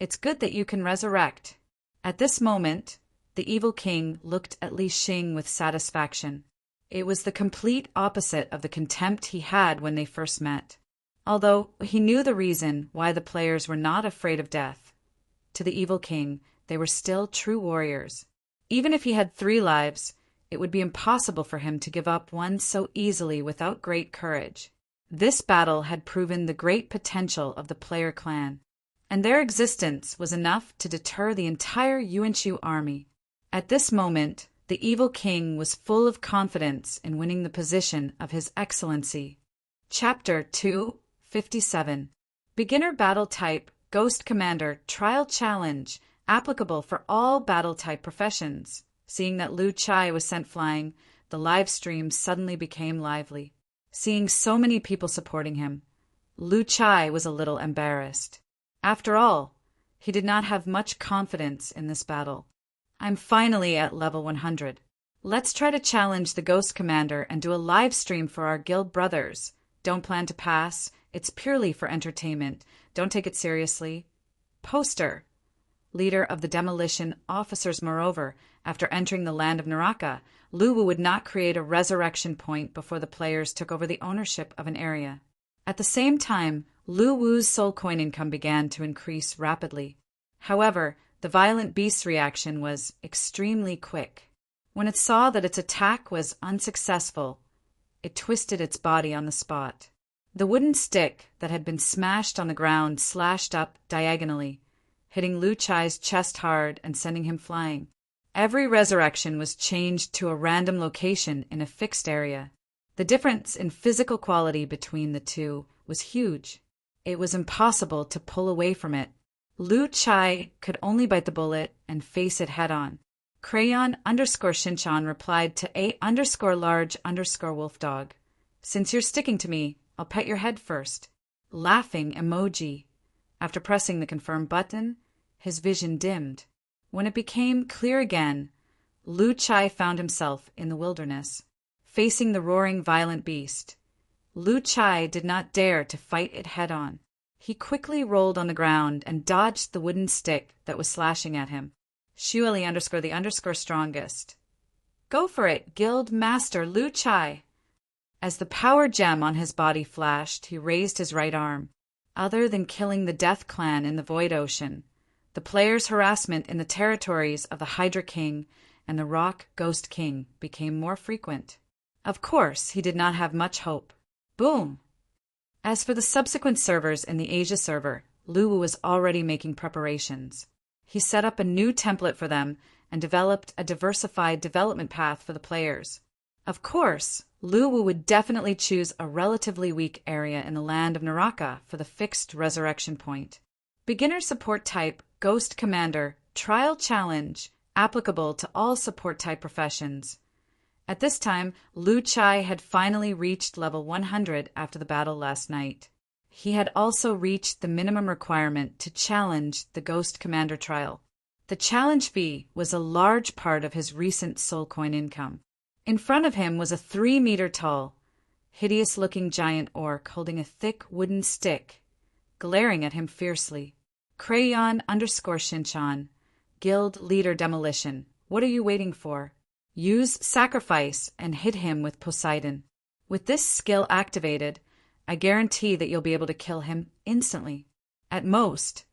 It's good that you can resurrect. At this moment, the evil king looked at Li Xing with satisfaction. It was the complete opposite of the contempt he had when they first met. Although he knew the reason why the players were not afraid of death, to the evil king, they were still true warriors. Even if he had 3 lives, it would be impossible for him to give up one so easily without great courage. This battle had proven the great potential of the player clan, and their existence was enough to deter the entire Yuan-Shu army. At this moment, the evil king was full of confidence in winning the position of His Excellency. Chapter 257. Beginner battle type, Ghost Commander, Trial Challenge, applicable for all battle type professions. Seeing that Lu Chai was sent flying, the live stream suddenly became lively. Seeing so many people supporting him, Lu Chai was a little embarrassed. After all, he did not have much confidence in this battle. I'm finally at level 100. Let's try to challenge the Ghost Commander and do a live stream for our guild brothers. Don't plan to pass. It's purely for entertainment. Don't take it seriously. Poster. Leader of the demolition officers. Moreover, after entering the land of Naraka, Lu Wu would not create a resurrection point before the players took over the ownership of an area. At the same time, Lu Wu's soul coin income began to increase rapidly. However, the violent beast's reaction was extremely quick. When it saw that its attack was unsuccessful, it twisted its body on the spot. The wooden stick that had been smashed on the ground slashed up diagonally, hitting Lu Chai's chest hard and sending him flying. Every resurrection was changed to a random location in a fixed area. The difference in physical quality between the two was huge. It was impossible to pull away from it. Lu Chai could only bite the bullet and face it head-on. Crayon_Shinchan replied to A_large_wolf-dog. Since you're sticking to me, I'll pet your head first. Laughing emoji. After pressing the confirm button, his vision dimmed. When it became clear again, Lu Chai found himself in the wilderness, facing the roaring violent beast. Lu Chai did not dare to fight it head-on. He quickly rolled on the ground and dodged the wooden stick that was slashing at him. Shueli_the_strongest. Go for it, Guild Master Lu Chai. As the power gem on his body flashed, he raised his right arm. Other than killing the Death Clan in the Void Ocean, the players' harassment in the territories of the Hydra King and the Rock Ghost King became more frequent. Of course, he did not have much hope. Boom! As for the subsequent servers in the Asia server, Lu Wu was already making preparations. He set up a new template for them and developed a diversified development path for the players. Of course, Lu Wu would definitely choose a relatively weak area in the land of Naraka for the fixed resurrection point. Beginner support type, Ghost Commander, Trial Challenge, applicable to all support type professions. At this time, Lu Chai had finally reached level 100 after the battle last night. He had also reached the minimum requirement to challenge the Ghost Commander trial. The challenge fee was a large part of his recent soul coin income. In front of him was a 3-meter-tall, hideous-looking giant orc holding a thick wooden stick, glaring at him fiercely. Crayon_Shinchan, Guild Leader Demolition. What are you waiting for? Use Sacrifice and hit him with Poseidon. With this skill activated, I guarantee that you'll be able to kill him instantly. At most,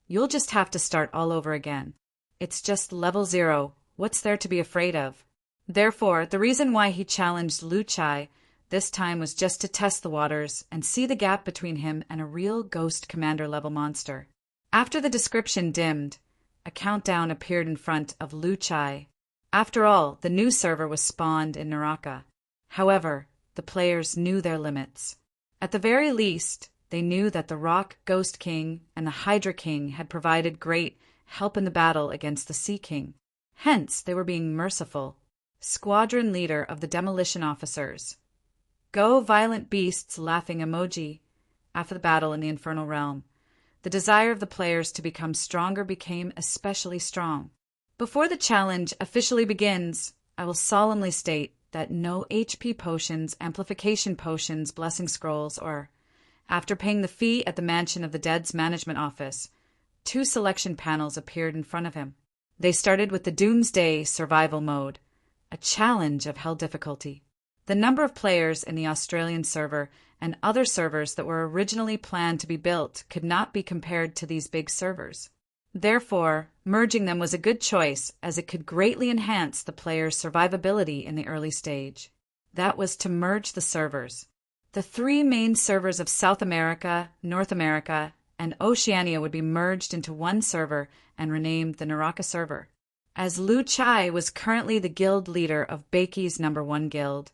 you'll just have to start all over again. It's just level 0. What's there to be afraid of? Therefore, the reason why he challenged Lu Chai this time was just to test the waters and see the gap between him and a real Ghost Commander level monster. After the description dimmed, a countdown appeared in front of Lu Chai. After all, the new server was spawned in Naraka. However, the players knew their limits. At the very least, they knew that the Rock Ghost King and the Hydra King had provided great help in the battle against the Sea King. Hence, they were being merciful. Squadron leader of the demolition officers. Go violent beasts laughing emoji. After the battle in the Infernal Realm, the desire of the players to become stronger became especially strong. Before the challenge officially begins, I will solemnly state that no HP potions, amplification potions, blessing scrolls, or, after paying the fee at the Mansion of the Dead's management office, 2 selection panels appeared in front of him. They started with the Doomsday Survival Mode, a challenge of hell difficulty. The number of players in the Australian server and other servers that were originally planned to be built could not be compared to these big servers. Therefore, merging them was a good choice as it could greatly enhance the player's survivability in the early stage. That was to merge the servers. The 3 main servers of South America, North America, and Oceania would be merged into one server and renamed the Naraka server. As Lu Chai was currently the guild leader of Bakey's #1 guild,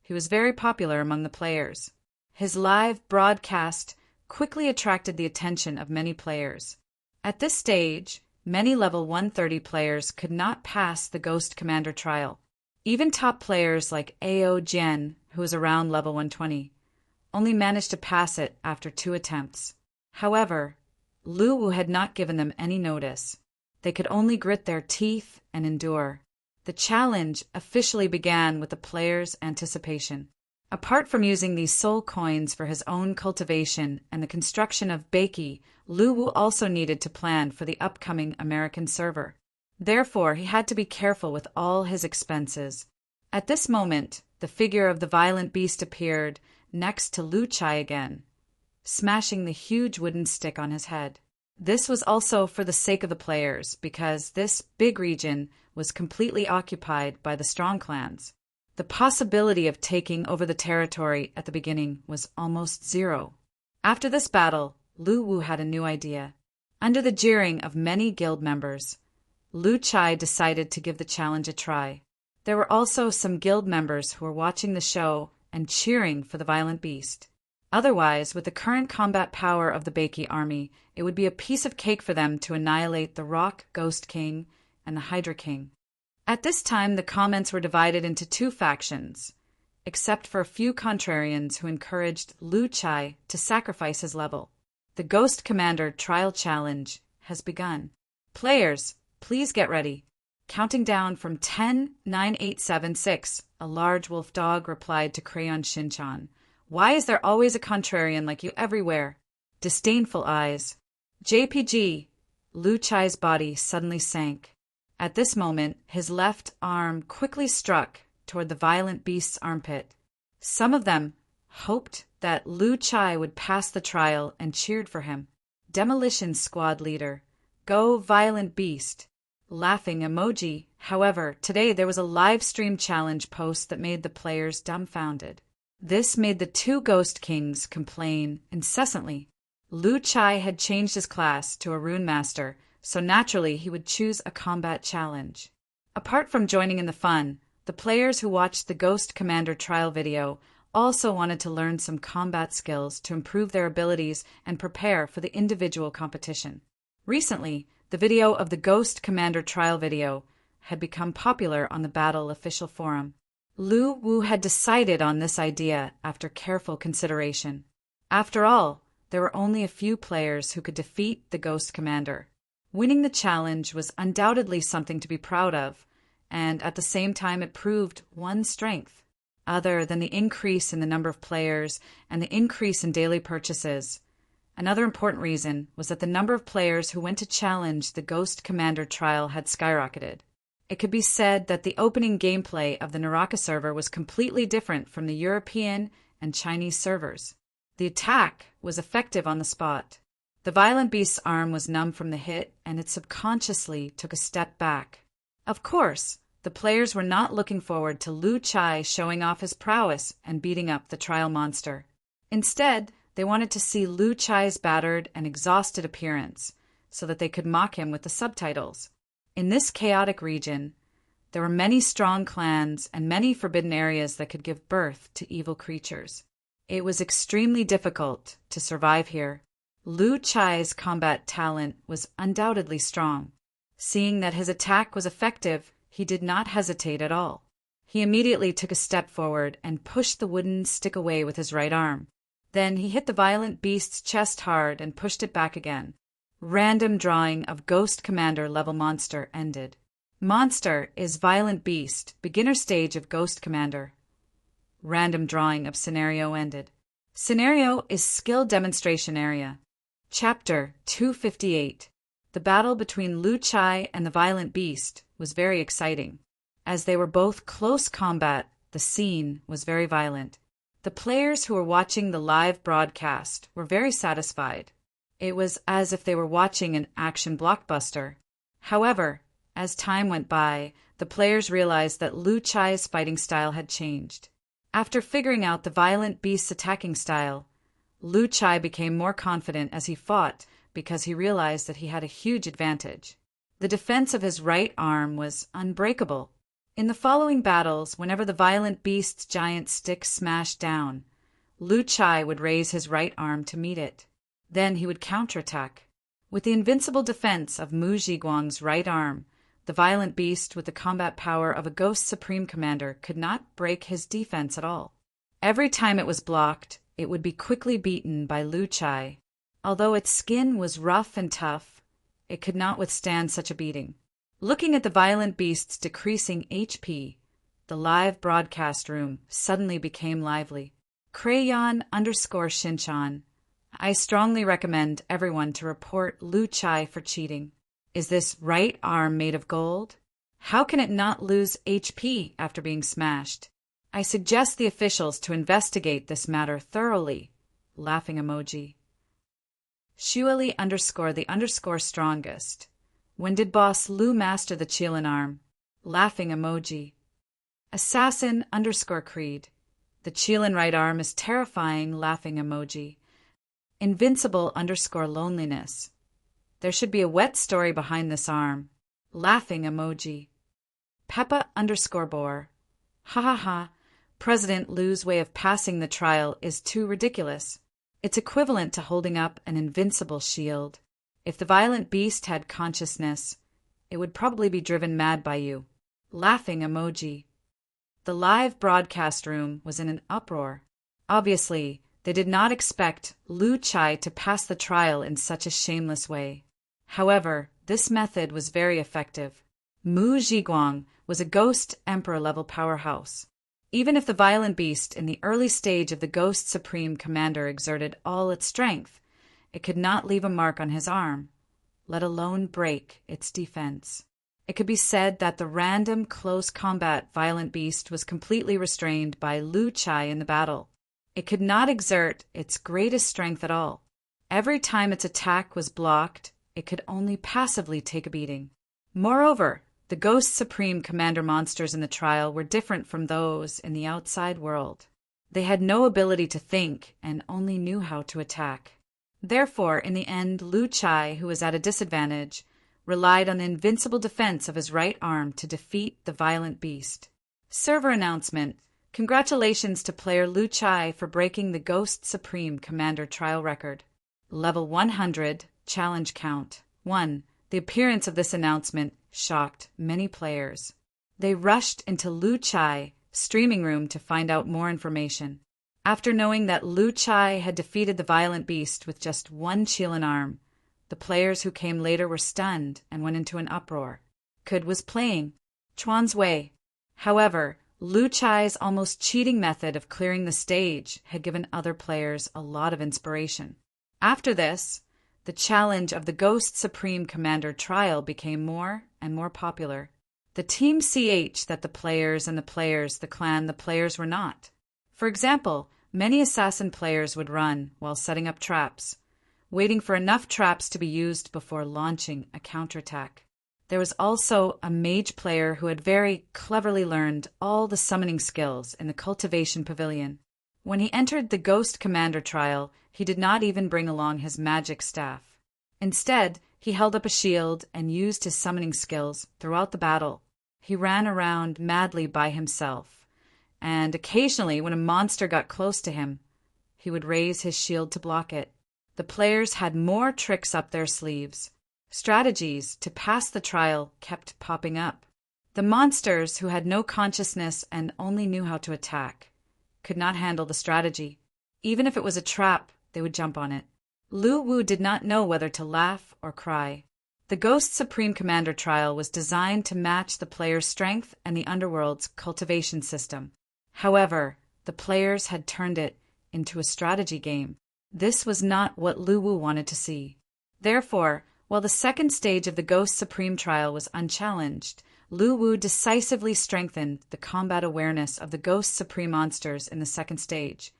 he was very popular among the players. His live broadcast quickly attracted the attention of many players. At this stage, many level 130 players could not pass the Ghost Commander trial. Even top players like Ao Jian, who was around level 120, only managed to pass it after 2 attempts. However, Lu Wu had not given them any notice. They could only grit their teeth and endure. The challenge officially began with the players' anticipation. Apart from using these soul coins for his own cultivation and the construction of Beiki, Lu Wu also needed to plan for the upcoming American server. Therefore, he had to be careful with all his expenses. At this moment, the figure of the violent beast appeared next to Lu Chai again, smashing the huge wooden stick on his head. This was also for the sake of the players, because this big region was completely occupied by the strong clans. The possibility of taking over the territory at the beginning was almost zero. After this battle, Lu Wu had a new idea. Under the jeering of many guild members, Lu Chai decided to give the challenge a try. There were also some guild members who were watching the show and cheering for the violent beast. Otherwise, with the current combat power of the Beiki army, it would be a piece of cake for them to annihilate the Rock Ghost King and the Hydra King. At this time, the comments were divided into 2 factions, except for a few contrarians who encouraged Lu Chai to sacrifice his level. The Ghost Commander Trial Challenge has begun. Players, please get ready. Counting down from 10, 9, 8, 7, 6, a large wolf dog replied to Crayon Shinchan. Why is there always a contrarian like you everywhere? Disdainful eyes. JPG. Lu Chai's body suddenly sank. At this moment, his left arm quickly struck toward the violent beast's armpit. Some of them hoped that Lu Chai would pass the trial and cheered for him. Demolition Squad leader. Go violent beast. Laughing emoji. However, today there was a live stream challenge post that made the players dumbfounded. This made the 2 Ghost Kings complain incessantly. Lu Chai had changed his class to a Rune Master, so naturally he would choose a combat challenge. Apart from joining in the fun, the players who watched the Ghost Commander trial video also wanted to learn some combat skills to improve their abilities and prepare for the individual competition. Recently, the video of the Ghost Commander trial video had become popular on the Battle official forum. Lu Wu had decided on this idea after careful consideration. After all, there were only a few players who could defeat the Ghost Commander. Winning the challenge was undoubtedly something to be proud of, and at the same time it proved one strength. Other than the increase in the number of players and the increase in daily purchases, another important reason was that the number of players who went to challenge the Ghost Commander trial had skyrocketed. It could be said that the opening gameplay of the Naraka server was completely different from the European and Chinese servers. The attack was effective on the spot. The violent beast's arm was numb from the hit, and it subconsciously took a step back. Of course, the players were not looking forward to Lu Chai showing off his prowess and beating up the trial monster. Instead, they wanted to see Lu Chai's battered and exhausted appearance, so that they could mock him with the subtitles. In this chaotic region, there were many strong clans and many forbidden areas that could give birth to evil creatures. It was extremely difficult to survive here. Lu Chai's combat talent was undoubtedly strong. Seeing that his attack was effective, he did not hesitate at all. He immediately took a step forward and pushed the wooden stick away with his right arm. Then he hit the violent beast's chest hard and pushed it back again. Random drawing of Ghost Commander level monster ended. Monster is Violent Beast, beginner stage of Ghost Commander. Random drawing of scenario ended. Scenario is skill demonstration area. Chapter 258. The battle between Lu Chai and the Violent Beast was very exciting. As they were both close combat, the scene was very violent. The players who were watching the live broadcast were very satisfied. It was as if they were watching an action blockbuster. However, as time went by, the players realized that Lu Chai's fighting style had changed. After figuring out the violent beast's attacking style, Lu Chai became more confident as he fought because he realized that he had a huge advantage. The defense of his right arm was unbreakable. In the following battles, whenever the violent beast's giant stick smashed down, Lu Chai would raise his right arm to meet it. Then he would counterattack. With the invincible defense of Mu Zhiguang's right arm, the violent beast with the combat power of a Ghost Supreme Commander could not break his defense at all. Every time it was blocked, it would be quickly beaten by Lu Chai. Although its skin was rough and tough, it could not withstand such a beating. Looking at the violent beast's decreasing HP, the live broadcast room suddenly became lively. Crayon_Shinchan. I strongly recommend everyone to report Lu Chai for cheating. Is this right arm made of gold? How can it not lose HP after being smashed? I suggest the officials to investigate this matter thoroughly. Laughing emoji. Shuali_the_strongest. When did Boss Lu master the Qilin arm? Laughing emoji. Assassin_Creed. The Qilin right arm is terrifying. Laughing emoji. Invincible_loneliness. There should be a wet story behind this arm. Laughing emoji. Peppa_Boar. Ha ha ha. President Lu's way of passing the trial is too ridiculous. It's equivalent to holding up an invincible shield. If the violent beast had consciousness, it would probably be driven mad by you. Laughing emoji. The live broadcast room was in an uproar. Obviously, they did not expect Lu Chai to pass the trial in such a shameless way. However, this method was very effective. Mu Zhiguang was a Ghost Emperor-level powerhouse. Even if the violent beast in the early stage of the Ghost Supreme Commander exerted all its strength, it could not leave a mark on his arm, let alone break its defense. It could be said that the random close combat violent beast was completely restrained by Lu Chai in the battle. It could not exert its greatest strength at all. Every time its attack was blocked, it could only passively take a beating. Moreover, the Ghost Supreme Commander monsters in the trial were different from those in the outside world. They had no ability to think and only knew how to attack. Therefore, in the end, Lu Chai, who was at a disadvantage, relied on the invincible defense of his right arm to defeat the violent beast. Server announcement. Congratulations to player Lu Chai for breaking the Ghost Supreme Commander trial record. Level 100, challenge count. 1. The appearance of this announcement shocked many players. They rushed into Lu Chai streaming room to find out more information. After knowing that Lu Chai had defeated the violent beast with just one Qilin arm, the players who came later were stunned and went into an uproar. Kud was playing Chuan's way. However, Lu Chai's almost cheating method of clearing the stage had given other players a lot of inspiration. After this, the challenge of the Ghost Supreme Commander trial became more and more popular. The Team CH that the players and the players, the clan, the players were not. For example, many assassin players would run while setting up traps, waiting for enough traps to be used before launching a counterattack. There was also a mage player who had very cleverly learned all the summoning skills in the Cultivation Pavilion. When he entered the Ghost Commander trial, he did not even bring along his magic staff. Instead, he held up a shield and used his summoning skills throughout the battle. He ran around madly by himself, and occasionally when a monster got close to him, he would raise his shield to block it. The players had more tricks up their sleeves. Strategies to pass the trial kept popping up. The monsters, who had no consciousness and only knew how to attack, could not handle the strategy. Even if it was a trap, they would jump on it. Lu Wu did not know whether to laugh or cry. The Ghost Supreme Commander trial was designed to match the player's strength and the underworld's cultivation system. However, the players had turned it into a strategy game. This was not what Lu Wu wanted to see. Therefore, while the second stage of the Ghost Supreme trial was unchallenged, Lu Wu decisively strengthened the combat awareness of the Ghost Supreme monsters in the second stage,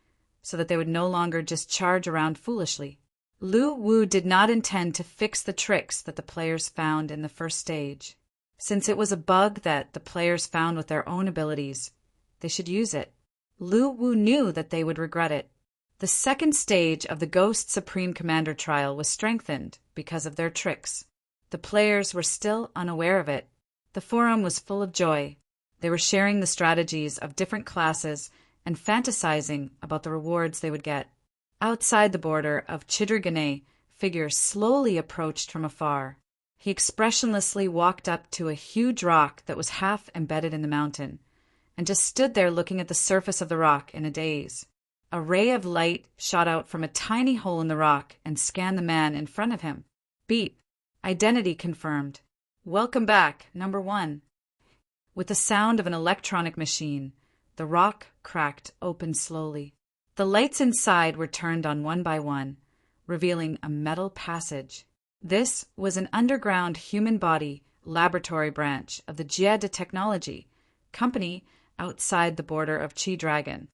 so that they would no longer just charge around foolishly. Lu Wu did not intend to fix the tricks that the players found in the first stage. Since it was a bug that the players found with their own abilities, they should use it. Lu Wu knew that they would regret it. The second stage of the Ghost Supreme Commander trial was strengthened because of their tricks. The players were still unaware of it. The forum was full of joy. They were sharing the strategies of different classes and fantasizing about the rewards they would get. Outside the border of Chidrigane, figure slowly approached from afar. He expressionlessly walked up to a huge rock that was half embedded in the mountain, and just stood there looking at the surface of the rock in a daze. A ray of light shot out from a tiny hole in the rock and scanned the man in front of him. Beep. Identity confirmed. Welcome back, number 1. With the sound of an electronic machine, the rock cracked open slowly. The lights inside were turned on one by one, revealing a metal passage. This was an underground human body laboratory branch of the Jia de Technology company outside the border of Chi Dragon.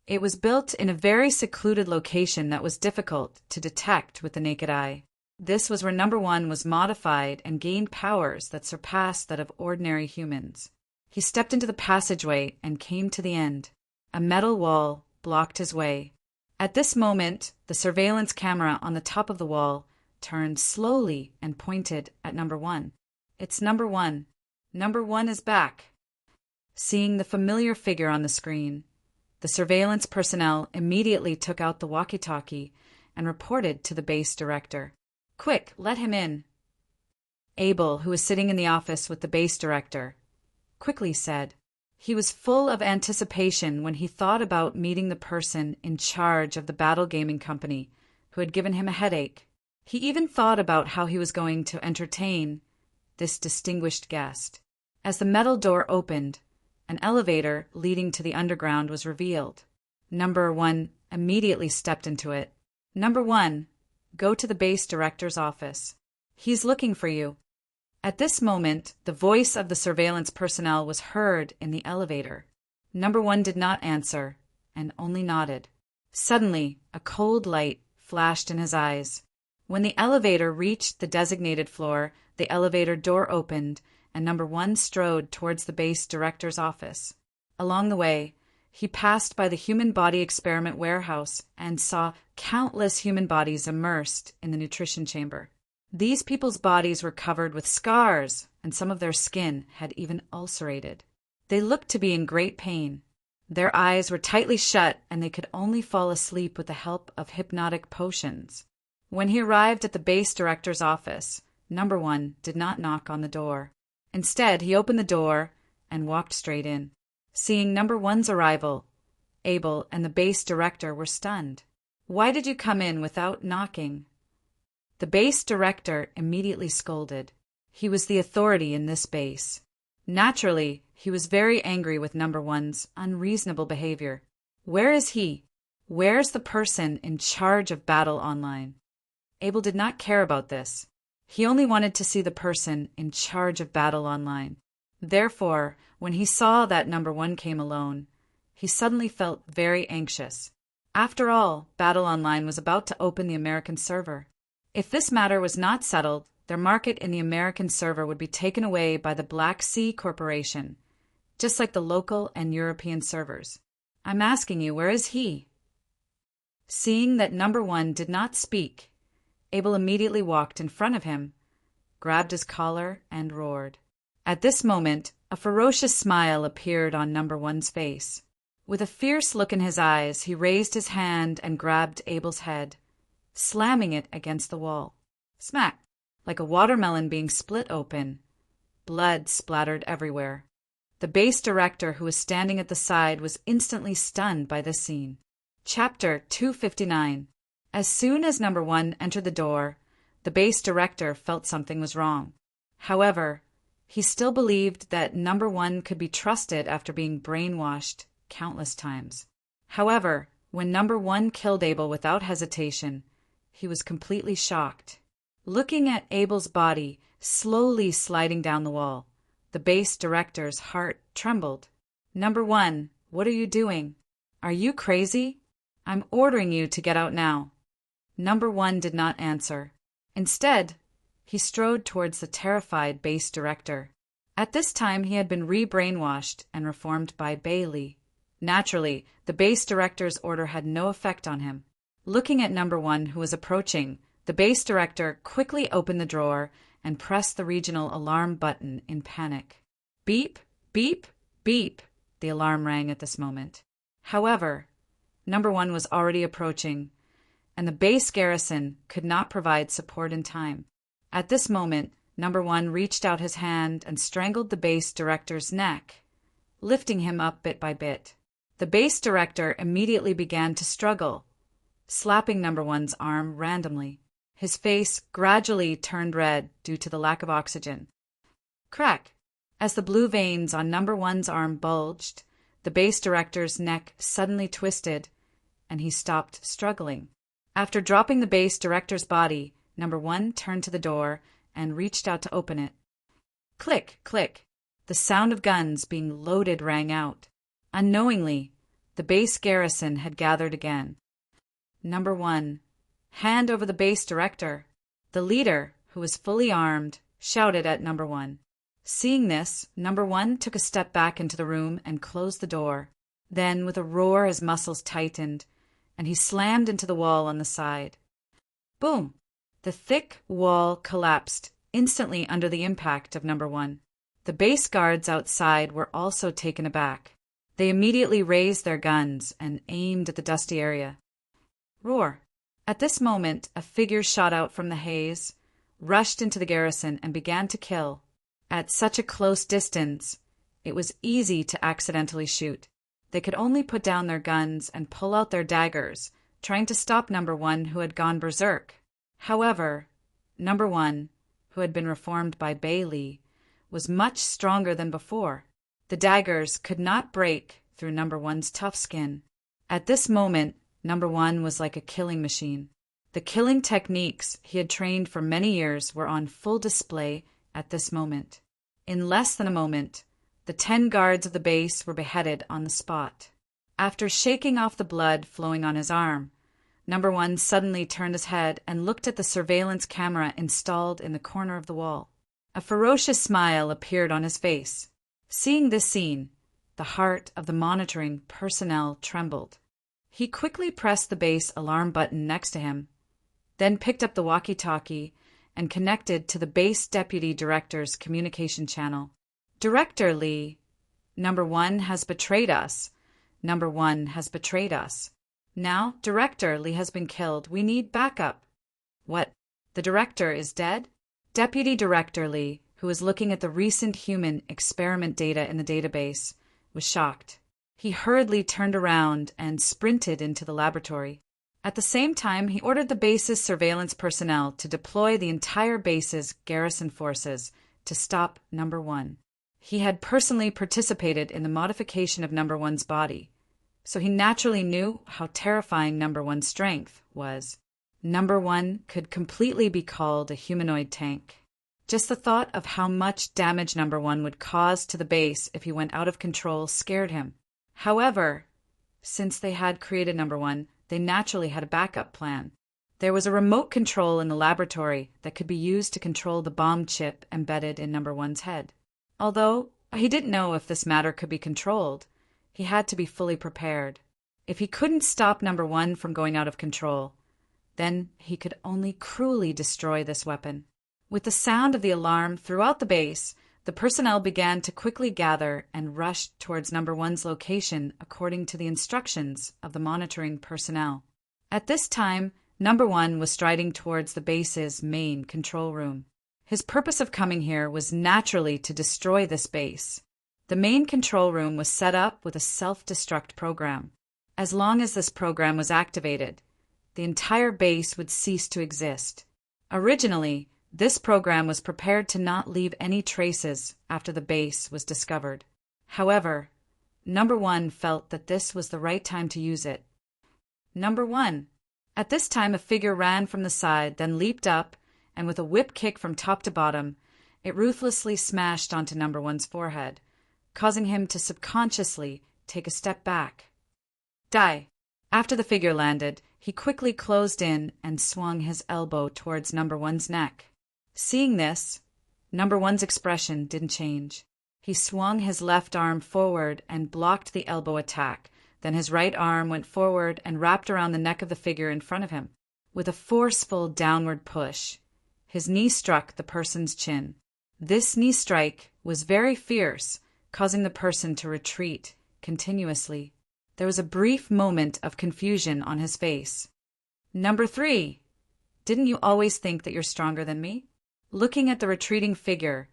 It was built in a very secluded location that was difficult to detect with the naked eye. This was where number 1 was modified and gained powers that surpassed that of ordinary humans. He stepped into the passageway and came to the end. A metal wall blocked his way. At this moment, the surveillance camera on the top of the wall turned slowly and pointed at number 1. It's number 1. Number 1 is back. Seeing the familiar figure on the screen, the surveillance personnel immediately took out the walkie-talkie and reported to the base director. Quick, let him in. Abel, who was sitting in the office with the base director, quickly said. He was full of anticipation when he thought about meeting the person in charge of the battle gaming company who had given him a headache. He even thought about how he was going to entertain this distinguished guest. As the metal door opened, an elevator leading to the underground was revealed. Number 1 immediately stepped into it. Number 1, go to the base director's office. He's looking for you. At this moment, the voice of the surveillance personnel was heard in the elevator. Number 1 did not answer, and only nodded. Suddenly, a cold light flashed in his eyes. When the elevator reached the designated floor, the elevator door opened, and number 1 strode towards the base director's office. Along the way, he passed by the human body experiment warehouse and saw countless human bodies immersed in the nutrition chamber. These people's bodies were covered with scars, and some of their skin had even ulcerated. They looked to be in great pain. Their eyes were tightly shut, and they could only fall asleep with the help of hypnotic potions. When he arrived at the base director's office, number 1 did not knock on the door. Instead, he opened the door and walked straight in. Seeing number 1's arrival, Abel and the base director were stunned. Why did you come in without knocking? The base director immediately scolded. He was the authority in this base. Naturally, he was very angry with number 1's unreasonable behavior. Where is he? Where's the person in charge of Battle Online? Abel did not care about this. He only wanted to see the person in charge of Battle Online. Therefore, when he saw that number 1 came alone, he suddenly felt very anxious. After all, Battle Online was about to open the American server. If this matter was not settled, their market in the American server would be taken away by the Black Sea Corporation, just like the local and European servers. I'm asking you, where is he? Seeing that number 1 did not speak, Abel immediately walked in front of him, grabbed his collar, and roared. At this moment, a ferocious smile appeared on number 1's face. With a fierce look in his eyes, he raised his hand and grabbed Abel's head, slamming it against the wall. Smack! Like a watermelon being split open. Blood splattered everywhere. The base director, who was standing at the side, was instantly stunned by this scene. Chapter 259. As soon as number 1 entered the door, the base director felt something was wrong. However, he still believed that number 1 could be trusted after being brainwashed countless times. However, when number 1 killed Abel without hesitation, he was completely shocked. Looking at Abel's body slowly sliding down the wall, the base director's heart trembled. Number 1, what are you doing? Are you crazy? I'm ordering you to get out now. Number 1 did not answer. Instead, he strode towards the terrified base director. At this time, he had been re-brainwashed and reformed by Bailey. Naturally, the base director's order had no effect on him. Looking at number 1, who was approaching, the base director quickly opened the drawer and pressed the regional alarm button in panic. Beep, beep, beep, the alarm rang at this moment. However, number 1 was already approaching, and the base garrison could not provide support in time. At this moment, Number 1 reached out his hand and strangled the base director's neck, lifting him up bit by bit. The base director immediately began to struggle, slapping Number 1's arm randomly. His face gradually turned red due to the lack of oxygen. Crack! As the blue veins on Number 1's arm bulged, the base director's neck suddenly twisted, and he stopped struggling. After dropping the base director's body, Number 1 turned to the door and reached out to open it. Click, click. The sound of guns being loaded rang out. Unknowingly, the base garrison had gathered again. Number 1. Hand over the base director. The leader, who was fully armed, shouted at Number 1. Seeing this, Number 1 took a step back into the room and closed the door. Then, with a roar, his muscles tightened, and he slammed into the wall on the side. Boom! The thick wall collapsed instantly under the impact of Number 1. The base guards outside were also taken aback. They immediately raised their guns and aimed at the dusty area. Roar! At this moment, a figure shot out from the haze, rushed into the garrison, and began to kill. At such a close distance, it was easy to accidentally shoot. They could only put down their guns and pull out their daggers, trying to stop Number 1, who had gone berserk. However, Number 1, who had been reformed by Bailey, was much stronger than before. The daggers could not break through Number 1's tough skin. At this moment, Number 1 was like a killing machine. The killing techniques he had trained for many years were on full display at this moment. In less than a moment, the 10 guards of the base were beheaded on the spot. After shaking off the blood flowing on his arm, Number 1 suddenly turned his head and looked at the surveillance camera installed in the corner of the wall. A ferocious smile appeared on his face. Seeing this scene, the heart of the monitoring personnel trembled. He quickly pressed the base alarm button next to him, then picked up the walkie-talkie and connected to the base deputy director's communication channel. Director Lee, Number 1 has betrayed us. Number 1 has betrayed us. Now, Director Lee has been killed. We need backup. What? The director is dead? Deputy Director Lee, who was looking at the recent human experiment data in the database, was shocked. He hurriedly turned around and sprinted into the laboratory. At the same time, he ordered the base's surveillance personnel to deploy the entire base's garrison forces to stop Number 1. He had personally participated in the modification of Number 1's body, so he naturally knew how terrifying Number 1's strength was. Number 1 could completely be called a humanoid tank. Just the thought of how much damage Number 1 would cause to the base if he went out of control scared him. However, since they had created Number 1, they naturally had a backup plan. There was a remote control in the laboratory that could be used to control the bomb chip embedded in Number 1's head. Although he didn't know if this matter could be controlled, he had to be fully prepared. If he couldn't stop Number 1 from going out of control, then he could only cruelly destroy this weapon. With the sound of the alarm throughout the base, the personnel began to quickly gather and rush towards Number 1's location according to the instructions of the monitoring personnel. At this time, Number 1 was striding towards the base's main control room. His purpose of coming here was naturally to destroy this base. The main control room was set up with a self-destruct program. As long as this program was activated, the entire base would cease to exist. Originally, this program was prepared to not leave any traces after the base was discovered. However, Number 1 felt that this was the right time to use it. Number 1. At this time, a figure ran from the side, then leaped up, and with a whip kick from top to bottom, it ruthlessly smashed onto Number 1's forehead, causing him to subconsciously take a step back. Die! After the figure landed, he quickly closed in and swung his elbow towards Number 1's neck. Seeing this, Number 1's expression didn't change. He swung his left arm forward and blocked the elbow attack. Then his right arm went forward and wrapped around the neck of the figure in front of him. With a forceful downward push, his knee struck the person's chin. This knee strike was very fierce, causing the person to retreat continuously. There was a brief moment of confusion on his face. Number 3. Didn't you always think that you're stronger than me? Looking at the retreating figure,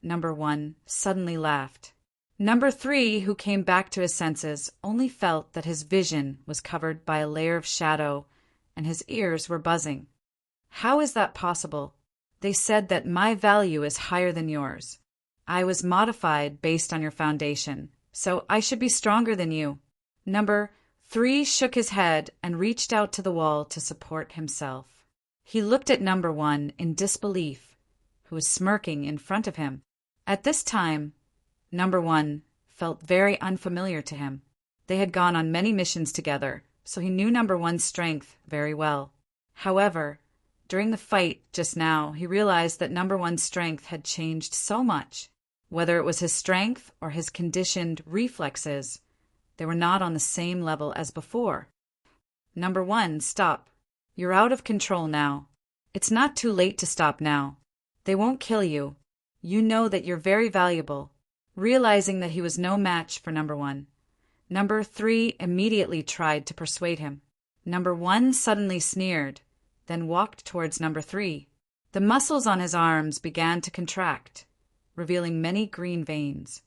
Number 1 suddenly laughed. Number 3, who came back to his senses, only felt that his vision was covered by a layer of shadow and his ears were buzzing. How is that possible? They said that my value is higher than yours. I was modified based on your foundation, so I should be stronger than you. Number 3 shook his head and reached out to the wall to support himself. He looked at Number 1 in disbelief, who was smirking in front of him. At this time, Number 1 felt very unfamiliar to him. They had gone on many missions together, so he knew Number 1's strength very well. However, during the fight just now, he realized that Number 1's strength had changed so much. Whether it was his strength or his conditioned reflexes, they were not on the same level as before. Number 1, stop. You're out of control now. It's not too late to stop now. They won't kill you. You know that you're very valuable. Realizing that he was no match for Number 1, Number 3 immediately tried to persuade him. Number 1 suddenly sneered, then walked towards Number 3. The muscles on his arms began to contract, revealing many green veins.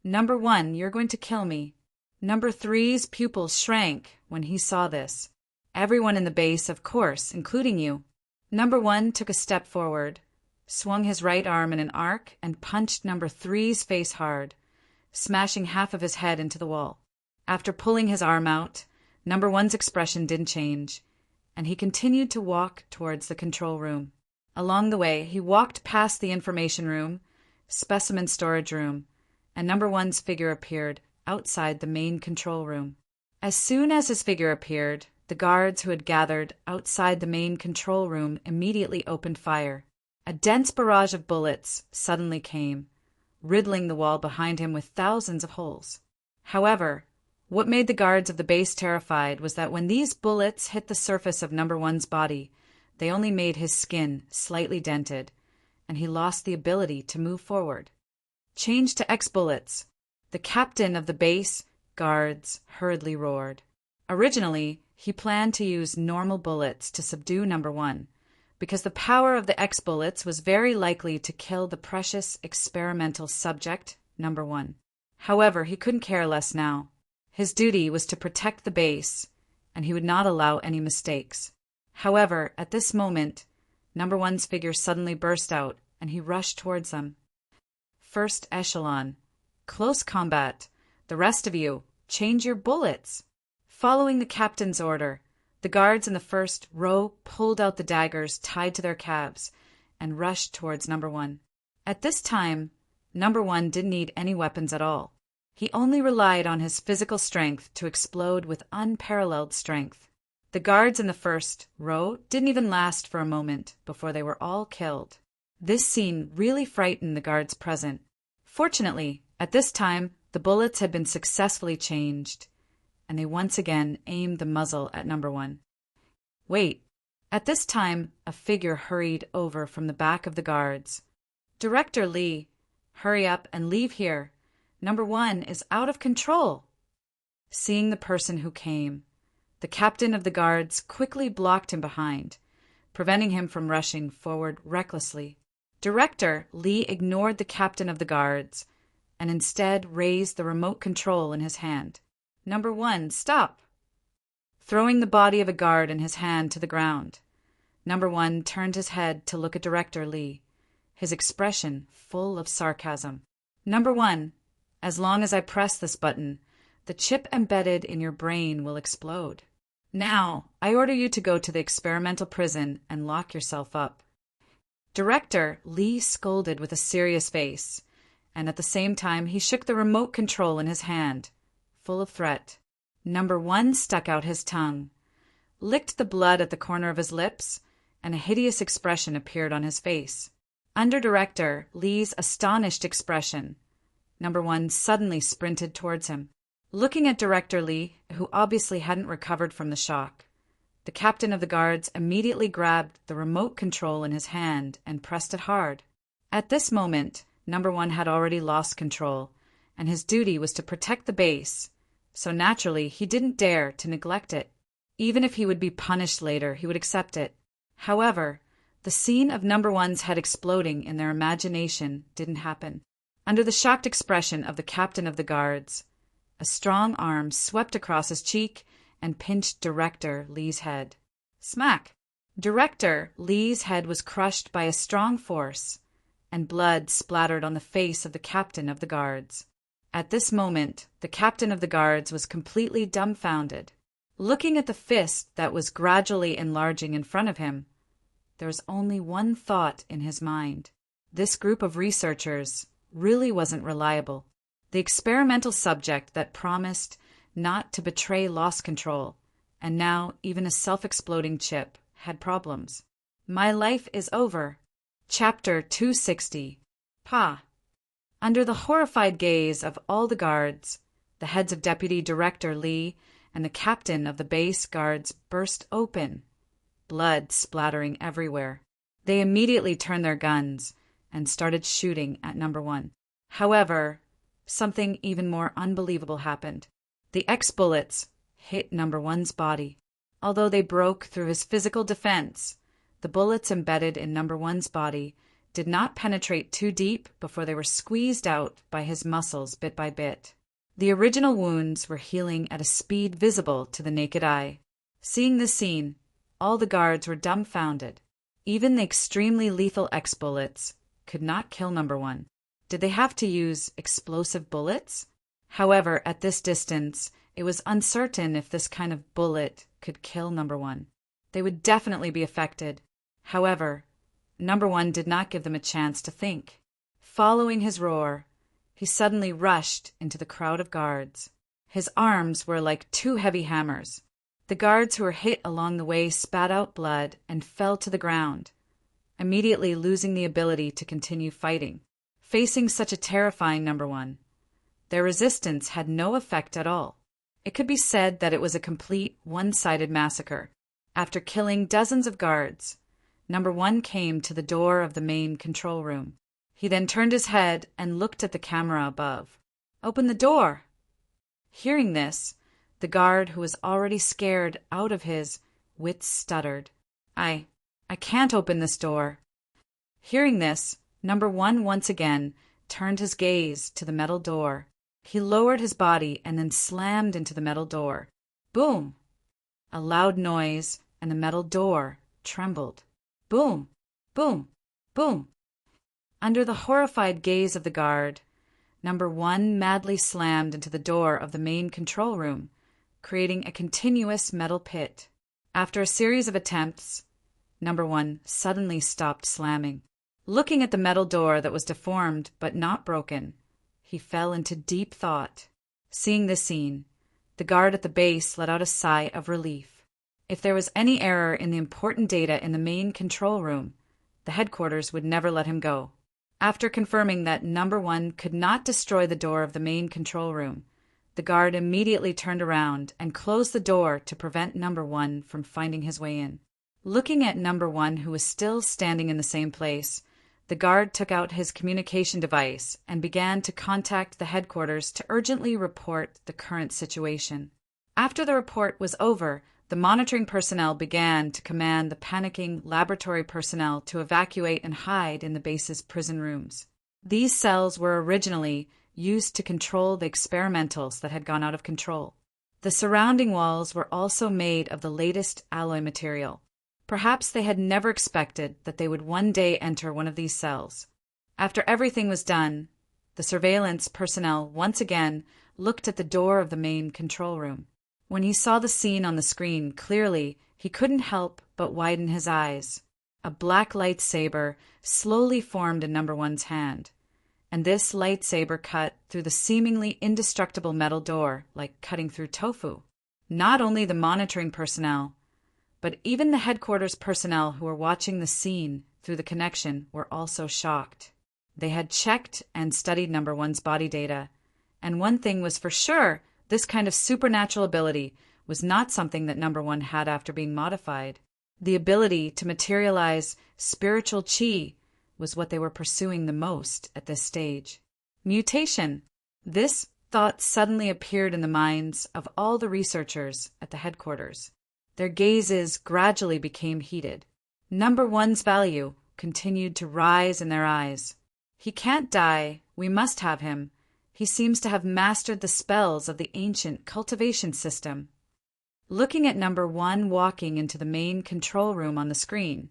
Number 1, you're going to kill me. Number 3's pupils shrank when he saw this. Everyone in the base, of course, including you. Number 1 took a step forward, swung his right arm in an arc, and punched Number 3's face hard, smashing half of his head into the wall. After pulling his arm out, Number 1's expression didn't change, and he continued to walk towards the control room. Along the way, he walked past the information room, specimen storage room, and Number 1's figure appeared outside the main control room. As soon as his figure appeared, the guards who had gathered outside the main control room immediately opened fire. A dense barrage of bullets suddenly came, riddling the wall behind him with thousands of holes. However, what made the guards of the base terrified was that when these bullets hit the surface of Number 1's body, they only made his skin slightly dented, and he lost the ability to move forward. Change to X bullets. The captain of the base guards hurriedly roared. Originally, he planned to use normal bullets to subdue Number 1, because the power of the X bullets was very likely to kill the precious experimental subject, Number 1. However, he couldn't care less now. His duty was to protect the base, and he would not allow any mistakes. However, at this moment, Number 1's figure suddenly burst out, and he rushed towards them. First echelon. Close combat. The rest of you, change your bullets. Following the captain's order, the guards in the first row pulled out the daggers tied to their calves and rushed towards Number 1. At this time, Number 1 didn't need any weapons at all. He only relied on his physical strength to explode with unparalleled strength. The guards in the first row didn't even last for a moment before they were all killed. This scene really frightened the guards present. Fortunately, at this time, the bullets had been successfully changed, and they once again aimed the muzzle at Number 1. Wait. At this time, a figure hurried over from the back of the guards. Director Lee, hurry up and leave here. Number 1 is out of control. Seeing the person who came, the captain of the guards quickly blocked him behind, preventing him from rushing forward recklessly. Director Lee ignored the captain of the guards and instead raised the remote control in his hand. Number 1, stop! Throwing the body of a guard in his hand to the ground, Number 1 turned his head to look at Director Lee, his expression full of sarcasm. Number 1, as long as I press this button, the chip embedded in your brain will explode. Now, I order you to go to the experimental prison and lock yourself up. Director Lee scolded with a serious face, and at the same time he shook the remote control in his hand, full of threat. Number 1 stuck out his tongue, licked the blood at the corner of his lips, and a hideous expression appeared on his face. Under Director Lee's astonished expression, Number 1 suddenly sprinted towards him. Looking at Director Lee, who obviously hadn't recovered from the shock, the captain of the guards immediately grabbed the remote control in his hand and pressed it hard. At this moment, Number 1 had already lost control, and his duty was to protect the base, so naturally he didn't dare to neglect it. Even if he would be punished later, he would accept it. However, the scene of Number One's head exploding in their imagination didn't happen. Under the shocked expression of the captain of the guards, a strong arm swept across his cheek and pinched Director Lee's head. Smack! Director Lee's head was crushed by a strong force, and blood splattered on the face of the captain of the guards. At this moment, the captain of the guards was completely dumbfounded. Looking at the fist that was gradually enlarging in front of him, there was only one thought in his mind. This group of researchers really wasn't reliable. The experimental subject that promised not to betray lost control, and now even a self-exploding chip, had problems. My life is over. Chapter 260. Pa. Under the horrified gaze of all the guards, the heads of Deputy Director Lee and the captain of the base guards burst open, blood splattering everywhere. They immediately turned their guns and started shooting at Number One. However, something even more unbelievable happened. The X-bullets hit Number One's body. Although they broke through his physical defense, the bullets embedded in Number One's body did not penetrate too deep before they were squeezed out by his muscles bit by bit. The original wounds were healing at a speed visible to the naked eye. Seeing this scene, all the guards were dumbfounded. Even the extremely lethal X-bullets could not kill Number One. Did they have to use explosive bullets? However, at this distance, it was uncertain if this kind of bullet could kill Number One. They would definitely be affected. However, Number One did not give them a chance to think. Following his roar, he suddenly rushed into the crowd of guards. His arms were like two heavy hammers. The guards who were hit along the way spat out blood and fell to the ground, immediately losing the ability to continue fighting. Facing such a terrifying Number One, their resistance had no effect at all. It could be said that it was a complete one-sided massacre. After killing dozens of guards, Number One came to the door of the main control room. He then turned his head and looked at the camera above. "Open the door!" Hearing this, the guard who was already scared out of his wits stuttered. I can't open this door." Hearing this, Number One once again turned his gaze to the metal door. He lowered his body and then slammed into the metal door. Boom! A loud noise, and the metal door trembled. Boom! Boom! Boom! Under the horrified gaze of the guard, Number One madly slammed into the door of the main control room, creating a continuous metal pit. After a series of attempts, Number One suddenly stopped slamming. Looking at the metal door that was deformed but not broken, he fell into deep thought. Seeing this scene, the guard at the base let out a sigh of relief. If there was any error in the important data in the main control room, the headquarters would never let him go. After confirming that Number One could not destroy the door of the main control room, the guard immediately turned around and closed the door to prevent Number One from finding his way in. Looking at Number One, who was still standing in the same place, the guard took out his communication device and began to contact the headquarters to urgently report the current situation. After the report was over, the monitoring personnel began to command the panicking laboratory personnel to evacuate and hide in the base's prison rooms. These cells were originally used to control the experimentals that had gone out of control. The surrounding walls were also made of the latest alloy material. Perhaps they had never expected that they would one day enter one of these cells. After everything was done, the surveillance personnel once again looked at the door of the main control room. When he saw the scene on the screen clearly, he couldn't help but widen his eyes. A black lightsaber slowly formed in Number One's hand, and this lightsaber cut through the seemingly indestructible metal door like cutting through tofu. Not only the monitoring personnel, but even the headquarters personnel who were watching the scene through the connection were also shocked. They had checked and studied Number One's body data, and one thing was for sure: this kind of supernatural ability was not something that Number One had after being modified. The ability to materialize spiritual chi was what they were pursuing the most at this stage. Mutation. This thought suddenly appeared in the minds of all the researchers at the headquarters. Their gazes gradually became heated. Number one's value continued to rise in their eyes. He can't die. We must have him. He seems to have mastered the spells of the ancient cultivation system. Looking at number one walking into the main control room on the screen,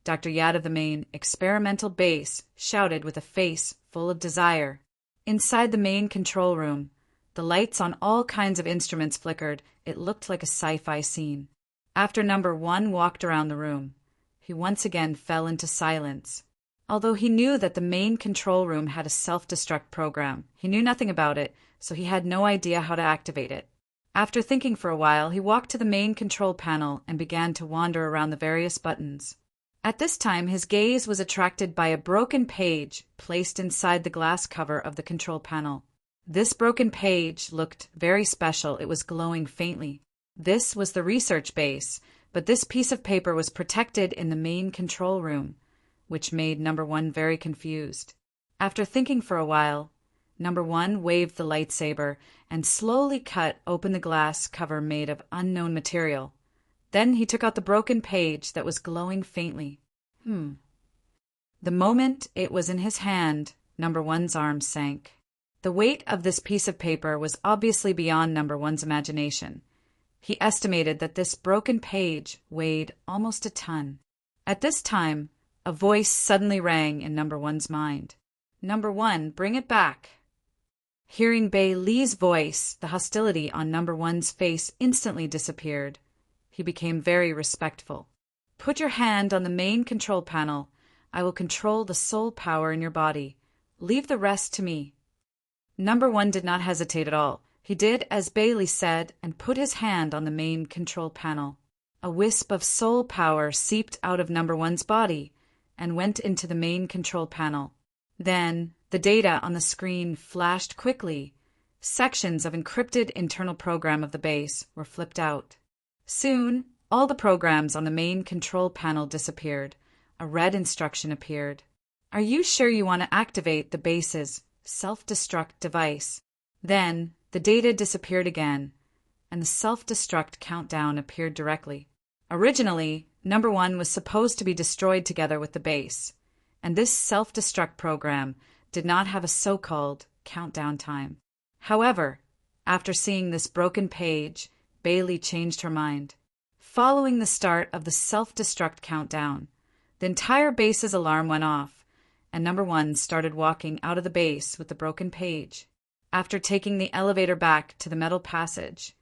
Dr. Yad of the main experimental base shouted with a face full of desire. Inside the main control room, the lights on all kinds of instruments flickered. It looked like a sci-fi scene. After number one walked around the room, he once again fell into silence. Although he knew that the main control room had a self-destruct program, he knew nothing about it, so he had no idea how to activate it. After thinking for a while, he walked to the main control panel and began to wander around the various buttons. At this time, his gaze was attracted by a broken page placed inside the glass cover of the control panel. This broken page looked very special. It was glowing faintly. This was the research base, but this piece of paper was protected in the main control room, which made number one very confused. After thinking for a while, number one waved the lightsaber and slowly cut open the glass cover made of unknown material. Then he took out the broken page that was glowing faintly. The moment it was in his hand, number one's arms sank. The weight of this piece of paper was obviously beyond number one's imagination. He estimated that this broken page weighed almost a ton. At this time, a voice suddenly rang in number one's mind. "Number one, bring it back." Hearing Bei Li's voice, the hostility on number one's face instantly disappeared. He became very respectful. "Put your hand on the main control panel. I will control the soul power in your body. Leave the rest to me." Number one did not hesitate at all. He did as Bailey said and put his hand on the main control panel. A wisp of soul power seeped out of number one's body and went into the main control panel. Then the data on the screen flashed quickly. Sections of encrypted internal program of the base were flipped out. Soon, all the programs on the main control panel disappeared. A red instruction appeared. "Are you sure you want to activate the base's self-destruct device?" Then the data disappeared again, and the self-destruct countdown appeared directly. Originally, number one was supposed to be destroyed together with the base, and this self-destruct program did not have a so-called countdown time. However, after seeing this broken page, Bailey changed her mind. Following the start of the self-destruct countdown, the entire base's alarm went off, and number one started walking out of the base with the broken page. After taking the elevator back to the metal passage,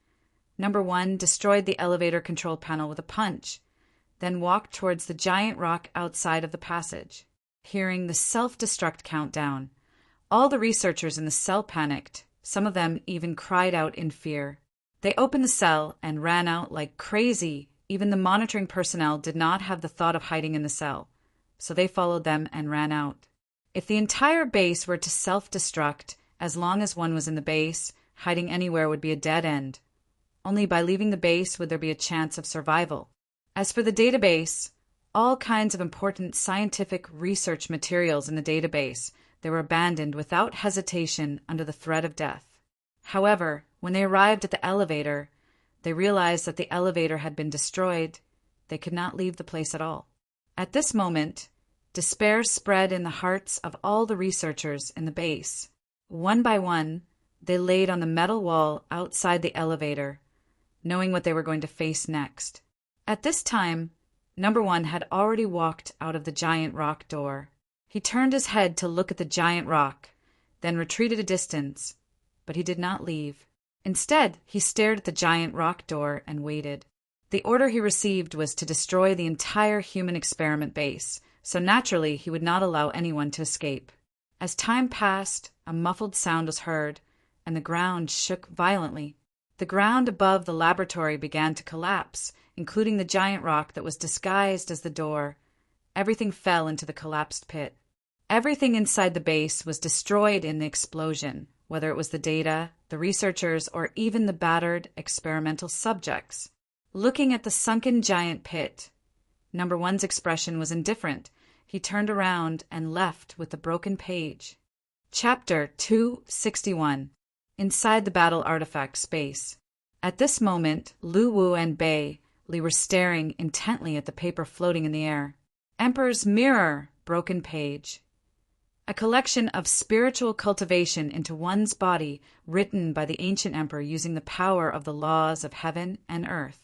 number one destroyed the elevator control panel with a punch, then walked towards the giant rock outside of the passage. Hearing the self-destruct countdown, all the researchers in the cell panicked. Some of them even cried out in fear. They opened the cell and ran out like crazy. Even the monitoring personnel did not have the thought of hiding in the cell, so they followed them and ran out. If the entire base were to self-destruct, as long as one was in the base, hiding anywhere would be a dead end. Only by leaving the base would there be a chance of survival. As for the database, all kinds of important scientific research materials in the database, they were abandoned without hesitation under the threat of death. However, when they arrived at the elevator, they realized that the elevator had been destroyed. They could not leave the place at all. At this moment, despair spread in the hearts of all the researchers in the base. One by one, they laid on the metal wall outside the elevator, knowing what they were going to face next. At this time, number one had already walked out of the giant rock door. He turned his head to look at the giant rock, then retreated a distance, but he did not leave. Instead, he stared at the giant rock door and waited. The order he received was to destroy the entire human experiment base, so naturally he would not allow anyone to escape. As time passed, a muffled sound was heard, and the ground shook violently. The ground above the laboratory began to collapse, including the giant rock that was disguised as the door. Everything fell into the collapsed pit. Everything inside the base was destroyed in the explosion, whether it was the data, the researchers, or even the battered experimental subjects. Looking at the sunken giant pit, number one's expression was indifferent. He turned around and left with the broken page. Chapter 261. Inside the battle artifact space. At this moment, Lu Wu and Bei Li were staring intently at the paper floating in the air. Emperor's Mirror, broken page. A collection of spiritual cultivation into one's body written by the ancient emperor using the power of the laws of heaven and earth.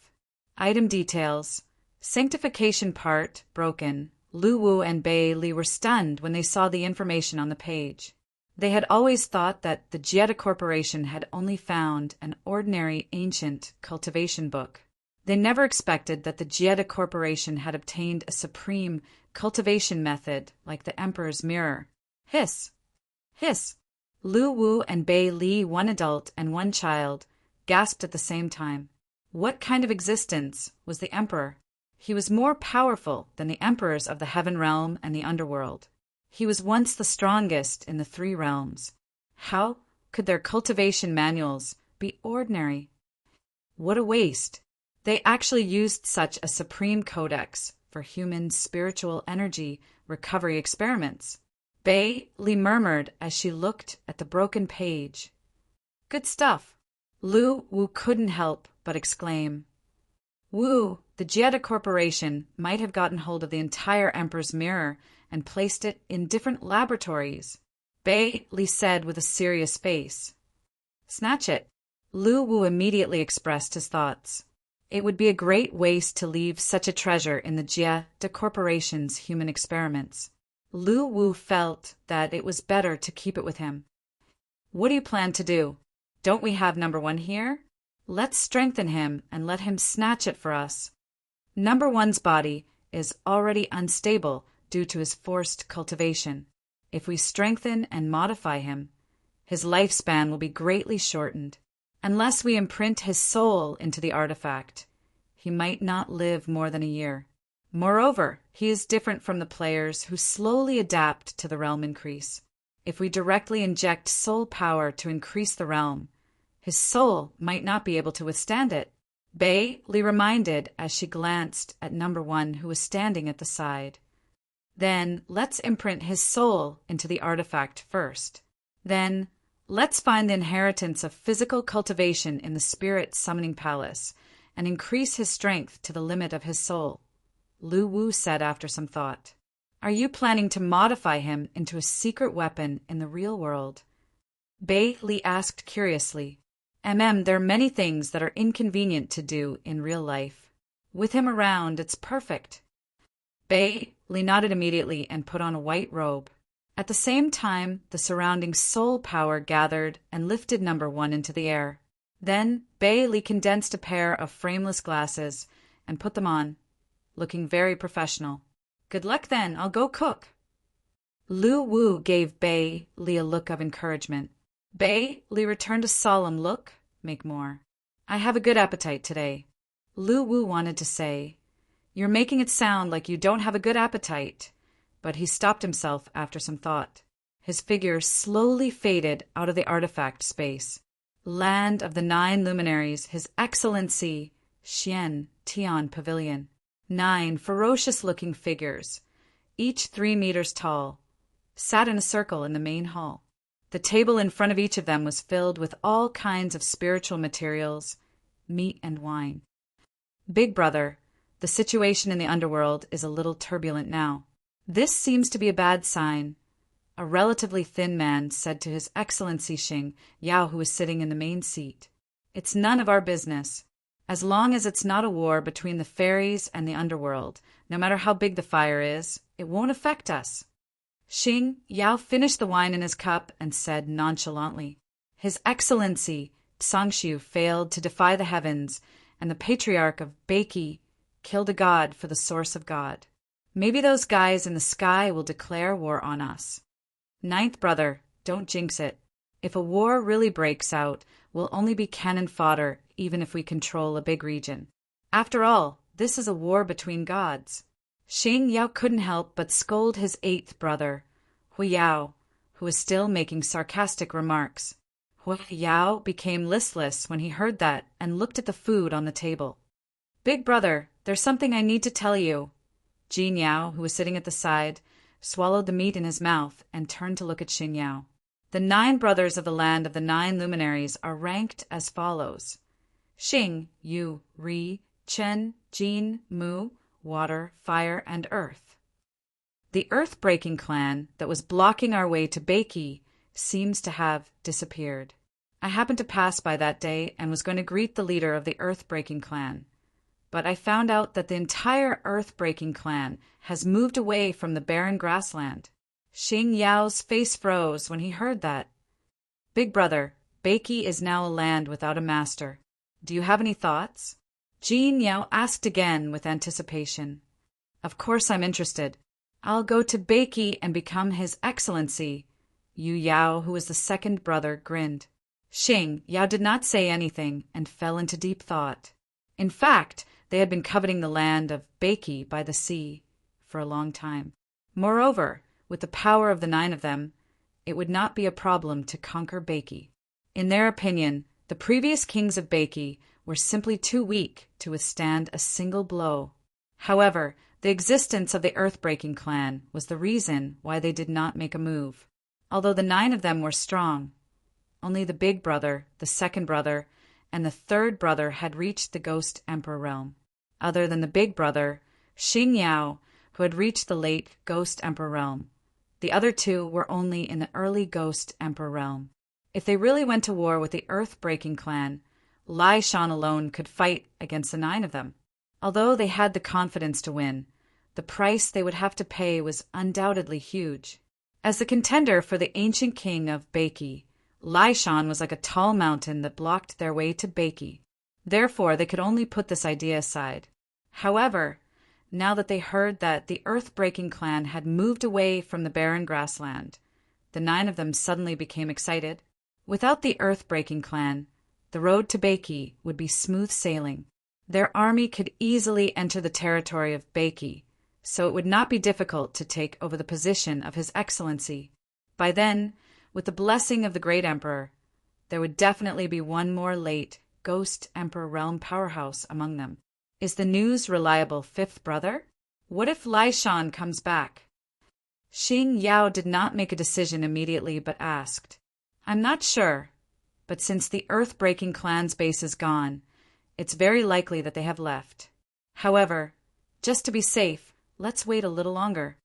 Item details. Sanctification part, broken. Lu Wu and Bei Li were stunned when they saw the information on the page. They had always thought that the Jieda Corporation had only found an ordinary ancient cultivation book. They never expected that the Jieda Corporation had obtained a supreme cultivation method like the Emperor's Mirror. Hiss! Hiss! Lu Wu and Bei Li, one adult and one child, gasped at the same time. What kind of existence was the Emperor? He was more powerful than the emperors of the heaven realm and the underworld. He was once the strongest in the three realms. How could their cultivation manuals be ordinary? What a waste! They actually used such a supreme codex for human spiritual energy recovery experiments. Bei Li murmured as she looked at the broken page. Good stuff. Lu Wu couldn't help but exclaim. Wu, the Jieda Corporation might have gotten hold of the entire Emperor's Mirror and placed it in different laboratories. Bei Li said with a serious face. Snatch it. Lu Wu immediately expressed his thoughts. It would be a great waste to leave such a treasure in the Jieda Corporation's human experiments. Lu Wu felt that it was better to keep it with him. What do you plan to do? Don't we have number one here? Let's strengthen him and let him snatch it for us. Number one's body is already unstable due to his forced cultivation. If we strengthen and modify him, his lifespan will be greatly shortened. Unless we imprint his soul into the artifact, he might not live more than a year. Moreover, he is different from the players who slowly adapt to the realm increase. If we directly inject soul power to increase the realm, his soul might not be able to withstand it. Bei Li reminded as she glanced at number one who was standing at the side. Then let's imprint his soul into the artifact first. Then let's find the inheritance of physical cultivation in the spirit summoning palace and increase his strength to the limit of his soul. Lu Wu said after some thought. Are you planning to modify him into a secret weapon in the real world? Bei Li asked curiously. There are many things that are inconvenient to do in real life. With him around, it's perfect. Bei Li nodded immediately and put on a white robe. At the same time, the surrounding soul power gathered and lifted number one into the air. Then Bei Li condensed a pair of frameless glasses and put them on, looking very professional. Good luck then, I'll go cook. Lu Wu gave Bei Li a look of encouragement. Bei Li returned a solemn look. Make more. I have a good appetite today. Lu Wu wanted to say, You're making it sound like you don't have a good appetite. But he stopped himself after some thought. His figure slowly faded out of the artifact space. Land of the 9 luminaries, His Excellency, Xian Tian Pavilion. 9 ferocious-looking figures, each 3 meters tall, sat in a circle in the main hall. The table in front of each of them was filled with all kinds of spiritual materials, meat and wine. Big brother, the situation in the underworld is a little turbulent now. This seems to be a bad sign, a relatively thin man said to His Excellency Xing Yao, who was sitting in the main seat. It's none of our business. As long as it's not a war between the fairies and the underworld, no matter how big the fire is, it won't affect us. Xing Yao finished the wine in his cup and said nonchalantly, His Excellency Tsangshu failed to defy the heavens, and the patriarch of Beiki killed a god for the source of God. Maybe those guys in the sky will declare war on us. 9th brother, don't jinx it. If a war really breaks out, we'll only be cannon fodder even if we control a big region. After all, this is a war between gods. Xing Yao couldn't help but scold his 8th brother, Hui Yao, who was still making sarcastic remarks. Hui Yao became listless when he heard that and looked at the food on the table. Big brother, there's something I need to tell you. Jin Yao, who was sitting at the side, swallowed the meat in his mouth and turned to look at Xing Yao. The 9 brothers of the land of the 9 luminaries are ranked as follows. Xing, Yu, Ri, Chen, Jin, Mu, water, fire, and earth. The earth-breaking clan that was blocking our way to Beiki seems to have disappeared. I happened to pass by that day and was going to greet the leader of the earth-breaking clan. But I found out that the entire earth-breaking clan has moved away from the barren grassland. Xing Yao's face froze when he heard that. Big brother, Beiki is now a land without a master. Do you have any thoughts? Jin Yao asked again with anticipation. Of course I'm interested. I'll go to Beiki and become His Excellency. Yu Yao, who was the second brother, grinned. Xing Yao did not say anything and fell into deep thought. In fact, they had been coveting the land of Beiki by the sea for a long time. Moreover, with the power of the 9 of them, it would not be a problem to conquer Beiki. In their opinion, the previous kings of Beiki were simply too weak to withstand a single blow. However, the existence of the Earthbreaking clan was the reason why they did not make a move. Although the 9 of them were strong, only the big brother, the second brother, and the third brother had reached the Ghost Emperor realm. Other than the big brother, Xing Yao, who had reached the late Ghost Emperor realm, the other 2 were only in the early Ghost Emperor realm. If they really went to war with the Earth-breaking clan, Lai Shan alone could fight against the 9 of them. Although they had the confidence to win, the price they would have to pay was undoubtedly huge. As the contender for the ancient king of Beiki, Lai Shan was like a tall mountain that blocked their way to Beiki. Therefore, they could only put this idea aside. However, now that they heard that the Earth-breaking clan had moved away from the barren grassland, the 9 of them suddenly became excited. Without the Earth-breaking clan, the road to Beiki would be smooth sailing. Their army could easily enter the territory of Beiki, so it would not be difficult to take over the position of His Excellency. By then, with the blessing of the Great Emperor, there would definitely be one more late Ghost Emperor realm powerhouse among them. Is the news reliable, 5th brother? What if Lai Shan comes back? Xing Yao did not make a decision immediately but asked. I'm not sure, but since the Earth-breaking clan's base is gone, it's very likely that they have left. However, just to be safe, let's wait a little longer.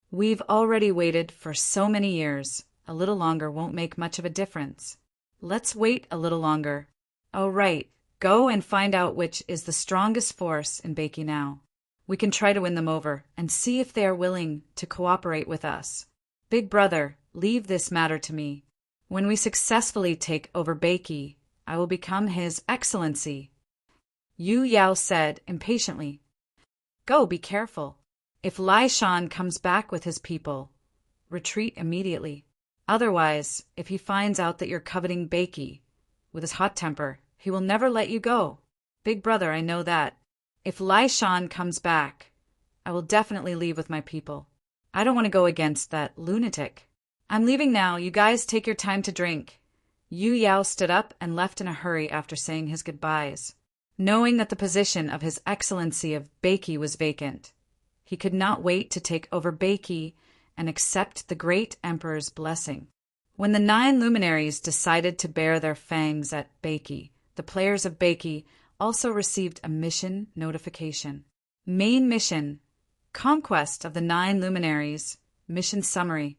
We've already waited for so many years. A little longer won't make much of a difference. Let's wait a little longer. Oh, right. Go and find out which is the strongest force in Beiki now. We can try to win them over and see if they are willing to cooperate with us. Big brother, leave this matter to me. When we successfully take over Beiki, I will become His Excellency. Yu Yao said impatiently. Go, be careful. If Lai Shan comes back with his people, retreat immediately. Otherwise, if he finds out that you're coveting Beiki, with his hot temper, he will never let you go. Big brother, I know that. If Lai Shan comes back, I will definitely leave with my people. I don't want to go against that lunatic. I'm leaving now. You guys take your time to drink. Yu Yao stood up and left in a hurry after saying his goodbyes. Knowing that the position of His Excellency of Beiki was vacant, he could not wait to take over Beiki and accept the Great Emperor's blessing. When the 9 luminaries decided to bare their fangs at Beiki, the players of Beiki also received a mission notification. Main mission: Conquest of the 9 luminaries. Mission summary: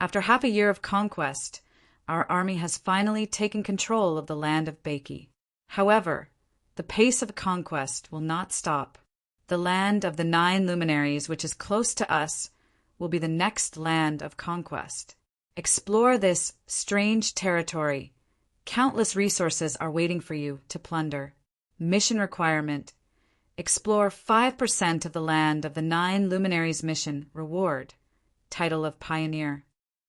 after half a year of conquest, our army has finally taken control of the land of Beiki. However, the pace of conquest will not stop. The land of the 9 luminaries, which is close to us, will be the next land of conquest. Explore this strange territory. Countless resources are waiting for you to plunder. Mission requirement: explore 5% of the land of the 9 luminaries. Mission reward: title of Pioneer.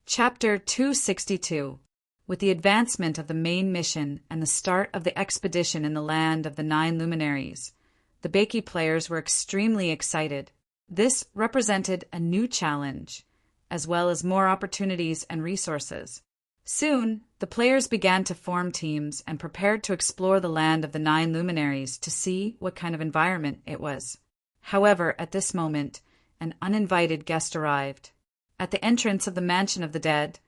Chapter 262. With the advancement of the main mission and the start of the expedition in the land of the 9 luminaries, the Beiki players were extremely excited. This represented a new challenge, as well as more opportunities and resources. Soon, the players began to form teams and prepared to explore the land of the 9 luminaries to see what kind of environment it was. However, at this moment, an uninvited guest arrived. At the entrance of the Mansion of the Dead,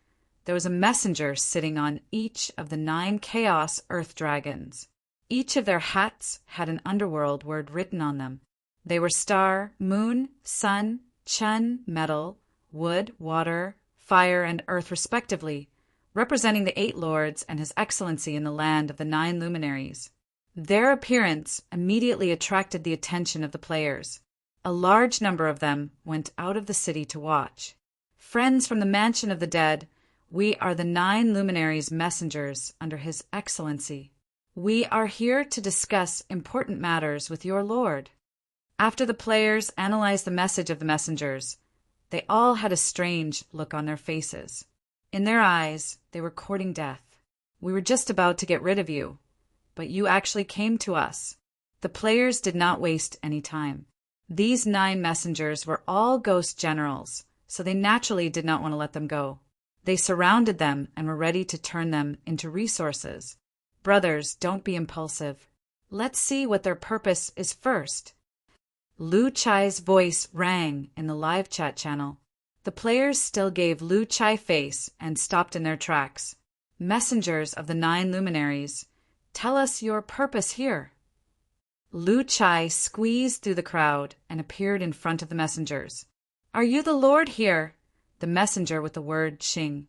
there was a messenger sitting on each of the 9 Chaos Earth Dragons. Each of their hats had an underworld word written on them. They were star, moon, sun, chun, metal, wood, water, fire, and earth respectively, representing the 8 lords and His Excellency in the land of the 9 luminaries. Their appearance immediately attracted the attention of the players. A large number of them went out of the city to watch. Friends from the mansion of the dead, we are the 9 luminaries' messengers under His Excellency. We are here to discuss important matters with your Lord. After the players analyzed the message of the messengers, they all had a strange look on their faces. In their eyes, they were courting death. We were just about to get rid of you, but you actually came to us. The players did not waste any time. These 9 messengers were all ghost generals, so they naturally did not want to let them go. They surrounded them and were ready to turn them into resources. Brothers, don't be impulsive. Let's see what their purpose is first. Lu Chai's voice rang in the live chat channel. The players still gave Lu Chai face and stopped in their tracks. Messengers of the 9 luminaries, tell us your purpose here. Lu Chai squeezed through the crowd and appeared in front of the messengers. Are you the Lord here? The messenger with the word Xing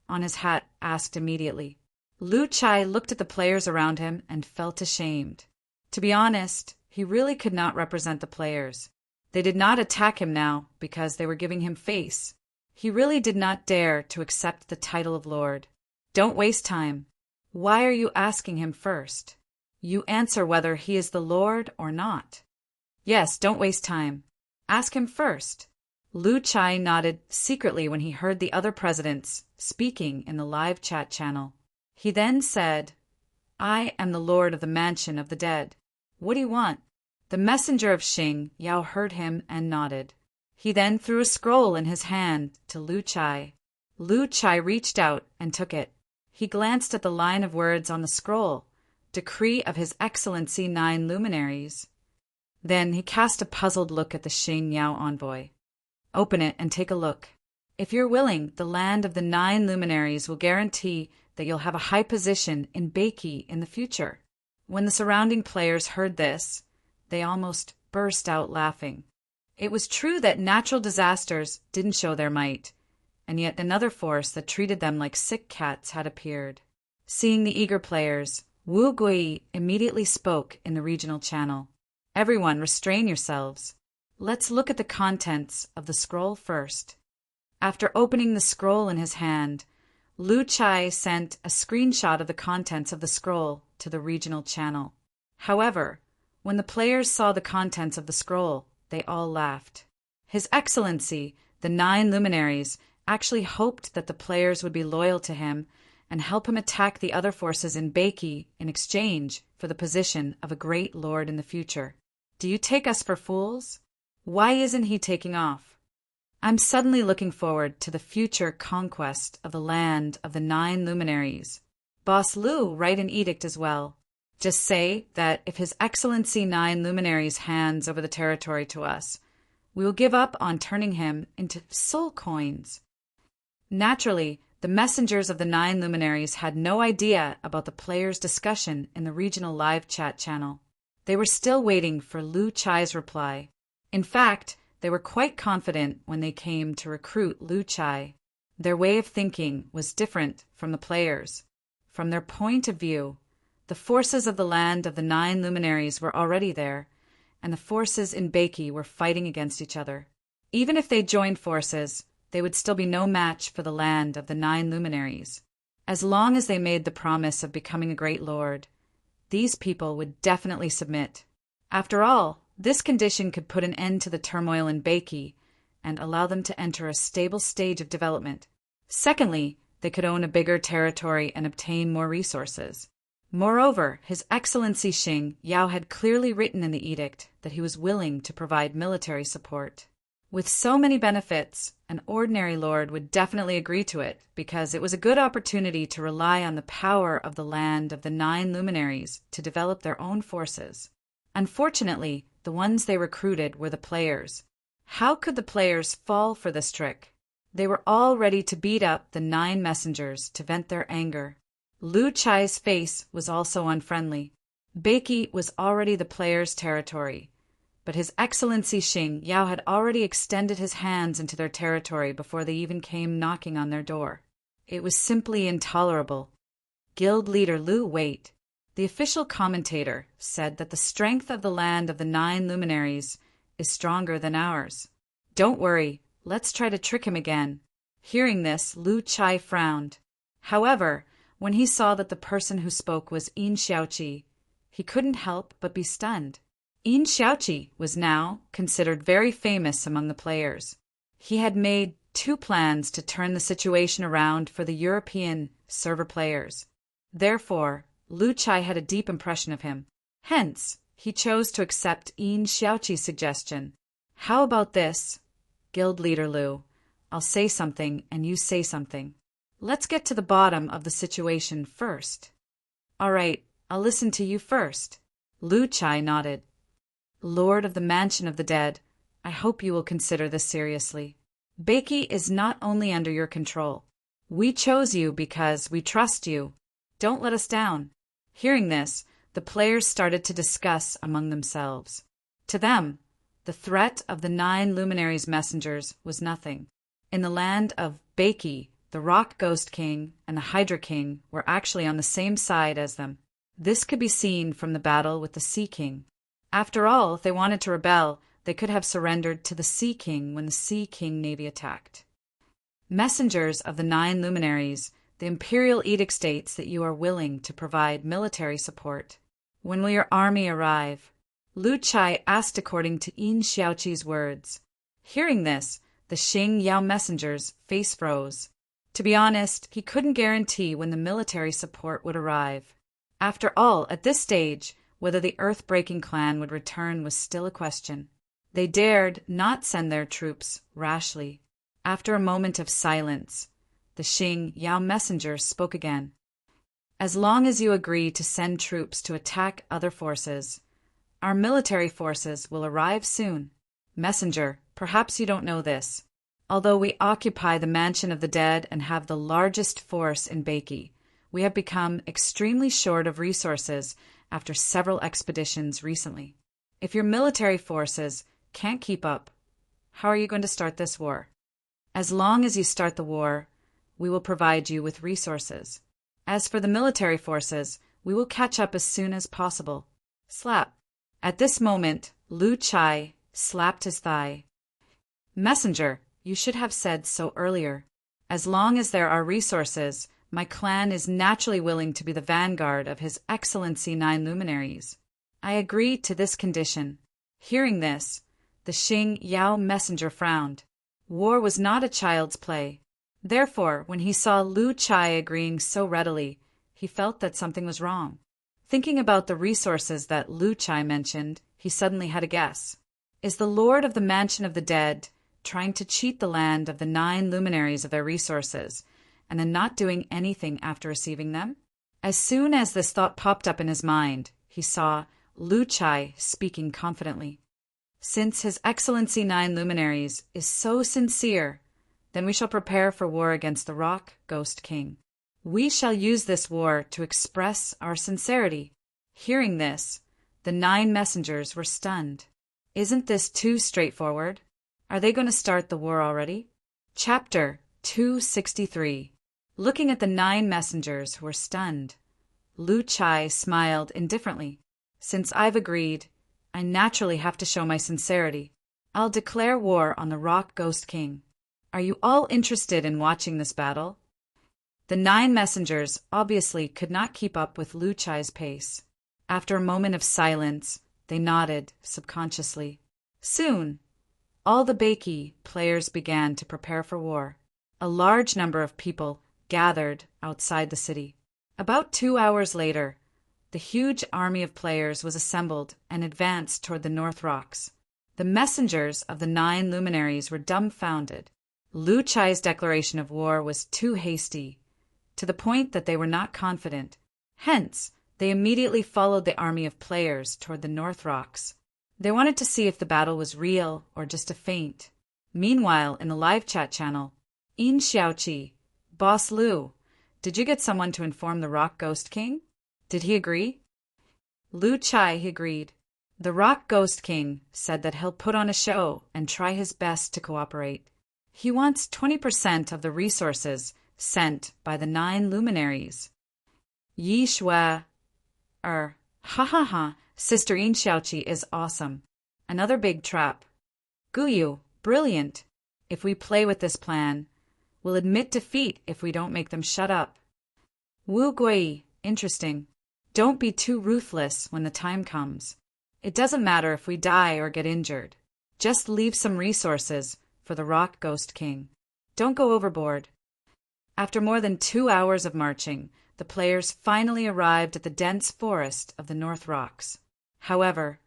on his hat asked immediately. Lu Chai looked at the players around him and felt ashamed. To be honest, he really could not represent the players. They did not attack him now because they were giving him face. He really did not dare to accept the title of Lord. Don't waste time. Why are you asking him first? You answer whether he is the Lord or not. Yes, don't waste time. Ask him first. Lu Chai nodded secretly when he heard the other presidents speaking in the live chat channel. He then said, I am the Lord of the mansion of the dead. What do you want? The messenger of Xing Yao heard him and nodded. He then threw a scroll in his hand to Lu Chai. Lu Chai reached out and took it. He glanced at the line of words on the scroll, Decree of His Excellency 9 luminaries. Then he cast a puzzled look at the Xing Yao envoy. Open it and take a look. If you're willing, the land of the 9 luminaries will guarantee that you'll have a high position in Beiki in the future. When the surrounding players heard this, they almost burst out laughing. It was true that natural disasters didn't show their might, and yet another force that treated them like sick cats had appeared. Seeing the eager players, Wu Gui immediately spoke in the regional channel. Everyone, restrain yourselves. Let's look at the contents of the scroll first. After opening the scroll in his hand, Lu Chai sent a screenshot of the contents of the scroll to the regional channel. However, when the players saw the contents of the scroll, they all laughed. His Excellency, the 9 luminaries, actually hoped that the players would be loyal to him and help him attack the other forces in Beiki in exchange for the position of a great lord in the future. Do you take us for fools? Why isn't he taking off? I'm suddenly looking forward to the future conquest of the land of the 9 luminaries. Boss Lu, write an edict as well. Just say that if His Excellency 9 luminaries hands over the territory to us, we will give up on turning him into soul coins. Naturally, the messengers of the 9 luminaries had no idea about the players' discussion in the regional live chat channel. They were still waiting for Lu Chai's reply. In fact, they were quite confident when they came to recruit Lu Chai. Their way of thinking was different from the players. From their point of view, the forces of the land of the 9 luminaries were already there, and the forces in Beiki were fighting against each other. Even if they joined forces, they would still be no match for the land of the 9 luminaries. As long as they made the promise of becoming a great lord, these people would definitely submit. After all, this condition could put an end to the turmoil in Beiki and allow them to enter a stable stage of development. Secondly, they could own a bigger territory and obtain more resources. Moreover, His Excellency Xing Yao had clearly written in the edict that he was willing to provide military support. With so many benefits, an ordinary lord would definitely agree to it because it was a good opportunity to rely on the power of the land of the 9 luminaries to develop their own forces. Unfortunately, the ones they recruited were the players. How could the players fall for this trick? They were all ready to beat up the 9 messengers to vent their anger. Lu Chai's face was also unfriendly. Beiki was already the player's territory, but His Excellency Xing Yao had already extended his hands into their territory before they even came knocking on their door. It was simply intolerable. Guild leader Lu Wait, the official commentator, said that the strength of the land of the 9 luminaries is stronger than ours. Don't worry, let's try to trick him again. Hearing this, Lu Chai frowned. However, when he saw that the person who spoke was Yin Xiaoqi, he couldn't help but be stunned. Yin Xiaoqi was now considered very famous among the players. He had made 2 plans to turn the situation around for the European server players. Therefore, Lu Chai had a deep impression of him. Hence, he chose to accept Yin Xiaoqi's suggestion. How about this, Guild leader Lu? I'll say something and you say something. Let's get to the bottom of the situation first. All right, I'll listen to you first. Lu Chai nodded. Lord of the Mansion of the Dead, I hope you will consider this seriously. Beiki is not only under your control. We chose you because we trust you. Don't let us down. Hearing this, the players started to discuss among themselves. To them, the threat of the 9 luminaries' messengers was nothing. In the land of Beiki, the Rock Ghost King and the Hydra King were actually on the same side as them. This could be seen from the battle with the Sea King. After all, if they wanted to rebel, they could have surrendered to the Sea King when the Sea King navy attacked. Messengers of the 9 luminaries, the Imperial Edict states that you are willing to provide military support. When will your army arrive? Lu Chai asked according to Yin Xiaoqi's words. Hearing this, the Xing Yao messenger's face froze. To be honest, he couldn't guarantee when the military support would arrive. After all, at this stage, whether the Earth-breaking clan would return was still a question. They dared not send their troops rashly. After a moment of silence, the Xing Yao messenger spoke again. As long as you agree to send troops to attack other forces, our military forces will arrive soon. Messenger, perhaps you don't know this. Although we occupy the Mansion of the Dead and have the largest force in Beiki, we have become extremely short of resources after several expeditions recently. If your military forces can't keep up, how are you going to start this war? As long as you start the war, we will provide you with resources. As for the military forces, we will catch up as soon as possible. Slap. At this moment, Lu Chai slapped his thigh. Messenger, you should have said so earlier. As long as there are resources, my clan is naturally willing to be the vanguard of His Excellency 9 luminaries. I agree to this condition. Hearing this, the Xing Yao messenger frowned. War was not a child's play. Therefore, when he saw Lu Chai agreeing so readily, he felt that something was wrong. Thinking about the resources that Lu Chai mentioned, he suddenly had a guess. Is the Lord of the Mansion of the Dead trying to cheat the land of the 9 luminaries of their resources, and then not doing anything after receiving them? As soon as this thought popped up in his mind, he saw Lu Chai speaking confidently. Since His Excellency 9 luminaries is so sincere, then we shall prepare for war against the Rock Ghost King. We shall use this war to express our sincerity. Hearing this, the 9 messengers were stunned. Isn't this too straightforward? Are they going to start the war already? Chapter 263. Looking at the 9 messengers who were stunned, Lu Chai smiled indifferently. Since I've agreed, I naturally have to show my sincerity. I'll declare war on the Rock Ghost King. Are you all interested in watching this battle? The 9 messengers obviously could not keep up with Lu Chai's pace. After a moment of silence, they nodded subconsciously. Soon, all the Beiki players began to prepare for war. A large number of people gathered outside the city. About 2 hours later, the huge army of players was assembled and advanced toward the North Rocks. The messengers of the 9 luminaries were dumbfounded. Lu Chai's declaration of war was too hasty, to the point that they were not confident. Hence, they immediately followed the army of players toward the North Rocks. They wanted to see if the battle was real or just a feint. Meanwhile, in the live chat channel, Yin Xiaoqi, Boss Lu, did you get someone to inform the Rock Ghost King? Did he agree? Lu Chai agreed. The Rock Ghost King said that he'll put on a show and try his best to cooperate. He wants 20% of the resources sent by the 9 luminaries. Yi Shui, ha ha ha, Sister Yin Xiaoqi is awesome. Another big trap. Guyu, brilliant. If we play with this plan, we'll admit defeat if we don't make them shut up. Wu Gui, interesting. Don't be too ruthless when the time comes. It doesn't matter if we die or get injured. Just leave some resources for the Rock Ghost King. Don't go overboard. After more than 2 hours of marching, the players finally arrived at the dense forest of the North Rocks. However,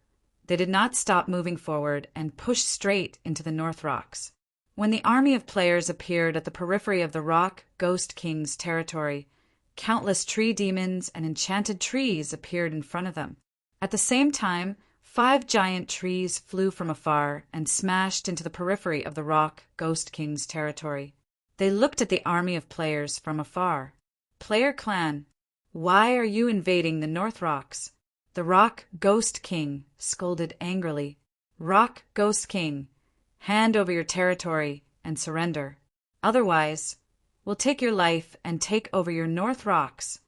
they did not stop moving forward and pushed straight into the North Rocks. When the army of players appeared at the periphery of the Rock Ghost King's territory, countless tree demons and enchanted trees appeared in front of them. At the same time, 5 giant trees flew from afar and smashed into the periphery of the Rock Ghost King's territory. They looked at the army of players from afar. Player Clan, why are you invading the North Rocks? The Rock Ghost King scolded angrily. Rock Ghost King, hand over your territory and surrender. Otherwise, we'll take your life and take over your North Rocks.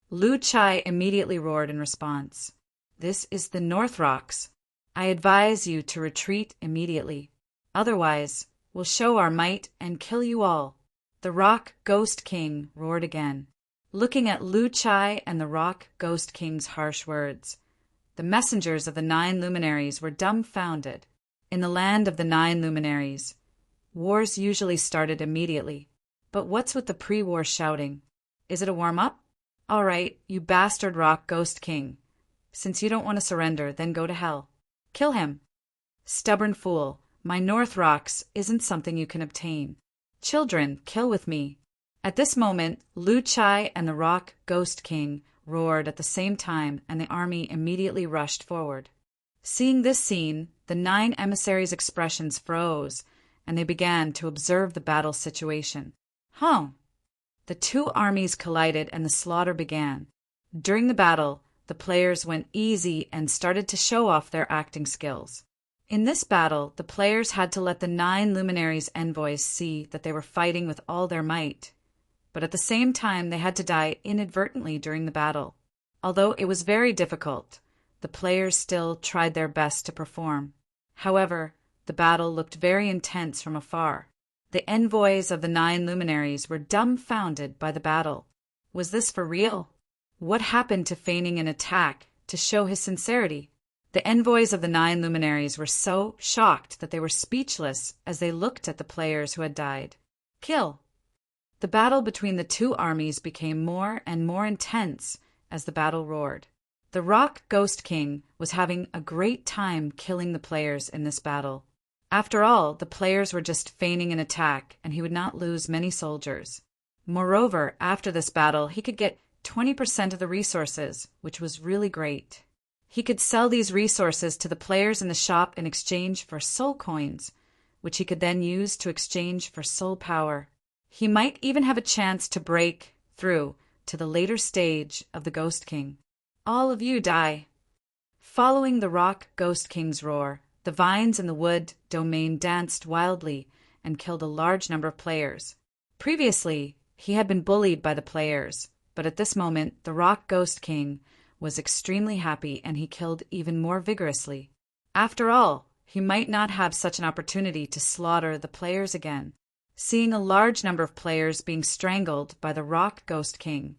Lu Chai immediately roared in response. This is the North Rocks. I advise you to retreat immediately. Otherwise, we'll show our might and kill you all. The Rock Ghost King roared again. Looking at Lu Chai and the Rock Ghost King's harsh words, the messengers of the 9 luminaries were dumbfounded. In the land of the 9 luminaries, wars usually started immediately. But what's with the pre-war shouting? Is it a warm-up? All right, you bastard Rock Ghost King. Since you don't want to surrender, then go to hell. Kill him. Stubborn fool, my North Rocks isn't something you can obtain. Children, kill with me. At this moment, Lu Chai and the Rock Ghost King roared at the same time, and the army immediately rushed forward. Seeing this scene, the 9 emissaries' expressions froze, and they began to observe the battle situation. The 2 armies collided and the slaughter began. During the battle, the players went easy and started to show off their acting skills. In this battle, the players had to let the 9 luminaries' envoys see that they were fighting with all their might. But at the same time, they had to die inadvertently during the battle. Although it was very difficult, the players still tried their best to perform. However, the battle looked very intense from afar. The envoys of the 9 luminaries were dumbfounded by the battle. Was this for real? What happened to feigning an attack to show his sincerity? The envoys of the 9 luminaries were so shocked that they were speechless as they looked at the players who had died. Kill! The battle between the 2 armies became more and more intense as the battle roared. The Rock Ghost King was having a great time killing the players in this battle. After all, the players were just feigning an attack, and he would not lose many soldiers. Moreover, after this battle, he could get 20% of the resources, which was really great. He could sell these resources to the players in the shop in exchange for soul coins, which he could then use to exchange for soul power. He might even have a chance to break through to the later stage of the Ghost King. All of you die. Following the Rock Ghost King's roar, the vines in the wood domain danced wildly and killed a large number of players. Previously, he had been bullied by the players, but at this moment, the Rock Ghost King was extremely happy and he killed even more vigorously. After all, he might not have such an opportunity to slaughter the players again. Seeing a large number of players being strangled by the Rock Ghost King,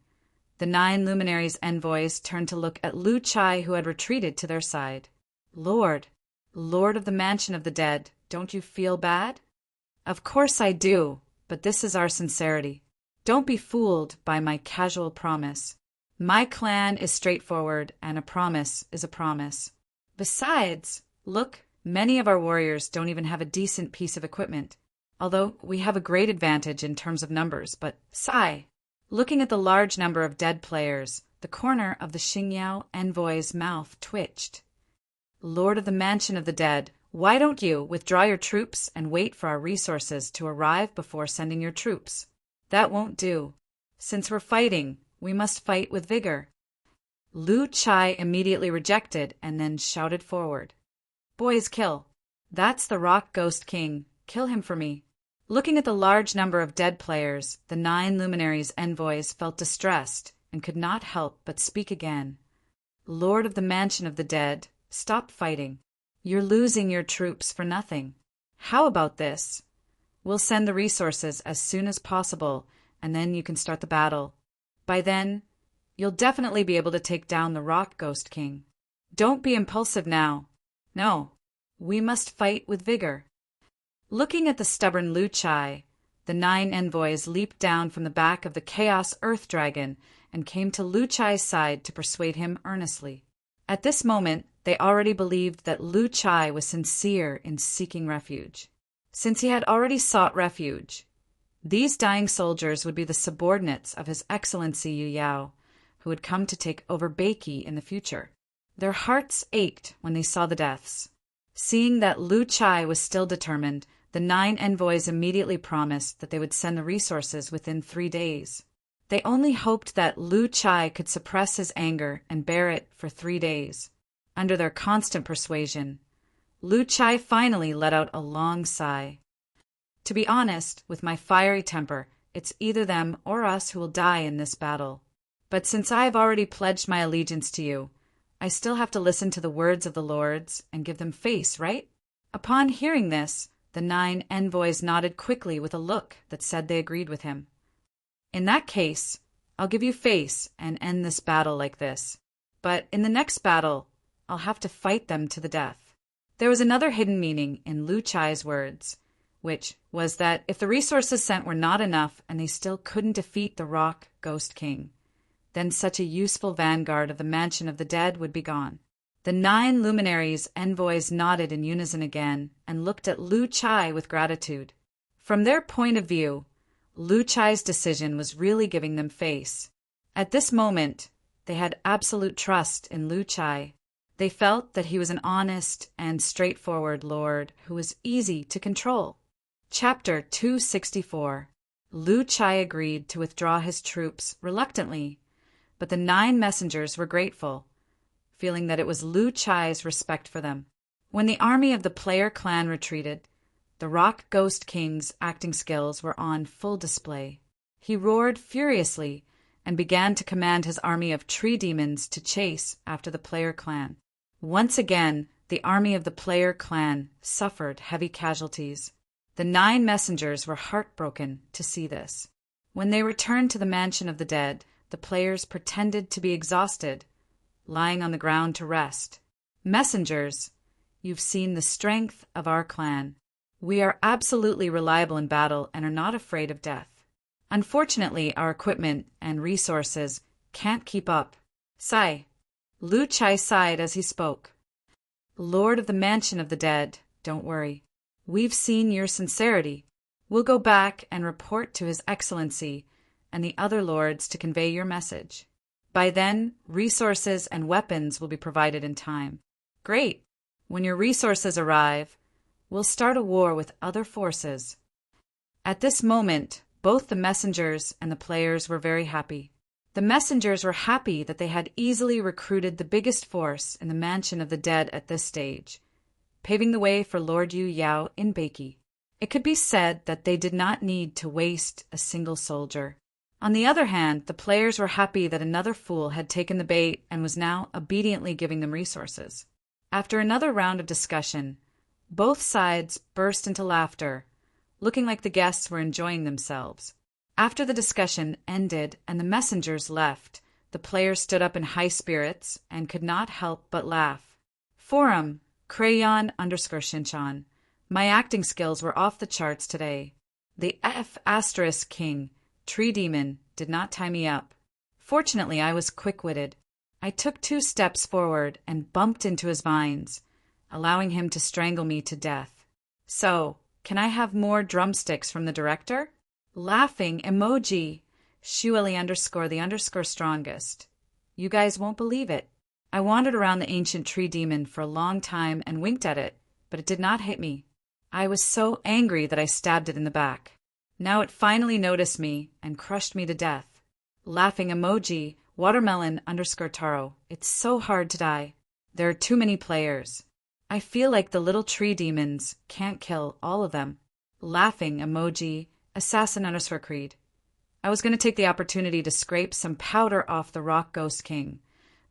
the 9 luminaries' envoys turned to look at Lu Chai, who had retreated to their side. Lord of the Mansion of the Dead, don't you feel bad? Of course I do, but this is our sincerity. Don't be fooled by my casual promise. My clan is straightforward, and a promise is a promise. Besides, look, many of our warriors don't even have a decent piece of equipment, although we have a great advantage in terms of numbers, but sigh. Looking at the large number of dead players, the corner of the Xingyao envoy's mouth twitched. Lord of the Mansion of the Dead, why don't you withdraw your troops and wait for our resources to arrive before sending your troops? That won't do. Since we're fighting, we must fight with vigor. Lu Chai immediately rejected and then shouted forward. Boys, kill. That's the Rock Ghost King. Kill him for me. Looking at the large number of dead players, the 9 luminaries' envoys felt distressed and could not help but speak again. Lord of the Mansion of the Dead, stop fighting. You're losing your troops for nothing. How about this? We'll send the resources as soon as possible, and then you can start the battle. By then, you'll definitely be able to take down the Rock Ghost King. Don't be impulsive now. No, we must fight with vigor. Looking at the stubborn Lu Chai, the 9 envoys leaped down from the back of the Chaos Earth Dragon and came to Lu Chai's side to persuade him earnestly. At this moment, they already believed that Lu Chai was sincere in seeking refuge. Since he had already sought refuge, these dying soldiers would be the subordinates of His Excellency Yu Yao, who would come to take over Beiki in the future. Their hearts ached when they saw the deaths. Seeing that Lu Chai was still determined, the 9 envoys immediately promised that they would send the resources within 3 days. They only hoped that Lu Chai could suppress his anger and bear it for 3 days. Under their constant persuasion, Lu Chai finally let out a long sigh. To be honest, with my fiery temper, it's either them or us who will die in this battle. But since I have already pledged my allegiance to you, I still have to listen to the words of the lords and give them face, right? Upon hearing this, the 9 envoys nodded quickly with a look that said they agreed with him. In that case, I'll give you face and end this battle like this. But in the next battle, I'll have to fight them to the death. There was another hidden meaning in Lu Chai's words, which was that if the resources sent were not enough and they still couldn't defeat the Rock Ghost King, then such a useful vanguard of the Mansion of the Dead would be gone. The 9 luminaries' envoys nodded in unison again and looked at Lu Chai with gratitude. From their point of view, Lu Chai's decision was really giving them face. At this moment, they had absolute trust in Lu Chai. They felt that he was an honest and straightforward lord who was easy to control. Chapter 264. Lu Chai agreed to withdraw his troops reluctantly, but the 9 messengers were grateful, feeling that it was Lu Chai's respect for them. When the army of the player clan retreated, the Rock Ghost King's acting skills were on full display. He roared furiously and began to command his army of tree demons to chase after the player clan. Once again, the army of the player clan suffered heavy casualties. The 9 messengers were heartbroken to see this. When they returned to the Mansion of the Dead, the players pretended to be exhausted, lying on the ground to rest. Messengers, you've seen the strength of our clan. We are absolutely reliable in battle and are not afraid of death. Unfortunately, our equipment and resources can't keep up. Sigh. Lu Chai sighed as he spoke. Lord of the Mansion of the Dead, don't worry. We've seen your sincerity. We'll go back and report to His Excellency and the other lords to convey your message. By then, resources and weapons will be provided in time. Great. When your resources arrive, we'll start a war with other forces. At this moment, both the messengers and the players were very happy. The messengers were happy that they had easily recruited the biggest force in the Mansion of the Dead at this stage, paving the way for Lord Yu Yao in Beiki. It could be said that they did not need to waste a single soldier. On the other hand, the players were happy that another fool had taken the bait and was now obediently giving them resources. After another round of discussion, both sides burst into laughter, looking like the guests were enjoying themselves. After the discussion ended and the messengers left, the players stood up in high spirits and could not help but laugh. Forum, Crayon_Shinchan. My acting skills were off the charts today. The F** King, Tree Demon, did not tie me up. Fortunately, I was quick-witted. I took 2 steps forward and bumped into his vines, allowing him to strangle me to death. So, can I have more drumsticks from the director? Laughing emoji, Shueli_the_strongest. You guys won't believe it. I wandered around the ancient tree demon for a long time and winked at it, but it did not hit me. I was so angry that I stabbed it in the back. Now it finally noticed me and crushed me to death. Laughing emoji, Watermelon_Taro. It's so hard to die. There are too many players. I feel like the little tree demons can't kill all of them. Laughing emoji, Assassin_Creed. I was going to take the opportunity to scrape some powder off the Rock Ghost King,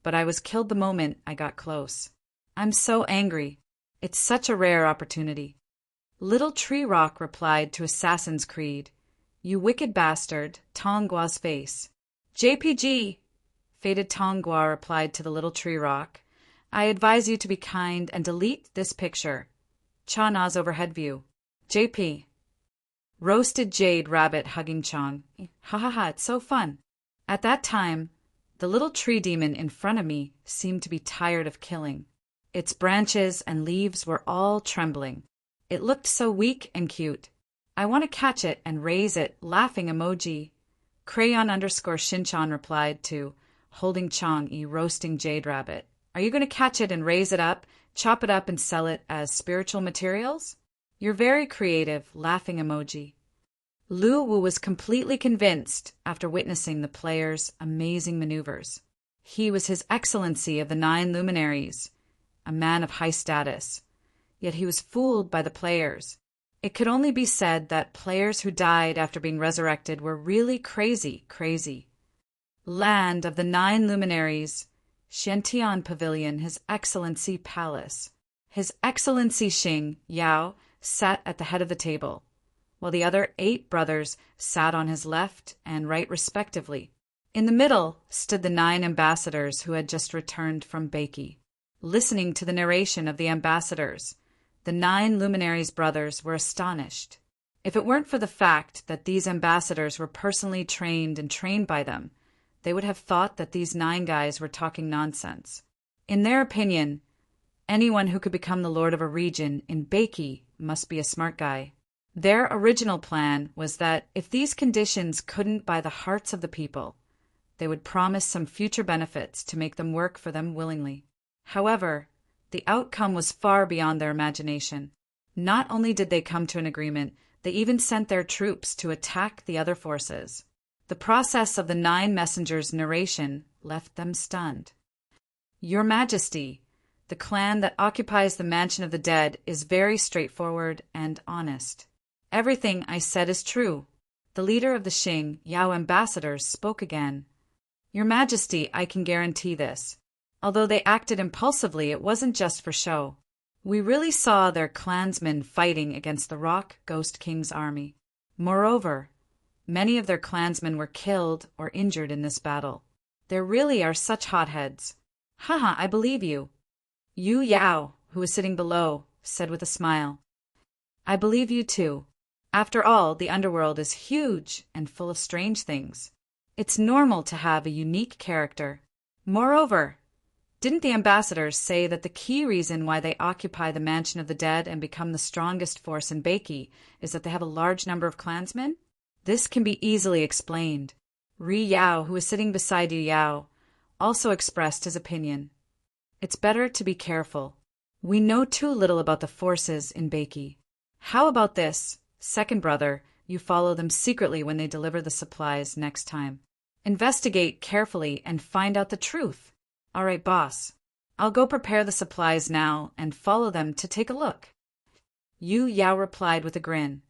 but I was killed the moment I got close. I'm so angry. It's such a rare opportunity. Little Tree Rock replied to Assassin's Creed. You wicked bastard, Tonggua's face. JPG, Faded Tonggua replied to the Little Tree Rock. I advise you to be kind and delete this picture. Chana's overhead view. JP. Roasted Jade Rabbit hugging Chong. Ha ha ha, it's so fun. At that time, the little tree demon in front of me seemed to be tired of killing. Its branches and leaves were all trembling. It looked so weak and cute. I want to catch it and raise it, laughing emoji. Crayon_Shinchan replied to, holding Chong roasting Jade Rabbit. Are you going to catch it and raise it up, chop it up and sell it as spiritual materials? You're very creative, laughing emoji. Lu Wu was completely convinced after witnessing the players' amazing maneuvers. He was His Excellency of the 9 Luminaries, a man of high status. Yet he was fooled by the players. It could only be said that players who died after being resurrected were really crazy. Land of the 9 Luminaries, Xiantian Pavilion, His Excellency Palace. His Excellency Xing Yao sat at the head of the table, while the other 8 brothers sat on his left and right respectively. In the middle stood the 9 ambassadors who had just returned from Beiki. Listening to the narration of the ambassadors, the 9 Luminaries brothers were astonished. If it weren't for the fact that these ambassadors were personally trained by them, they would have thought that these 9 guys were talking nonsense. In their opinion, anyone who could become the lord of a region in Beiki must be a smart guy. Their original plan was that if these conditions couldn't buy the hearts of the people, they would promise some future benefits to make them work for them willingly. However, the outcome was far beyond their imagination. Not only did they come to an agreement, they even sent their troops to attack the other forces. The process of the 9 messengers' narration left them stunned. Your Majesty, the clan that occupies the Mansion of the Dead is very straightforward and honest. Everything I said is true. The leader of the Xing Yao ambassadors spoke again. Your Majesty, I can guarantee this. Although they acted impulsively, it wasn't just for show. We really saw their clansmen fighting against the Rock Ghost King's army. Moreover, many of their clansmen were killed or injured in this battle. There really are such hotheads. Haha, I believe you. Yu Yao, who was sitting below, said with a smile. I believe you too. After all, the underworld is huge and full of strange things. It's normal to have a unique character. Moreover, didn't the ambassadors say that the key reason why they occupy the Mansion of the Dead and become the strongest force in Beiki is that they have a large number of clansmen? This can be easily explained. Ri Yao, who was sitting beside Yu Yao, also expressed his opinion. It's better to be careful. We know too little about the forces in Beiki. How about this, second brother, you follow them secretly when they deliver the supplies next time. Investigate carefully and find out the truth. All right, boss. I'll go prepare the supplies now and follow them to take a look. Yu Yao replied with a grin.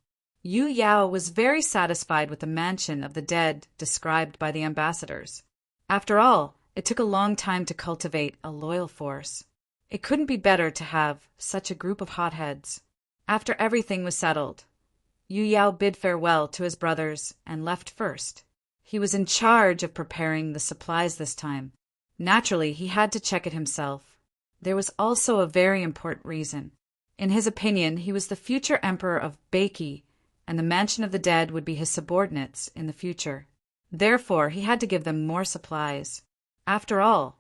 Yu Yao was very satisfied with the Mansion of the Dead described by the ambassadors. After all, it took a long time to cultivate a loyal force. It couldn't be better to have such a group of hotheads. After everything was settled, Yu Yao bid farewell to his brothers and left first. He was in charge of preparing the supplies this time. Naturally, he had to check it himself. There was also a very important reason. In his opinion, he was the future emperor of Beiki, and the Mansion of the Dead would be his subordinates in the future. Therefore, he had to give them more supplies. After all,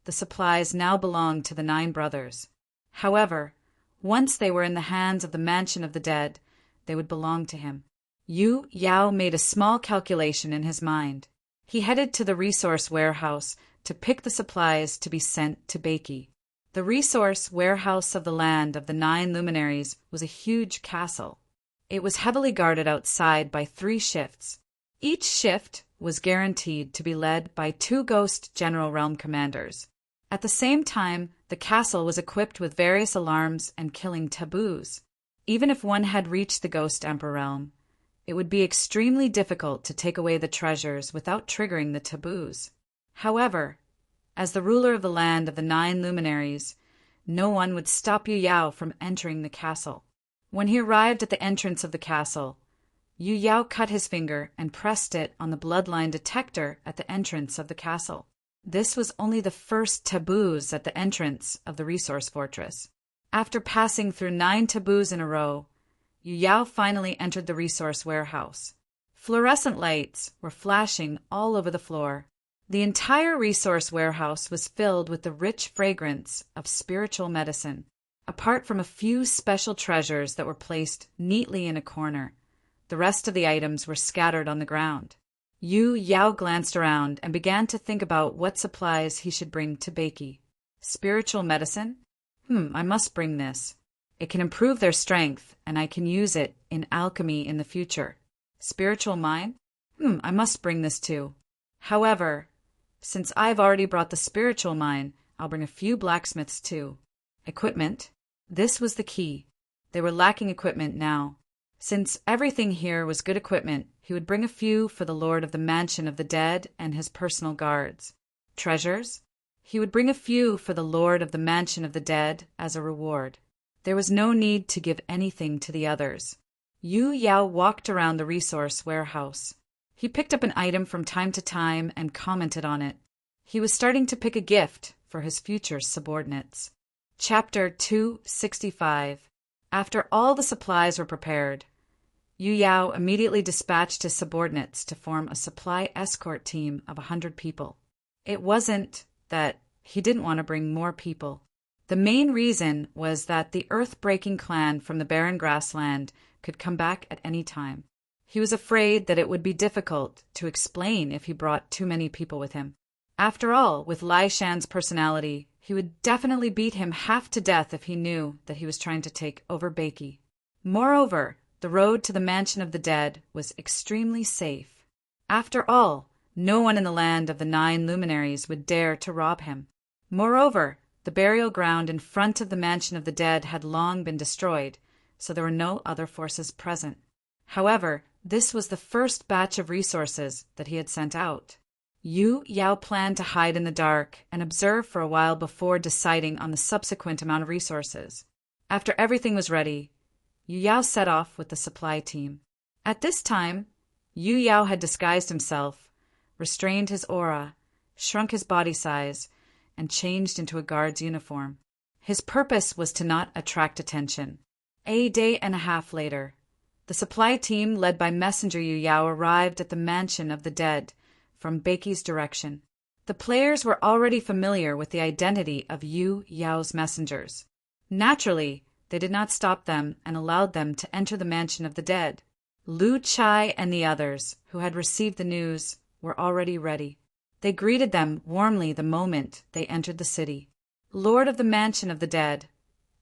the supplies now belonged to the 9 brothers. However, once they were in the hands of the Mansion of the Dead, they would belong to him. Yu Yao made a small calculation in his mind. He headed to the resource warehouse to pick the supplies to be sent to Beiki. The resource warehouse of the land of the 9 luminaries was a huge castle. It was heavily guarded outside by 3 shifts. Each shift was guaranteed to be led by 2 ghost general realm commanders. At the same time, the castle was equipped with various alarms and killing taboos. Even if one had reached the Ghost Emperor realm, it would be extremely difficult to take away the treasures without triggering the taboos. However, as the ruler of the land of the 9 luminaries, no one would stop Yu Yao from entering the castle. When he arrived at the entrance of the castle, Yu Yao cut his finger and pressed it on the bloodline detector at the entrance of the castle. This was only the first taboos at the entrance of the resource fortress. After passing through 9 taboos in a row, Yu Yao finally entered the resource warehouse. Fluorescent lights were flashing all over the floor. The entire resource warehouse was filled with the rich fragrance of spiritual medicine. Apart from a few special treasures that were placed neatly in a corner, the rest of the items were scattered on the ground. Yu Yao glanced around and began to think about what supplies he should bring to Beiki. Spiritual medicine? I must bring this. It can improve their strength, and I can use it in alchemy in the future. Spiritual mine? I must bring this too. However, since I've already brought the spiritual mine, I'll bring a few blacksmiths too. Equipment? This was the key. They were lacking equipment now. Since everything here was good equipment, he would bring a few for the Lord of the Mansion of the Dead and his personal guards. Treasures? He would bring a few for the Lord of the Mansion of the Dead as a reward. There was no need to give anything to the others. Yu Yao walked around the resource warehouse. He picked up an item from time to time and commented on it. He was starting to pick a gift for his future subordinates. Chapter 265. After all the supplies were prepared, Yu Yao immediately dispatched his subordinates to form a supply escort team of 100 people. It wasn't that he didn't want to bring more people. The main reason was that the earth-breaking clan from the barren grassland could come back at any time. He was afraid that it would be difficult to explain if he brought too many people with him. After all, with Lai Shan's personality, he would definitely beat him half to death if he knew that he was trying to take over Beiki. Moreover, the road to the Mansion of the Dead was extremely safe. After all, no one in the land of the 9 luminaries would dare to rob him. Moreover, the burial ground in front of the Mansion of the Dead had long been destroyed, so there were no other forces present. However, this was the first batch of resources that he had sent out. Yu Yao planned to hide in the dark and observe for a while before deciding on the subsequent amount of resources. After everything was ready, Yu Yao set off with the supply team. At this time, Yu Yao had disguised himself, restrained his aura, shrunk his body size, and changed into a guard's uniform. His purpose was to not attract attention. A day and a half later, the supply team led by Messenger Yu Yao arrived at the Mansion of the Dead from Beiki's direction. The players were already familiar with the identity of Yu Yao's messengers. Naturally, they did not stop them and allowed them to enter the Mansion of the Dead. Lu Chai and the others, who had received the news, were already ready. They greeted them warmly the moment they entered the city. Lord of the Mansion of the Dead,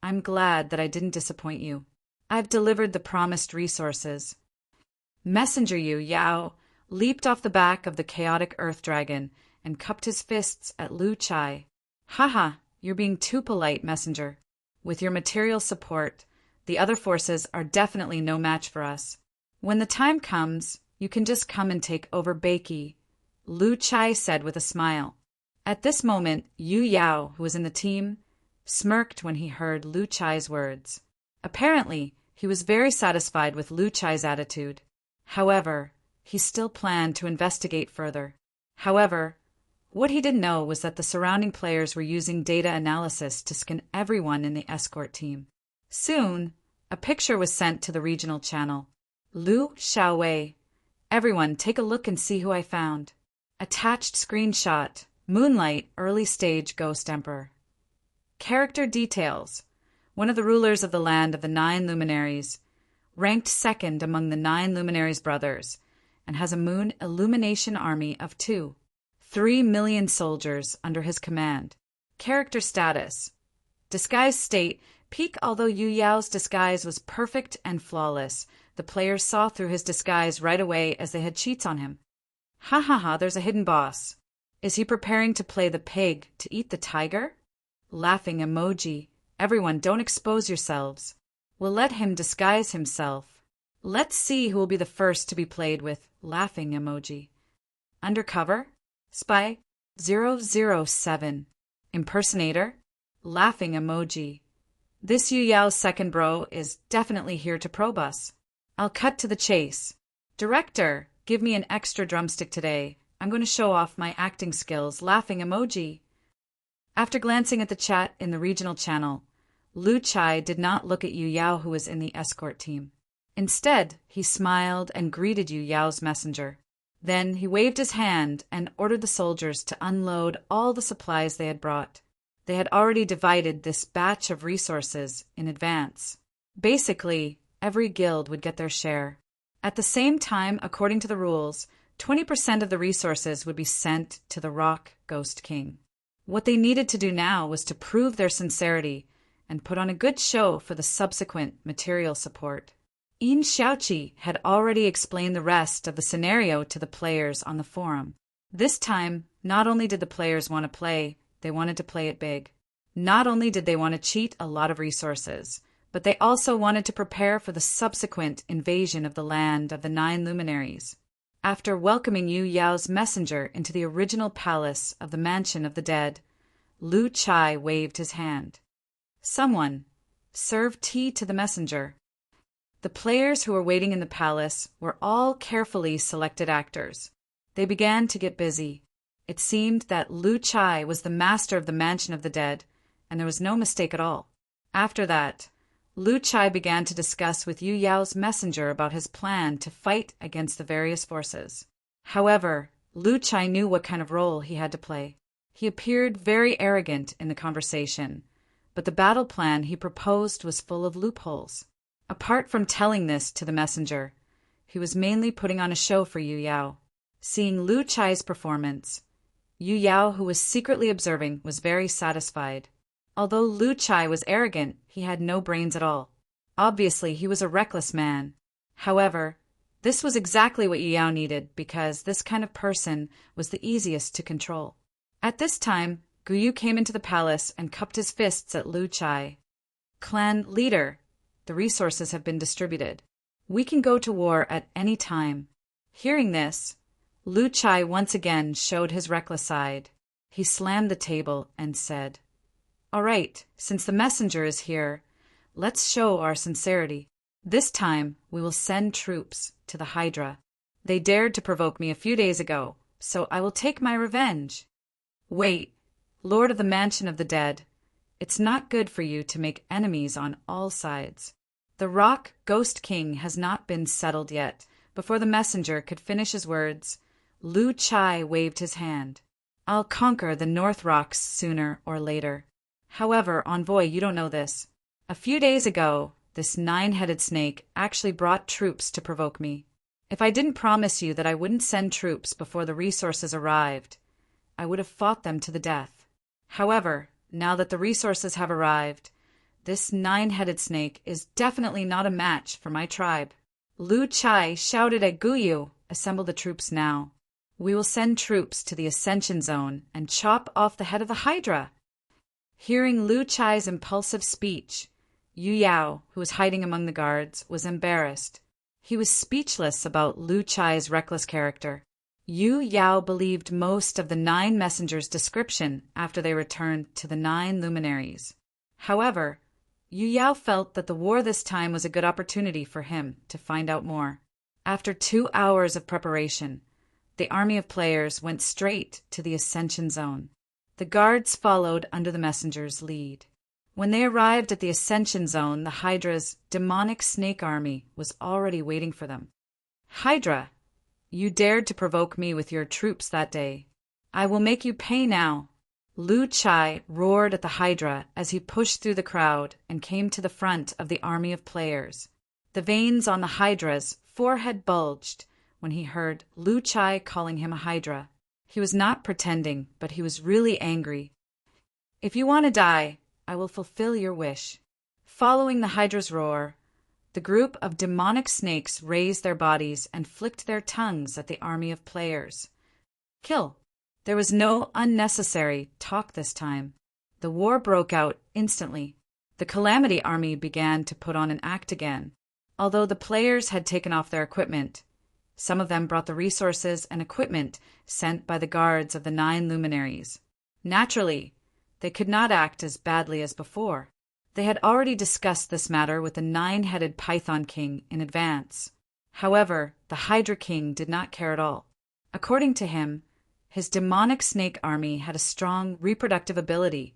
I'm glad that I didn't disappoint you. I've delivered the promised resources. Messenger Yu Yao leaped off the back of the chaotic earth dragon and cupped his fists at Lu Chai. Haha, you're being too polite, Messenger. With your material support, the other forces are definitely no match for us. When the time comes, you can just come and take over Beiki, Lu Chai said with a smile. At this moment, Yu Yao, who was in the team, smirked when he heard Lu Chai's words. Apparently, he was very satisfied with Lu Chai's attitude. However, he still planned to investigate further. However, what he didn't know was that the surrounding players were using data analysis to scan everyone in the escort team. Soon, a picture was sent to the regional channel. Lu Xiaowei. Everyone, take a look and see who I found. Attached screenshot. Moonlight, early stage Ghost Emperor. Character details. One of the rulers of the land of the 9 luminaries, ranked second among the 9 luminaries brothers, and has a moon illumination army of 3 million soldiers under his command. Character status. Disguise state, peak. Although Yu Yao's disguise was perfect and flawless, the players saw through his disguise right away as they had cheats on him. Ha ha ha, there's a hidden boss. Is he preparing to play the pig to eat the tiger? Laughing emoji. Everyone, don't expose yourselves. We'll let him disguise himself. Let's see who will be the first to be played with. Laughing emoji. Undercover? Spy 007. Impersonator? Laughing emoji. This Yu Yao's second bro is definitely here to probe us. I'll cut to the chase. Director, give me an extra drumstick today. I'm going to show off my acting skills. Laughing emoji. After glancing at the chat in the regional channel, Lu Chai did not look at Yu Yao, who was in the escort team. Instead, he smiled and greeted Yu Yao's messenger. Then he waved his hand and ordered the soldiers to unload all the supplies they had brought. They had already divided this batch of resources in advance. Basically, every guild would get their share. At the same time, according to the rules, 20% of the resources would be sent to the Rock Ghost King. What they needed to do now was to prove their sincerity and put on a good show for the subsequent material support. Yin Xiaoqi had already explained the rest of the scenario to the players on the forum. This time, not only did the players want to play, they wanted to play it big. Not only did they want to cheat a lot of resources, but they also wanted to prepare for the subsequent invasion of the land of the 9 luminaries. After welcoming Yu Yao's messenger into the original palace of the Mansion of the Dead, Lu Chai waved his hand. Someone, serve tea to the messenger. The players who were waiting in the palace were all carefully selected actors. They began to get busy. It seemed that Lu Chai was the master of the Mansion of the Dead, and there was no mistake at all. After that, Lu Chai began to discuss with Yu Yao's messenger about his plan to fight against the various forces. However, Lu Chai knew what kind of role he had to play. He appeared very arrogant in the conversation, but the battle plan he proposed was full of loopholes. Apart from telling this to the messenger, he was mainly putting on a show for Yu Yao. Seeing Lu Chai's performance, Yu Yao, who was secretly observing, was very satisfied. Although Lu Chai was arrogant, he had no brains at all. Obviously, he was a reckless man. However, this was exactly what Yu Yao needed, because this kind of person was the easiest to control. At this time, Guyu came into the palace and cupped his fists at Lu Chai. Clan leader, the resources have been distributed. We can go to war at any time. Hearing this, Lu Chai once again showed his reckless side. He slammed the table and said, "All right, since the messenger is here, let's show our sincerity. This time, we will send troops to the Hydra. They dared to provoke me a few days ago, so I will take my revenge." Wait, Lord of the Mansion of the Dead, it's not good for you to make enemies on all sides. The Rock Ghost King has not been settled yet. Before the messenger could finish his words, Lu Chai waved his hand. I'll conquer the North Rocks sooner or later. However, Envoy, you don't know this. A few days ago, this 9-headed snake actually brought troops to provoke me. If I didn't promise you that I wouldn't send troops before the resources arrived, I would have fought them to the death. However, now that the resources have arrived, this 9-headed snake is definitely not a match for my tribe. Lu Chai shouted at Guyu, "Assemble the troops now. We will send troops to the Ascension Zone and chop off the head of the Hydra." Hearing Lu Chai's impulsive speech, Yu Yao, who was hiding among the guards, was embarrassed. He was speechless about Lu Chai's reckless character. Yu Yao believed most of the 9 messengers' description after they returned to the 9 luminaries. However, Yu Yao felt that the war this time was a good opportunity for him to find out more. After 2 hours of preparation, the army of players went straight to the Ascension Zone. The guards followed under the messenger's lead. When they arrived at the Ascension Zone, the Hydra's demonic snake army was already waiting for them. "Hydra, you dared to provoke me with your troops that day. I will make you pay now." Lu Chai roared at the Hydra as he pushed through the crowd and came to the front of the army of players. The veins on the Hydra's forehead bulged when he heard Lu Chai calling him a Hydra. He was not pretending, but he was really angry. "If you want to die, I will fulfill your wish." Following the Hydra's roar, the group of demonic snakes raised their bodies and flicked their tongues at the army of players. Kill. There was no unnecessary talk this time. The war broke out instantly. The Calamity Army began to put on an act again. Although the players had taken off their equipment, some of them brought the resources and equipment sent by the guards of the 9 luminaries. Naturally, they could not act as badly as before. They had already discussed this matter with the 9-headed Python King in advance. However, the Hydra King did not care at all. According to him, his demonic snake army had a strong reproductive ability,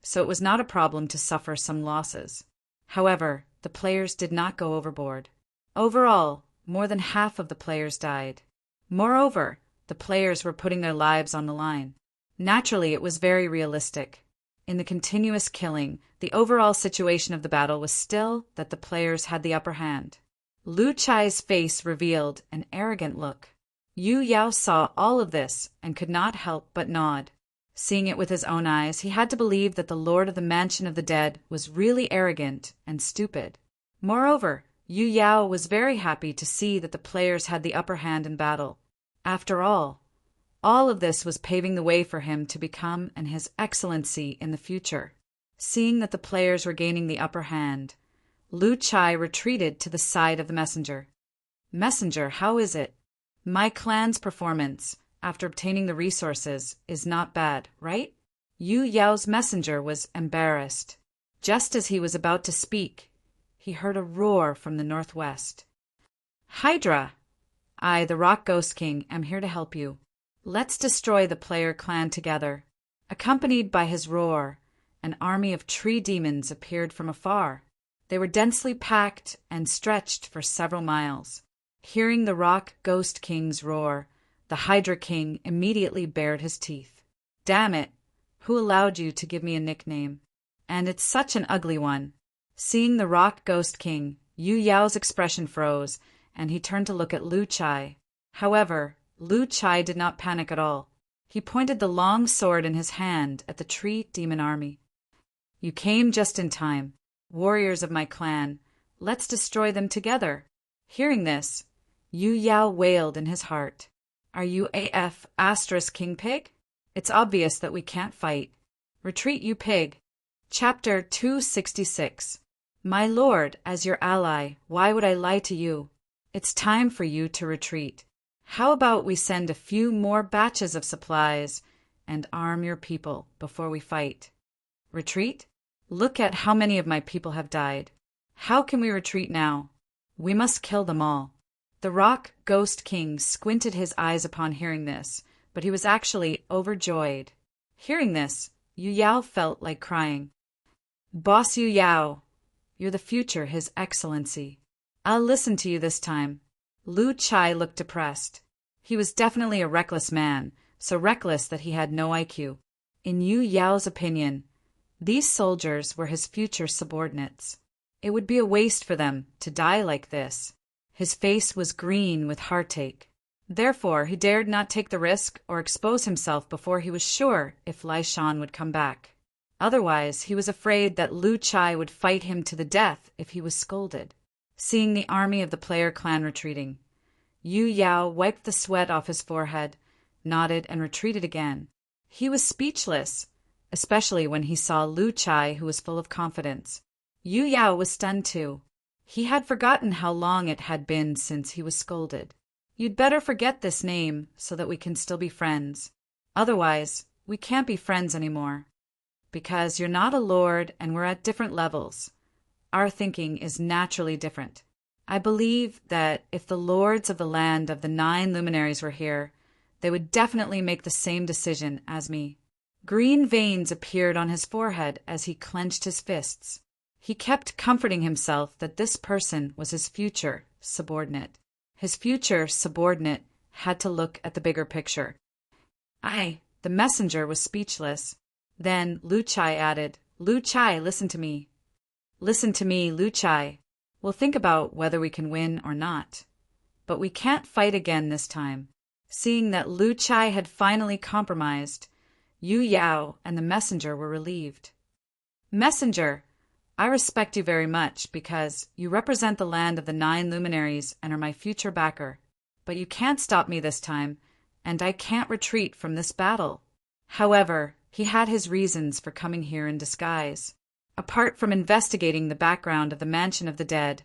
so it was not a problem to suffer some losses. However, the players did not go overboard. Overall, more than half of the players died. Moreover, the players were putting their lives on the line. Naturally, it was very realistic. In the continuous killing, the overall situation of the battle was still that the players had the upper hand. Lu Chai's face revealed an arrogant look. Yu Yao saw all of this and could not help but nod. Seeing it with his own eyes, he had to believe that the Lord of the Mansion of the Dead was really arrogant and stupid. Moreover, Yu Yao was very happy to see that the players had the upper hand in battle. After all of this was paving the way for him to become an His Excellency in the future. Seeing that the players were gaining the upper hand, Lu Chai retreated to the side of the messenger. Messenger, how is it? My clan's performance, after obtaining the resources, is not bad, right? Yu Yao's messenger was embarrassed. Just as he was about to speak, he heard a roar from the northwest. Hydra! I, the Rock Ghost King, am here to help you. Let's destroy the player clan together. Accompanied by his roar, an army of tree demons appeared from afar. They were densely packed and stretched for several miles. Hearing the Rock Ghost King's roar, the Hydra King immediately bared his teeth. Damn it! Who allowed you to give me a nickname? And it's such an ugly one. Seeing the Rock Ghost King, Yu Yao's expression froze, and he turned to look at Lu Chai. However, Lu Chai did not panic at all. He pointed the long sword in his hand at the tree demon army. You came just in time. Warriors of my clan, let's destroy them together. Hearing this, Yu Yao wailed in his heart. Are you AF * King Pig? It's obvious that we can't fight. Retreat, you pig. Chapter 266. My lord, as your ally, why would I lie to you? It's time for you to retreat. How about we send a few more batches of supplies and arm your people before we fight? Retreat? Look at how many of my people have died. How can we retreat now? We must kill them all. The Rock Ghost King squinted his eyes upon hearing this, but he was actually overjoyed. Hearing this, Yu Yao felt like crying. Boss Yu Yao, you're the future His Excellency. I'll listen to you this time. Lu Chai looked depressed. He was definitely a reckless man, so reckless that he had no IQ. In Yu Yao's opinion, these soldiers were his future subordinates. It would be a waste for them to die like this. His face was green with heartache. Therefore, he dared not take the risk or expose himself before he was sure if Lai Shan would come back. Otherwise, he was afraid that Lu Chai would fight him to the death if he was scolded. Seeing the army of the player clan retreating, Yu Yao wiped the sweat off his forehead, nodded, and retreated again. He was speechless, especially when he saw Lu Chai, who was full of confidence. Yu Yao was stunned too. He had forgotten how long it had been since he was scolded. You'd better forget this name so that we can still be friends. Otherwise, we can't be friends anymore. Because you're not a lord and we're at different levels. Our thinking is naturally different. I believe that if the lords of the land of the 9 luminaries were here, they would definitely make the same decision as me. Green veins appeared on his forehead as he clenched his fists. He kept comforting himself that this person was his future subordinate. His future subordinate had to look at the bigger picture. The messenger was speechless. Then Lu Chai added, Lu Chai, listen to me. Listen to me, Lu Chai. We'll think about whether we can win or not. But we can't fight again this time. Seeing that Lu Chai had finally compromised, Yu Yao and the messenger were relieved. Messenger, I respect you very much because you represent the land of the 9 luminaries and are my future backer. But you can't stop me this time, and I can't retreat from this battle. However, he had his reasons for coming here in disguise. Apart from investigating the background of the Mansion of the Dead,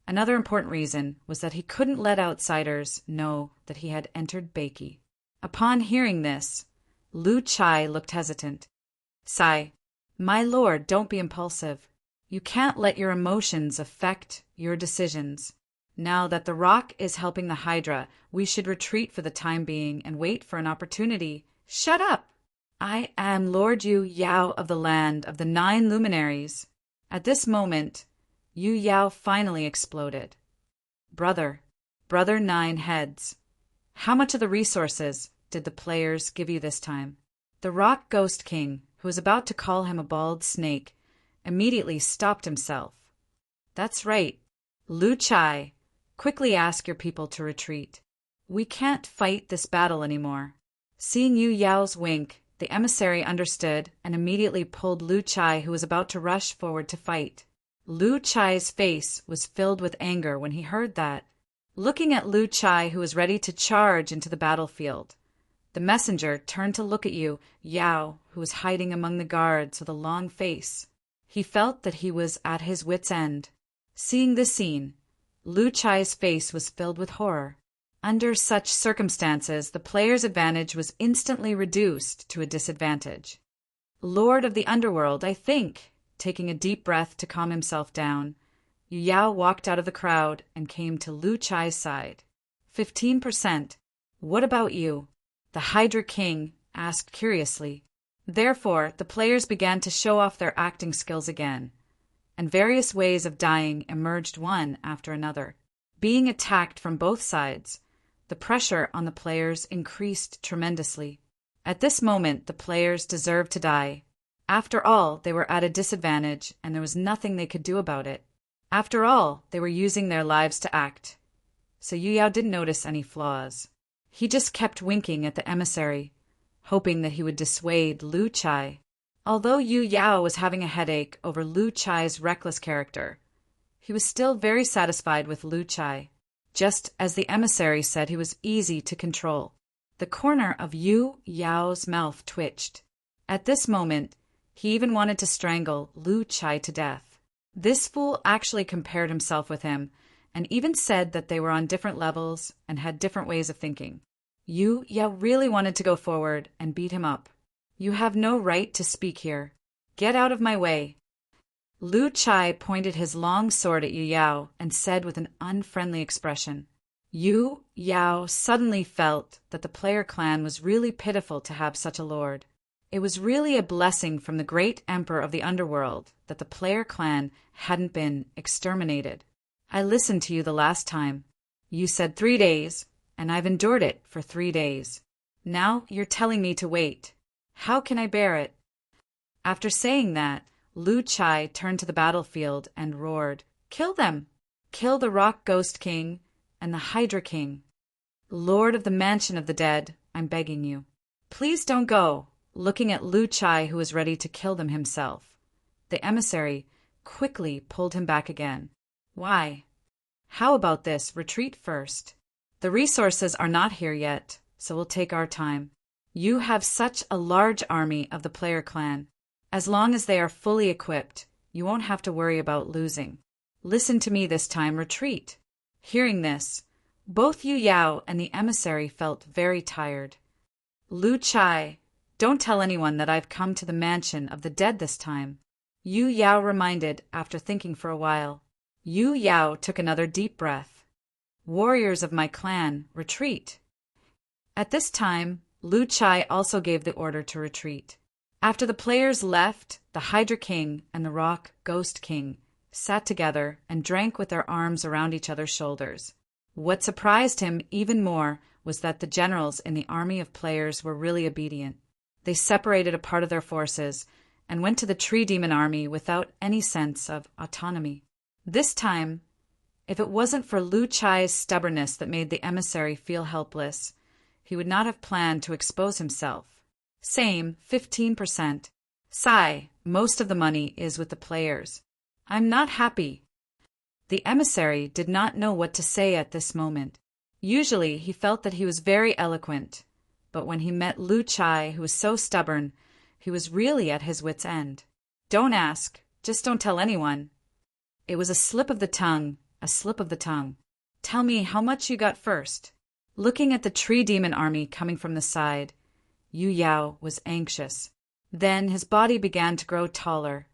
another important reason was that he couldn't let outsiders know that he had entered Beiki. Upon hearing this, Lu Chai looked hesitant. Sigh, my lord, don't be impulsive. You can't let your emotions affect your decisions. Now that the rock is helping the Hydra, we should retreat for the time being and wait for an opportunity. Shut up! I am Lord Yu Yao of the land of the 9 luminaries. At this moment, Yu Yao finally exploded. Brother 9 heads. How much of the resources did the players give you this time? The Rock Ghost King, who was about to call him a bald snake, immediately stopped himself. That's right. Lu Chai, quickly ask your people to retreat. We can't fight this battle anymore. Seeing Yu Yao's wink, the emissary understood and immediately pulled Lu Chai, who was about to rush forward to fight. Lu Chai's face was filled with anger when he heard that. Looking at Lu Chai, who was ready to charge into the battlefield, the messenger turned to look at Yu Yao, who was hiding among the guards with a long face. He felt that he was at his wit's end. Seeing this scene, Lu Chai's face was filled with horror. Under such circumstances, the player's advantage was instantly reduced to a disadvantage. Lord of the Underworld, I think. Taking a deep breath to calm himself down, Yu Yao walked out of the crowd and came to Lu Chai's side. 15%. What about you? The Hydra King asked curiously. Therefore, the players began to show off their acting skills again, and various ways of dying emerged one after another. Being attacked from both sides, the pressure on the players increased tremendously. At this moment, the players deserved to die. After all, they were at a disadvantage, and there was nothing they could do about it. After all, they were using their lives to act. So Yu Yao didn't notice any flaws. He just kept winking at the emissary, hoping that he would dissuade Lu Chai. Although Yu Yao was having a headache over Lu Chai's reckless character, he was still very satisfied with Lu Chai. Just as the emissary said, he was easy to control. The corner of Yu Yao's mouth twitched. At this moment, he even wanted to strangle Lu Chai to death. This fool actually compared himself with him, and even said that they were on different levels and had different ways of thinking. Yu Yao really wanted to go forward and beat him up. You have no right to speak here. Get out of my way. Lu Chai pointed his long sword at Yu Yao and said with an unfriendly expression. Yu Yao suddenly felt that the player clan was really pitiful to have such a lord. It was really a blessing from the great emperor of the underworld that the player clan hadn't been exterminated. I listened to you the last time. You said 3 days, and I've endured it for 3 days. Now you're telling me to wait. How can I bear it? After saying that, Lu Chai turned to the battlefield and roared, Kill them! Kill the Rock Ghost King and the Hydra King. Lord of the Mansion of the Dead, I'm begging you. Please don't go. Looking at Lu Chai, who was ready to kill them himself, the emissary quickly pulled him back again. Why? How about this? Retreat first. The resources are not here yet, so we'll take our time. You have such a large army of the player clan. As long as they are fully equipped, you won't have to worry about losing. Listen to me this time, retreat. Hearing this, both Yu Yao and the emissary felt very tired. Lu Chai, don't tell anyone that I've come to the Mansion of the Dead this time. Yu Yao reminded after thinking for a while. Yu Yao took another deep breath. Warriors of my clan, retreat. At this time, Lu Chai also gave the order to retreat. After the players left, the Hydra King and the Rock Ghost King sat together and drank with their arms around each other's shoulders. What surprised him even more was that the generals in the army of players were really obedient. They separated a part of their forces and went to the Tree Demon army without any sense of autonomy. This time, if it wasn't for Lu Chai's stubbornness that made the emissary feel helpless, he would not have planned to expose himself. Same, 15%. Sigh, most of the money is with the players. I'm not happy. The emissary did not know what to say at this moment. Usually he felt that he was very eloquent, But when he met Lu Chai, who was so stubborn, he was really at his wit's end. Don't ask, just don't tell anyone. It was a slip of the tongue, a slip of the tongue. Tell me how much you got first. Looking at the tree demon army coming from the side, Yu Yao was anxious. Then his body began to grow taller,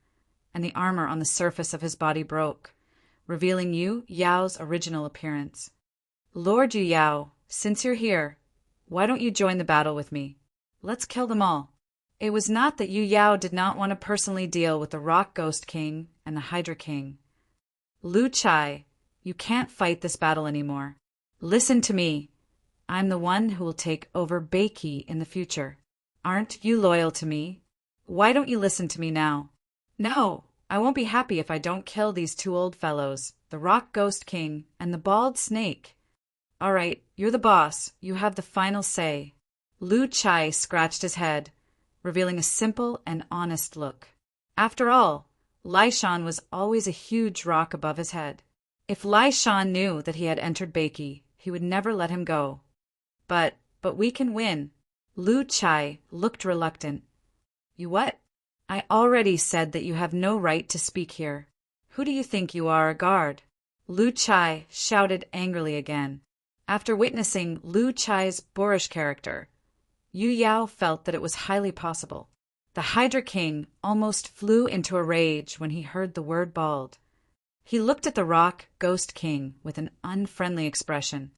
and the armor on the surface of his body broke, revealing Yu Yao's original appearance. Lord Yu Yao, since you're here, why don't you join the battle with me? Let's kill them all. It was not that Yu Yao did not want to personally deal with the Rock Ghost King and the Hydra King. Lu Chai, you can't fight this battle anymore. Listen to me. I'm the one who will take over Beiki in the future. Aren't you loyal to me? Why don't you listen to me now? No, I won't be happy if I don't kill these two old fellows, the Rock Ghost King and the Bald Snake. All right, you're the boss. You have the final say. Lu Chai scratched his head, revealing a simple and honest look. After all, Lai Shan was always a huge rock above his head. If Lai Shan knew that he had entered Beiki, he would never let him go. But we can win. Lu Chai looked reluctant. You what? I already said that you have no right to speak here. Who do you think you are, a guard? Lu Chai shouted angrily again. After witnessing Lu Chai's boorish character, Yu Yao felt that it was highly possible. The Hydra King almost flew into a rage when he heard the word bald. He looked at the Rock Ghost King with an unfriendly expression.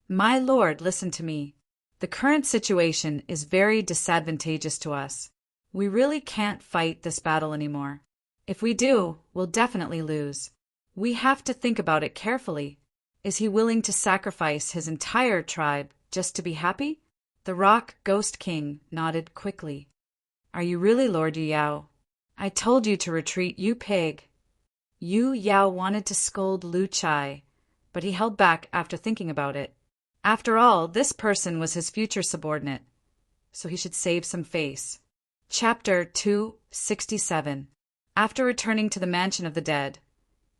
My lord, listen to me. The current situation is very disadvantageous to us. We really can't fight this battle anymore. If we do, we'll definitely lose. We have to think about it carefully. Is he willing to sacrifice his entire tribe just to be happy? The Rock Ghost King nodded quickly. Are you really Lord Yu Yao? I told you to retreat, you pig. Yu Yao wanted to scold Lu Chai, but he held back after thinking about it. After all, this person was his future subordinate, so he should save some face. Chapter 267. After returning to the Mansion of the Dead,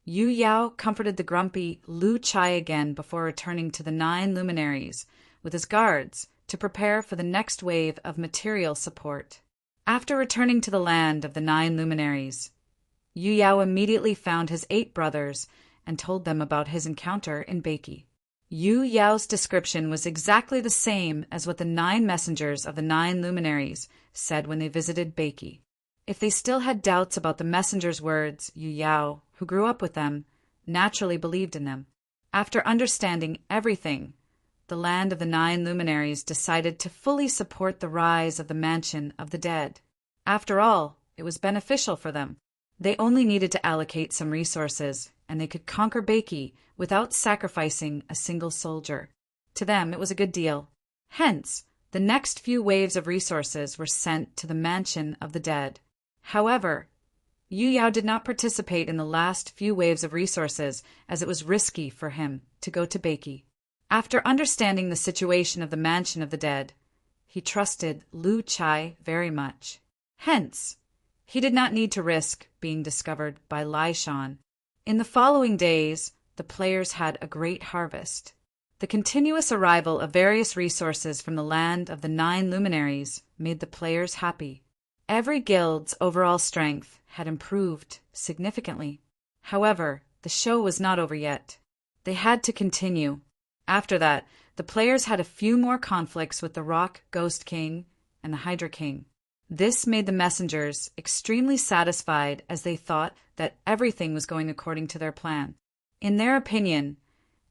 Yu Yao comforted the grumpy Lu Chai again before returning to the 9 luminaries with his guards to prepare for the next wave of material support. After returning to the land of the 9 luminaries, Yu Yao immediately found his 8 brothers and told them about his encounter in Beiki. Yu Yao's description was exactly the same as what the 9 messengers of the 9 luminaries said when they visited Beiki. If they still had doubts about the messengers' words, Yu Yao, who grew up with them, naturally believed in them. After understanding everything, the land of the 9 luminaries decided to fully support the rise of the Mansion of the Dead. After all, it was beneficial for them. They only needed to allocate some resources, and they could conquer Beiki without sacrificing a single soldier. To them, it was a good deal. Hence, the next few waves of resources were sent to the Mansion of the Dead. However, Yu Yao did not participate in the last few waves of resources as it was risky for him to go to Beiki. After understanding the situation of the Mansion of the Dead, he trusted Lu Chai very much. Hence, he did not need to risk being discovered by Lai Shan. In the following days, the players had a great harvest. The continuous arrival of various resources from the land of the 9 luminaries made the players happy. Every guild's overall strength had improved significantly. However, the show was not over yet. They had to continue. After that, the players had a few more conflicts with the Rock Ghost King and the Hydra King. This made the messengers extremely satisfied as they thought that everything was going according to their plan. In their opinion,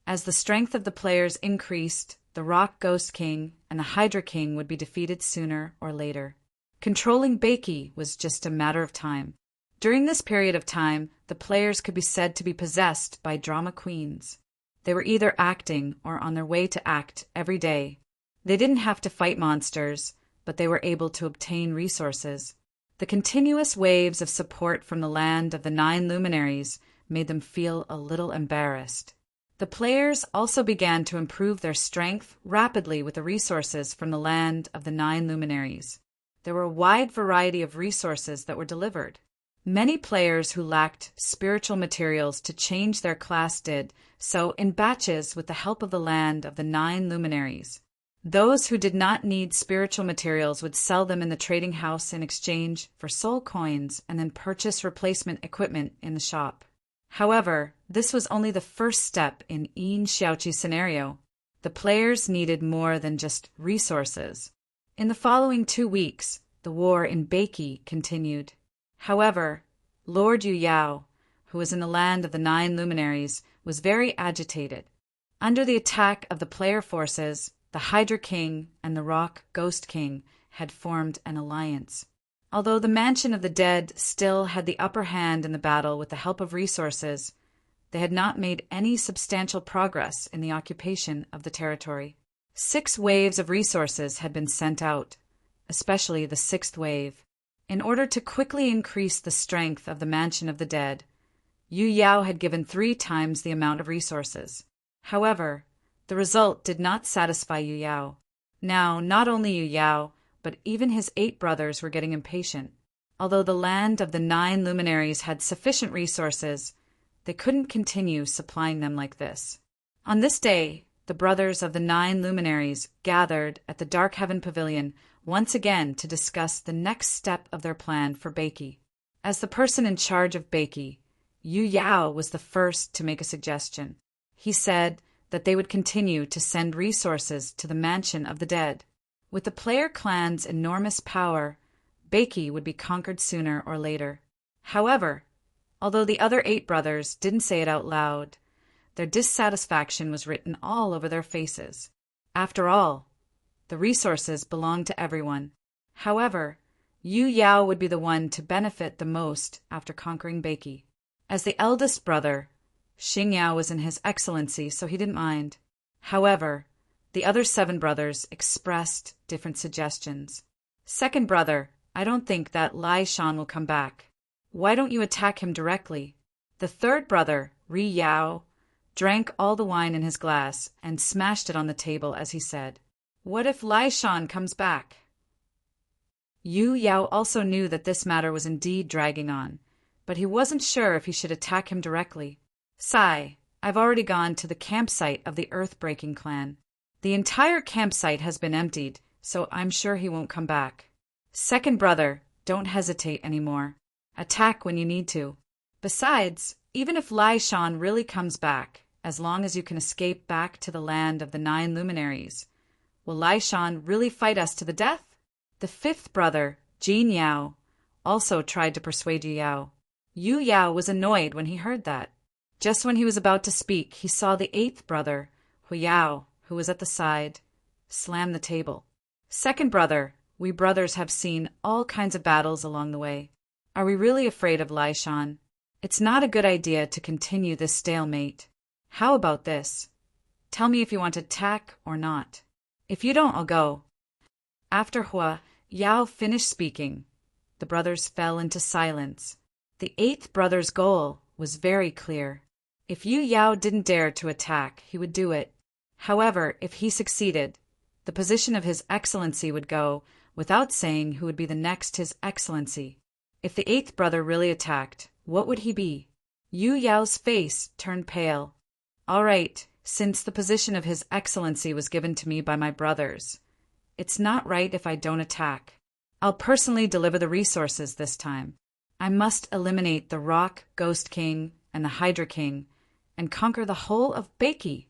as the strength of the players increased, the Rock Ghost King and the Hydra King would be defeated sooner or later. Controlling Beiki was just a matter of time. During this period of time, the players could be said to be possessed by drama queens. They were either acting or on their way to act every day. They didn't have to fight monsters, but they were able to obtain resources. The continuous waves of support from the land of the 9 luminaries made them feel a little embarrassed. The players also began to improve their strength rapidly with the resources from the land of the 9 luminaries. There were a wide variety of resources that were delivered. Many players who lacked spiritual materials to change their class did so in batches with the help of the land of the 9 luminaries. Those who did not need spiritual materials would sell them in the trading house in exchange for soul coins and then purchase replacement equipment in the shop. However, this was only the first step in Yin Xiaoqi's scenario. The players needed more than just resources. In the following 2 weeks, the war in Beiki continued. However, Lord Yu Yao, who was in the land of the 9 luminaries, was very agitated. Under the attack of the player forces, the Hydra King and the Rock Ghost King had formed an alliance. Although the Mansion of the Dead still had the upper hand in the battle with the help of resources, they had not made any substantial progress in the occupation of the territory. 6 waves of resources had been sent out, especially the 6th wave. In order to quickly increase the strength of the Mansion of the Dead, Yu Yao had given 3 times the amount of resources. However, the result did not satisfy Yu Yao. Now, not only Yu Yao, but even his 8 brothers were getting impatient. Although the land of the 9 luminaries had sufficient resources, they couldn't continue supplying them like this. On this day, the brothers of the 9 luminaries gathered at the Dark Heaven Pavilion once again to discuss the next step of their plan for Beiki. As the person in charge of Beiki, Yu Yao was the first to make a suggestion. He said that they would continue to send resources to the Mansion of the Dead. With the player clan's enormous power, Beiki would be conquered sooner or later. However, although the other 8 brothers didn't say it out loud, their dissatisfaction was written all over their faces. After all, the resources belonged to everyone. However, Yu Yao would be the one to benefit the most after conquering Beiki. As the eldest brother, Xing Yao was in his excellency, so he didn't mind. However, the other 7 brothers expressed different suggestions. Second brother, I don't think that Lai Shan will come back. Why don't you attack him directly? The third brother, Ri Yao, drank all the wine in his glass and smashed it on the table as he said, "What if Lai Shan comes back?" Yu Yao also knew that this matter was indeed dragging on, but he wasn't sure if he should attack him directly. Sai, I've already gone to the campsite of the Earthbreaking clan. The entire campsite has been emptied, so I'm sure he won't come back. Second brother, don't hesitate anymore. Attack when you need to. Besides, even if Lai Shan really comes back, as long as you can escape back to the land of the 9 luminaries, will Lai Shan really fight us to the death? The 5th brother, Jin Yao, also tried to persuade Yu Yao. Yu Yao was annoyed when he heard that. Just when he was about to speak, he saw the 8th brother, Hu Yao, who was at the side, slam the table. Second brother, we brothers have seen all kinds of battles along the way. Are we really afraid of Lai Shan? It's not a good idea to continue this stalemate. How about this? Tell me if you want to attack or not. If you don't, I'll go. After Hua Yao finished speaking, the brothers fell into silence. The 8th brother's goal was very clear. If Yu Yao didn't dare to attack, he would do it. However, if he succeeded, the position of His Excellency would go, without saying who would be the next His Excellency. If the 8th brother really attacked, what would he be? Yu Yao's face turned pale. All right, since the position of His Excellency was given to me by my brothers, it's not right if I don't attack. I'll personally deliver the resources this time. I must eliminate the Rock Ghost King and the Hydra King and conquer the whole of Beiki.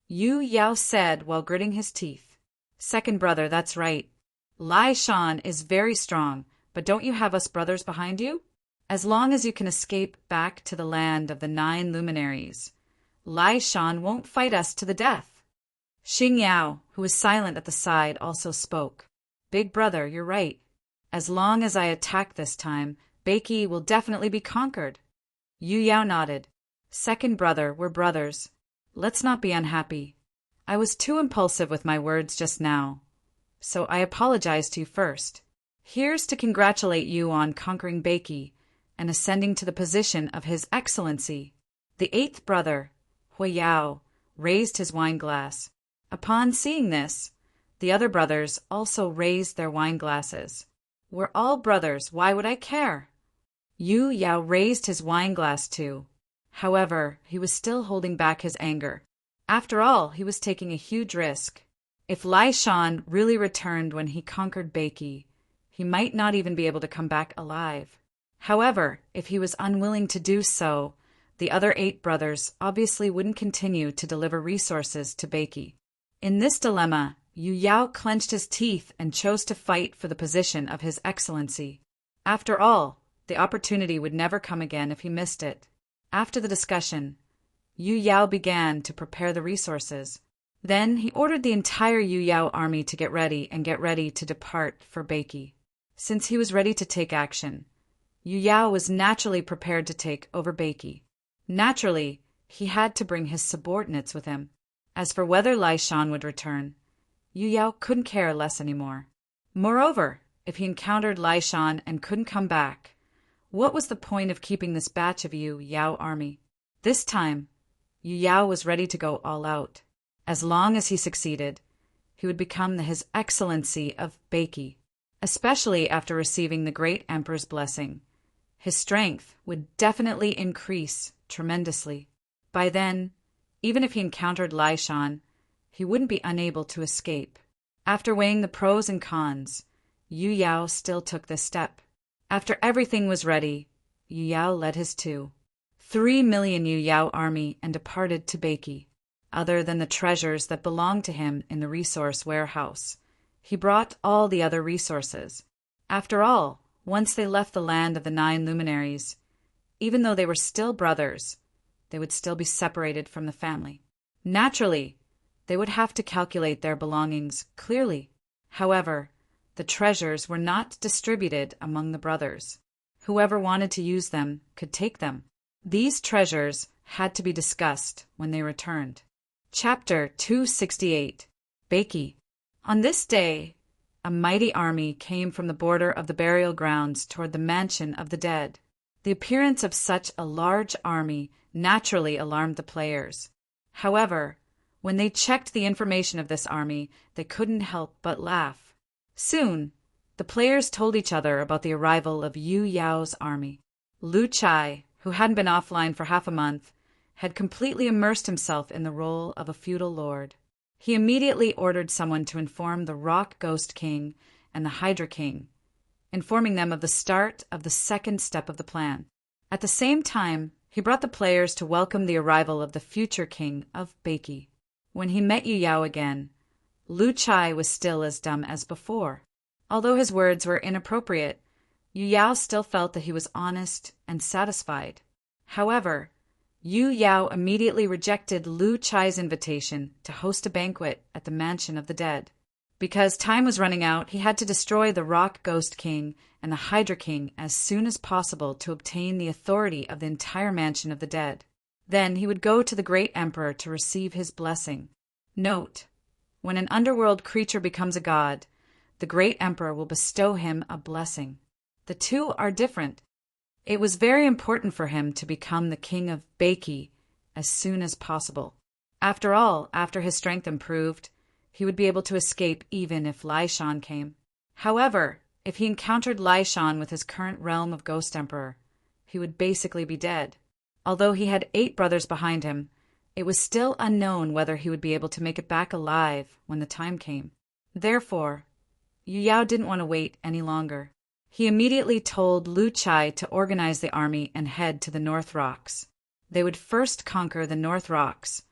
Yu Yao said while gritting his teeth. Second brother, that's right. Lai Shan is very strong, but don't you have us brothers behind you? As long as you can escape back to the land of the 9 luminaries, Lai Shan won't fight us to the death. Xing Yao, who was silent at the side, also spoke. Big brother, you're right. As long as I attack this time, Beiki will definitely be conquered. Yu Yao nodded. Second brother, we're brothers. Let's not be unhappy. I was too impulsive with my words just now, so I apologize to you first. Here's to congratulate you on conquering Beiki and ascending to the position of His Excellency. The 8th brother, Hui Yao, raised his wine glass. Upon seeing this, the other brothers also raised their wine glasses. We're all brothers, why would I care? Yu Yao raised his wine glass too. However, he was still holding back his anger. After all, he was taking a huge risk. If Lai Shan really returned when he conquered Beiki, he might not even be able to come back alive. However, if he was unwilling to do so, the other 8 brothers obviously wouldn't continue to deliver resources to Beiki. In this dilemma, Yu Yao clenched his teeth and chose to fight for the position of His Excellency. After all, the opportunity would never come again if he missed it. After the discussion, Yu Yao began to prepare the resources. Then he ordered the entire Yu Yao army to get ready to depart for Beiki. Since he was ready to take action, Yu Yao was naturally prepared to take over Beiki. Naturally, he had to bring his subordinates with him. As for whether Lai Shan would return, Yu Yao couldn't care less anymore. Moreover, if he encountered Lai Shan and couldn't come back, what was the point of keeping this batch of Yu Yao army? This time, Yu Yao was ready to go all out. As long as he succeeded, he would become His Excellency of Beiki. Especially after receiving the great emperor's blessing, his strength would definitely increase tremendously. By then, even if he encountered Lai Shan, he wouldn't be unable to escape. After weighing the pros and cons, Yu Yao still took this step. After everything was ready, Yu Yao led his 3 million Yu Yao army and departed to Beiki. Other than the treasures that belonged to him in the resource warehouse, he brought all the other resources. After all, once they left the land of the 9 luminaries, even though they were still brothers, they would still be separated from the family. Naturally, they would have to calculate their belongings clearly. However, the treasures were not distributed among the brothers. Whoever wanted to use them could take them. These treasures had to be discussed when they returned. Chapter 268. Beiki. On this day, a mighty army came from the border of the burial grounds toward the mansion of the dead. The appearance of such a large army naturally alarmed the players. However, when they checked the information of this army, they couldn't help but laugh. Soon, the players told each other about the arrival of Yu Yao's army. Lu Chai, who hadn't been offline for half a month, had completely immersed himself in the role of a feudal lord. He immediately ordered someone to inform the Rock Ghost King and the Hydra King, informing them of the start of the second step of the plan. At the same time, he brought the players to welcome the arrival of the future king of Beiki. When he met Yu Yao again, Lu Chai was still as dumb as before. Although his words were inappropriate, Yu Yao still felt that he was honest and satisfied. However, Yu Yao immediately rejected Lu Chai's invitation to host a banquet at the mansion of the dead. Because time was running out, he had to destroy the Rock Ghost King and the Hydra King as soon as possible to obtain the authority of the entire mansion of the dead. Then he would go to the great emperor to receive his blessing. Note: when an underworld creature becomes a god, the great emperor will bestow him a blessing. The two are different. It was very important for him to become the king of Beiki as soon as possible. After all, after his strength improved, he would be able to escape even if Lai Shan came. However, if he encountered Lai Shan with his current realm of Ghost Emperor, he would basically be dead. Although he had 8 brothers behind him, it was still unknown whether he would be able to make it back alive when the time came. Therefore, Yu Yao didn't want to wait any longer. He immediately told Lu Chai to organize the army and head to the North Rocks. They would first conquer the North Rocks,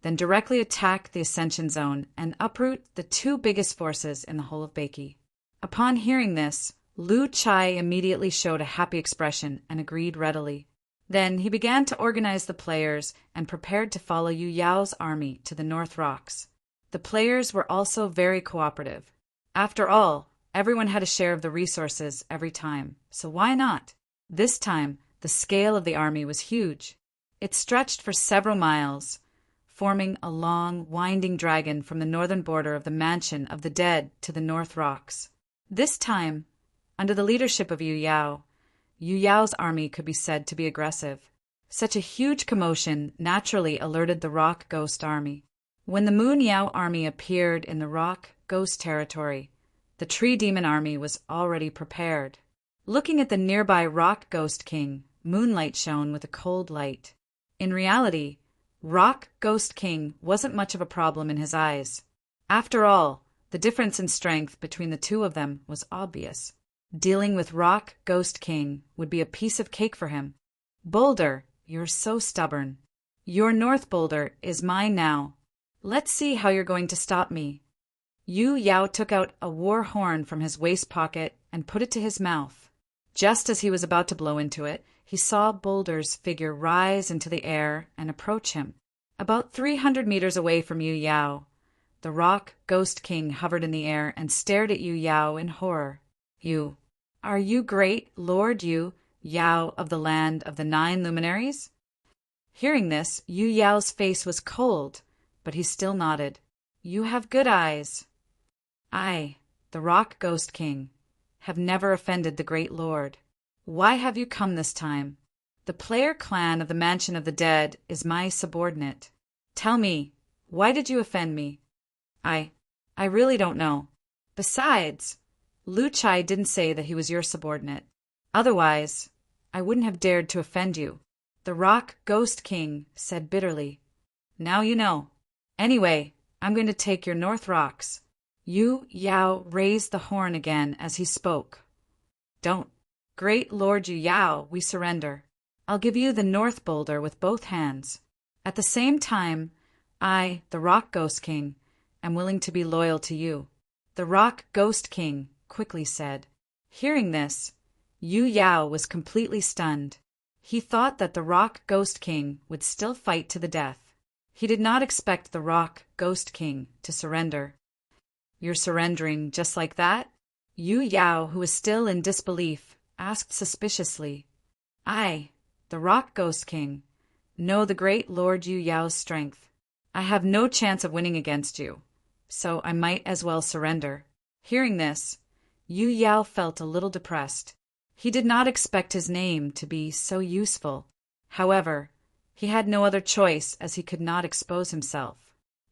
then directly attack the Ascension Zone and uproot the 2 biggest forces in the whole of Beiki. Upon hearing this, Lu Chai immediately showed a happy expression and agreed readily. Then he began to organize the players and prepared to follow Yu Yao's army to the North Rocks. The players were also very cooperative. After all, everyone had a share of the resources every time, so why not? This time, the scale of the army was huge. It stretched for several miles, forming a long, winding dragon from the northern border of the mansion of the dead to the North Rocks. This time, under the leadership of Yu Yao, Yu Yao's army could be said to be aggressive. Such a huge commotion naturally alerted the Rock Ghost army. When the Moon Yao army appeared in the Rock Ghost territory, the Tree Demon army was already prepared. Looking at the nearby Rock Ghost King, moonlight shone with a cold light. In reality, Rock Ghost King wasn't much of a problem in his eyes. After all, the difference in strength between the two of them was obvious. Dealing with Rock Ghost King would be a piece of cake for him. Boulder, you're so stubborn. Your North Boulder is mine now. Let's see how you're going to stop me. Yu Yao took out a war horn from his waist pocket and put it to his mouth. Just as he was about to blow into it, he saw Boulder's figure rise into the air and approach him. About 300 meters away from Yu Yao, the Rock Ghost King hovered in the air and stared at Yu Yao in horror. Are you great Lord Yu Yao of the land of the 9 luminaries? Hearing this, Yu Yao's face was cold, but he still nodded. You have good eyes. I, the Rock Ghost King, have never offended the great lord. Why have you come this time? The player clan of the Mansion of the Dead is my subordinate. Tell me, why did you offend me? I really don't know. Besides, Lu Chai didn't say that he was your subordinate. Otherwise, I wouldn't have dared to offend you. The Rock Ghost King said bitterly. Now you know. Anyway, I'm going to take your North Rocks. Yu Yao raised the horn again as he spoke. Don't. Great Lord Yu Yao, we surrender. I'll give you the North Boulder with both hands. At the same time, I, the Rock Ghost King, am willing to be loyal to you. The Rock Ghost King quickly said. Hearing this, Yu Yao was completely stunned. He thought that the Rock Ghost King would still fight to the death. He did not expect the Rock Ghost King to surrender. You're surrendering just like that? Yu Yao, who was still in disbelief, asked suspiciously. I, the Rock Ghost King, know the great Lord Yu Yao's strength. I have no chance of winning against you, so I might as well surrender. Hearing this, Yu Yao felt a little depressed. He did not expect his name to be so useful. However, he had no other choice as he could not expose himself.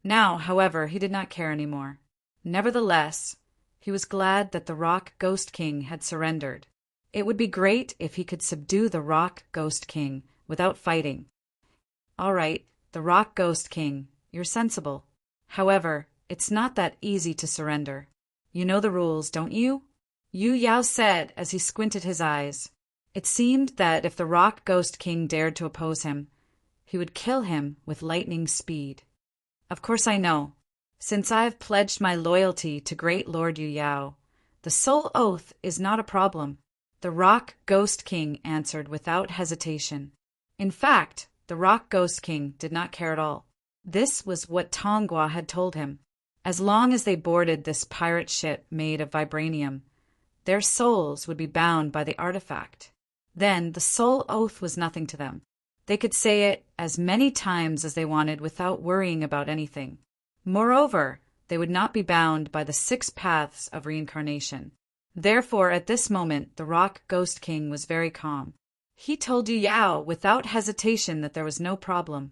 Now, however, he did not care anymore. Nevertheless, he was glad that the Rock Ghost King had surrendered. It would be great if he could subdue the Rock Ghost King without fighting. All right, the Rock Ghost King, you're sensible. However, it's not that easy to surrender. You know the rules, don't you? Yu Yao said as he squinted his eyes. It seemed that if the Rock Ghost King dared to oppose him, he would kill him with lightning speed. Of course I know. Since I have pledged my loyalty to great Lord Yu Yao, the soul oath is not a problem. The Rock Ghost King answered without hesitation. In fact, the Rock Ghost King did not care at all. This was what Tonghua had told him. As long as they boarded this pirate ship made of vibranium, their souls would be bound by the artifact. Then the soul oath was nothing to them. They could say it as many times as they wanted without worrying about anything. Moreover, they would not be bound by the 6 paths of reincarnation. Therefore, at this moment, the Rock Ghost King was very calm. He told Yu Yao without hesitation that there was no problem.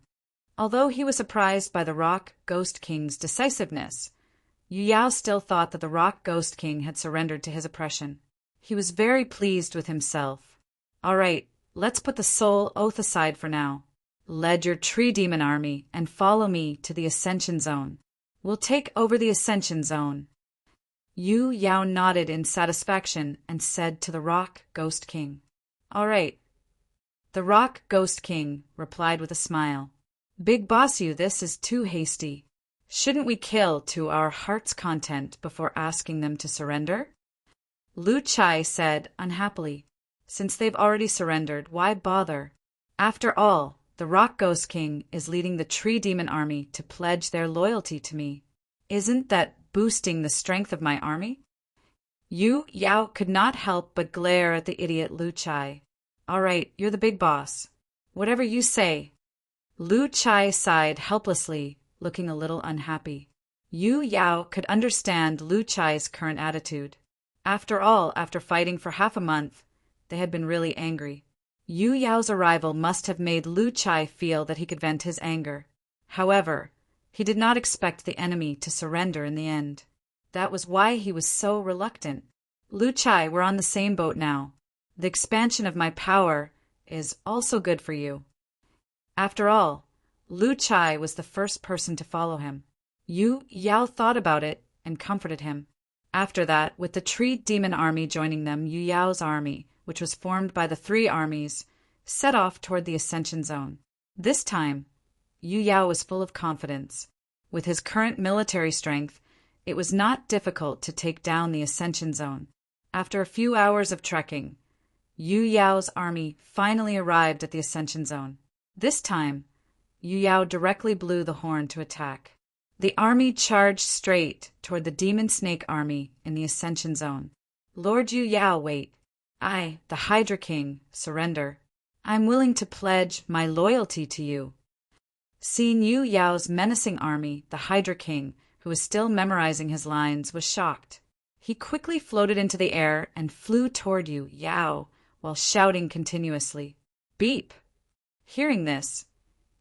Although he was surprised by the Rock Ghost King's decisiveness, Yu Yao still thought that the Rock Ghost King had surrendered to his oppression. He was very pleased with himself. All right, let's put the soul oath aside for now. Lead your tree demon army and follow me to the Ascension Zone. We'll take over the Ascension Zone. Yu Yao nodded in satisfaction and said to the Rock Ghost King, All right. The Rock Ghost King replied with a smile. Big Boss Yu, this is too hasty. Shouldn't we kill to our heart's content before asking them to surrender? Lu Chai said unhappily, Since they've already surrendered, why bother? After all, the Rock Ghost King is leading the Tree Demon Army to pledge their loyalty to me. Isn't that boosting the strength of my army? Yu Yao could not help but glare at the idiot Lu Chai. All right, you're the big boss. Whatever you say. Lu Chai sighed helplessly, looking a little unhappy. Yu Yao could understand Lu Chai's current attitude. After all, after fighting for half a month, they had been really angry. Yu Yao's arrival must have made Lu Chai feel that he could vent his anger. However, he did not expect the enemy to surrender in the end. That was why he was so reluctant. Lu Chai, we're on the same boat now. The expansion of my power is also good for you. After all, Lu Chai was the first person to follow him. Yu Yao thought about it and comforted him. After that, with the tree demon army joining them, Yu Yao's army, which was formed by the three armies, set off toward the Ascension Zone. This time, Yu Yao was full of confidence. With his current military strength, it was not difficult to take down the Ascension Zone. After a few hours of trekking, Yu Yao's army finally arrived at the Ascension Zone. This time, Yu Yao directly blew the horn to attack. The army charged straight toward the Demon Snake army in the Ascension Zone. Lord Yu Yao, wait. I, the Hydra King, surrender. I'm willing to pledge my loyalty to you. Seeing Yu Yao's menacing army, the Hydra King, who was still memorizing his lines, was shocked. He quickly floated into the air and flew toward Yu Yao while shouting continuously, "Beep!" Hearing this,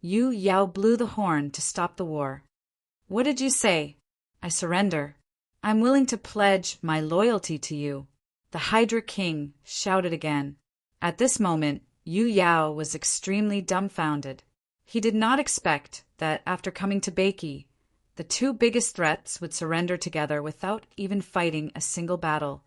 Yu Yao blew the horn to stop the war. "What did you say?" "I surrender. I'm willing to pledge my loyalty to you," the Hydra King shouted again. At this moment, Yu Yao was extremely dumbfounded. He did not expect that after coming to Beiki, the two biggest threats would surrender together without even fighting a single battle.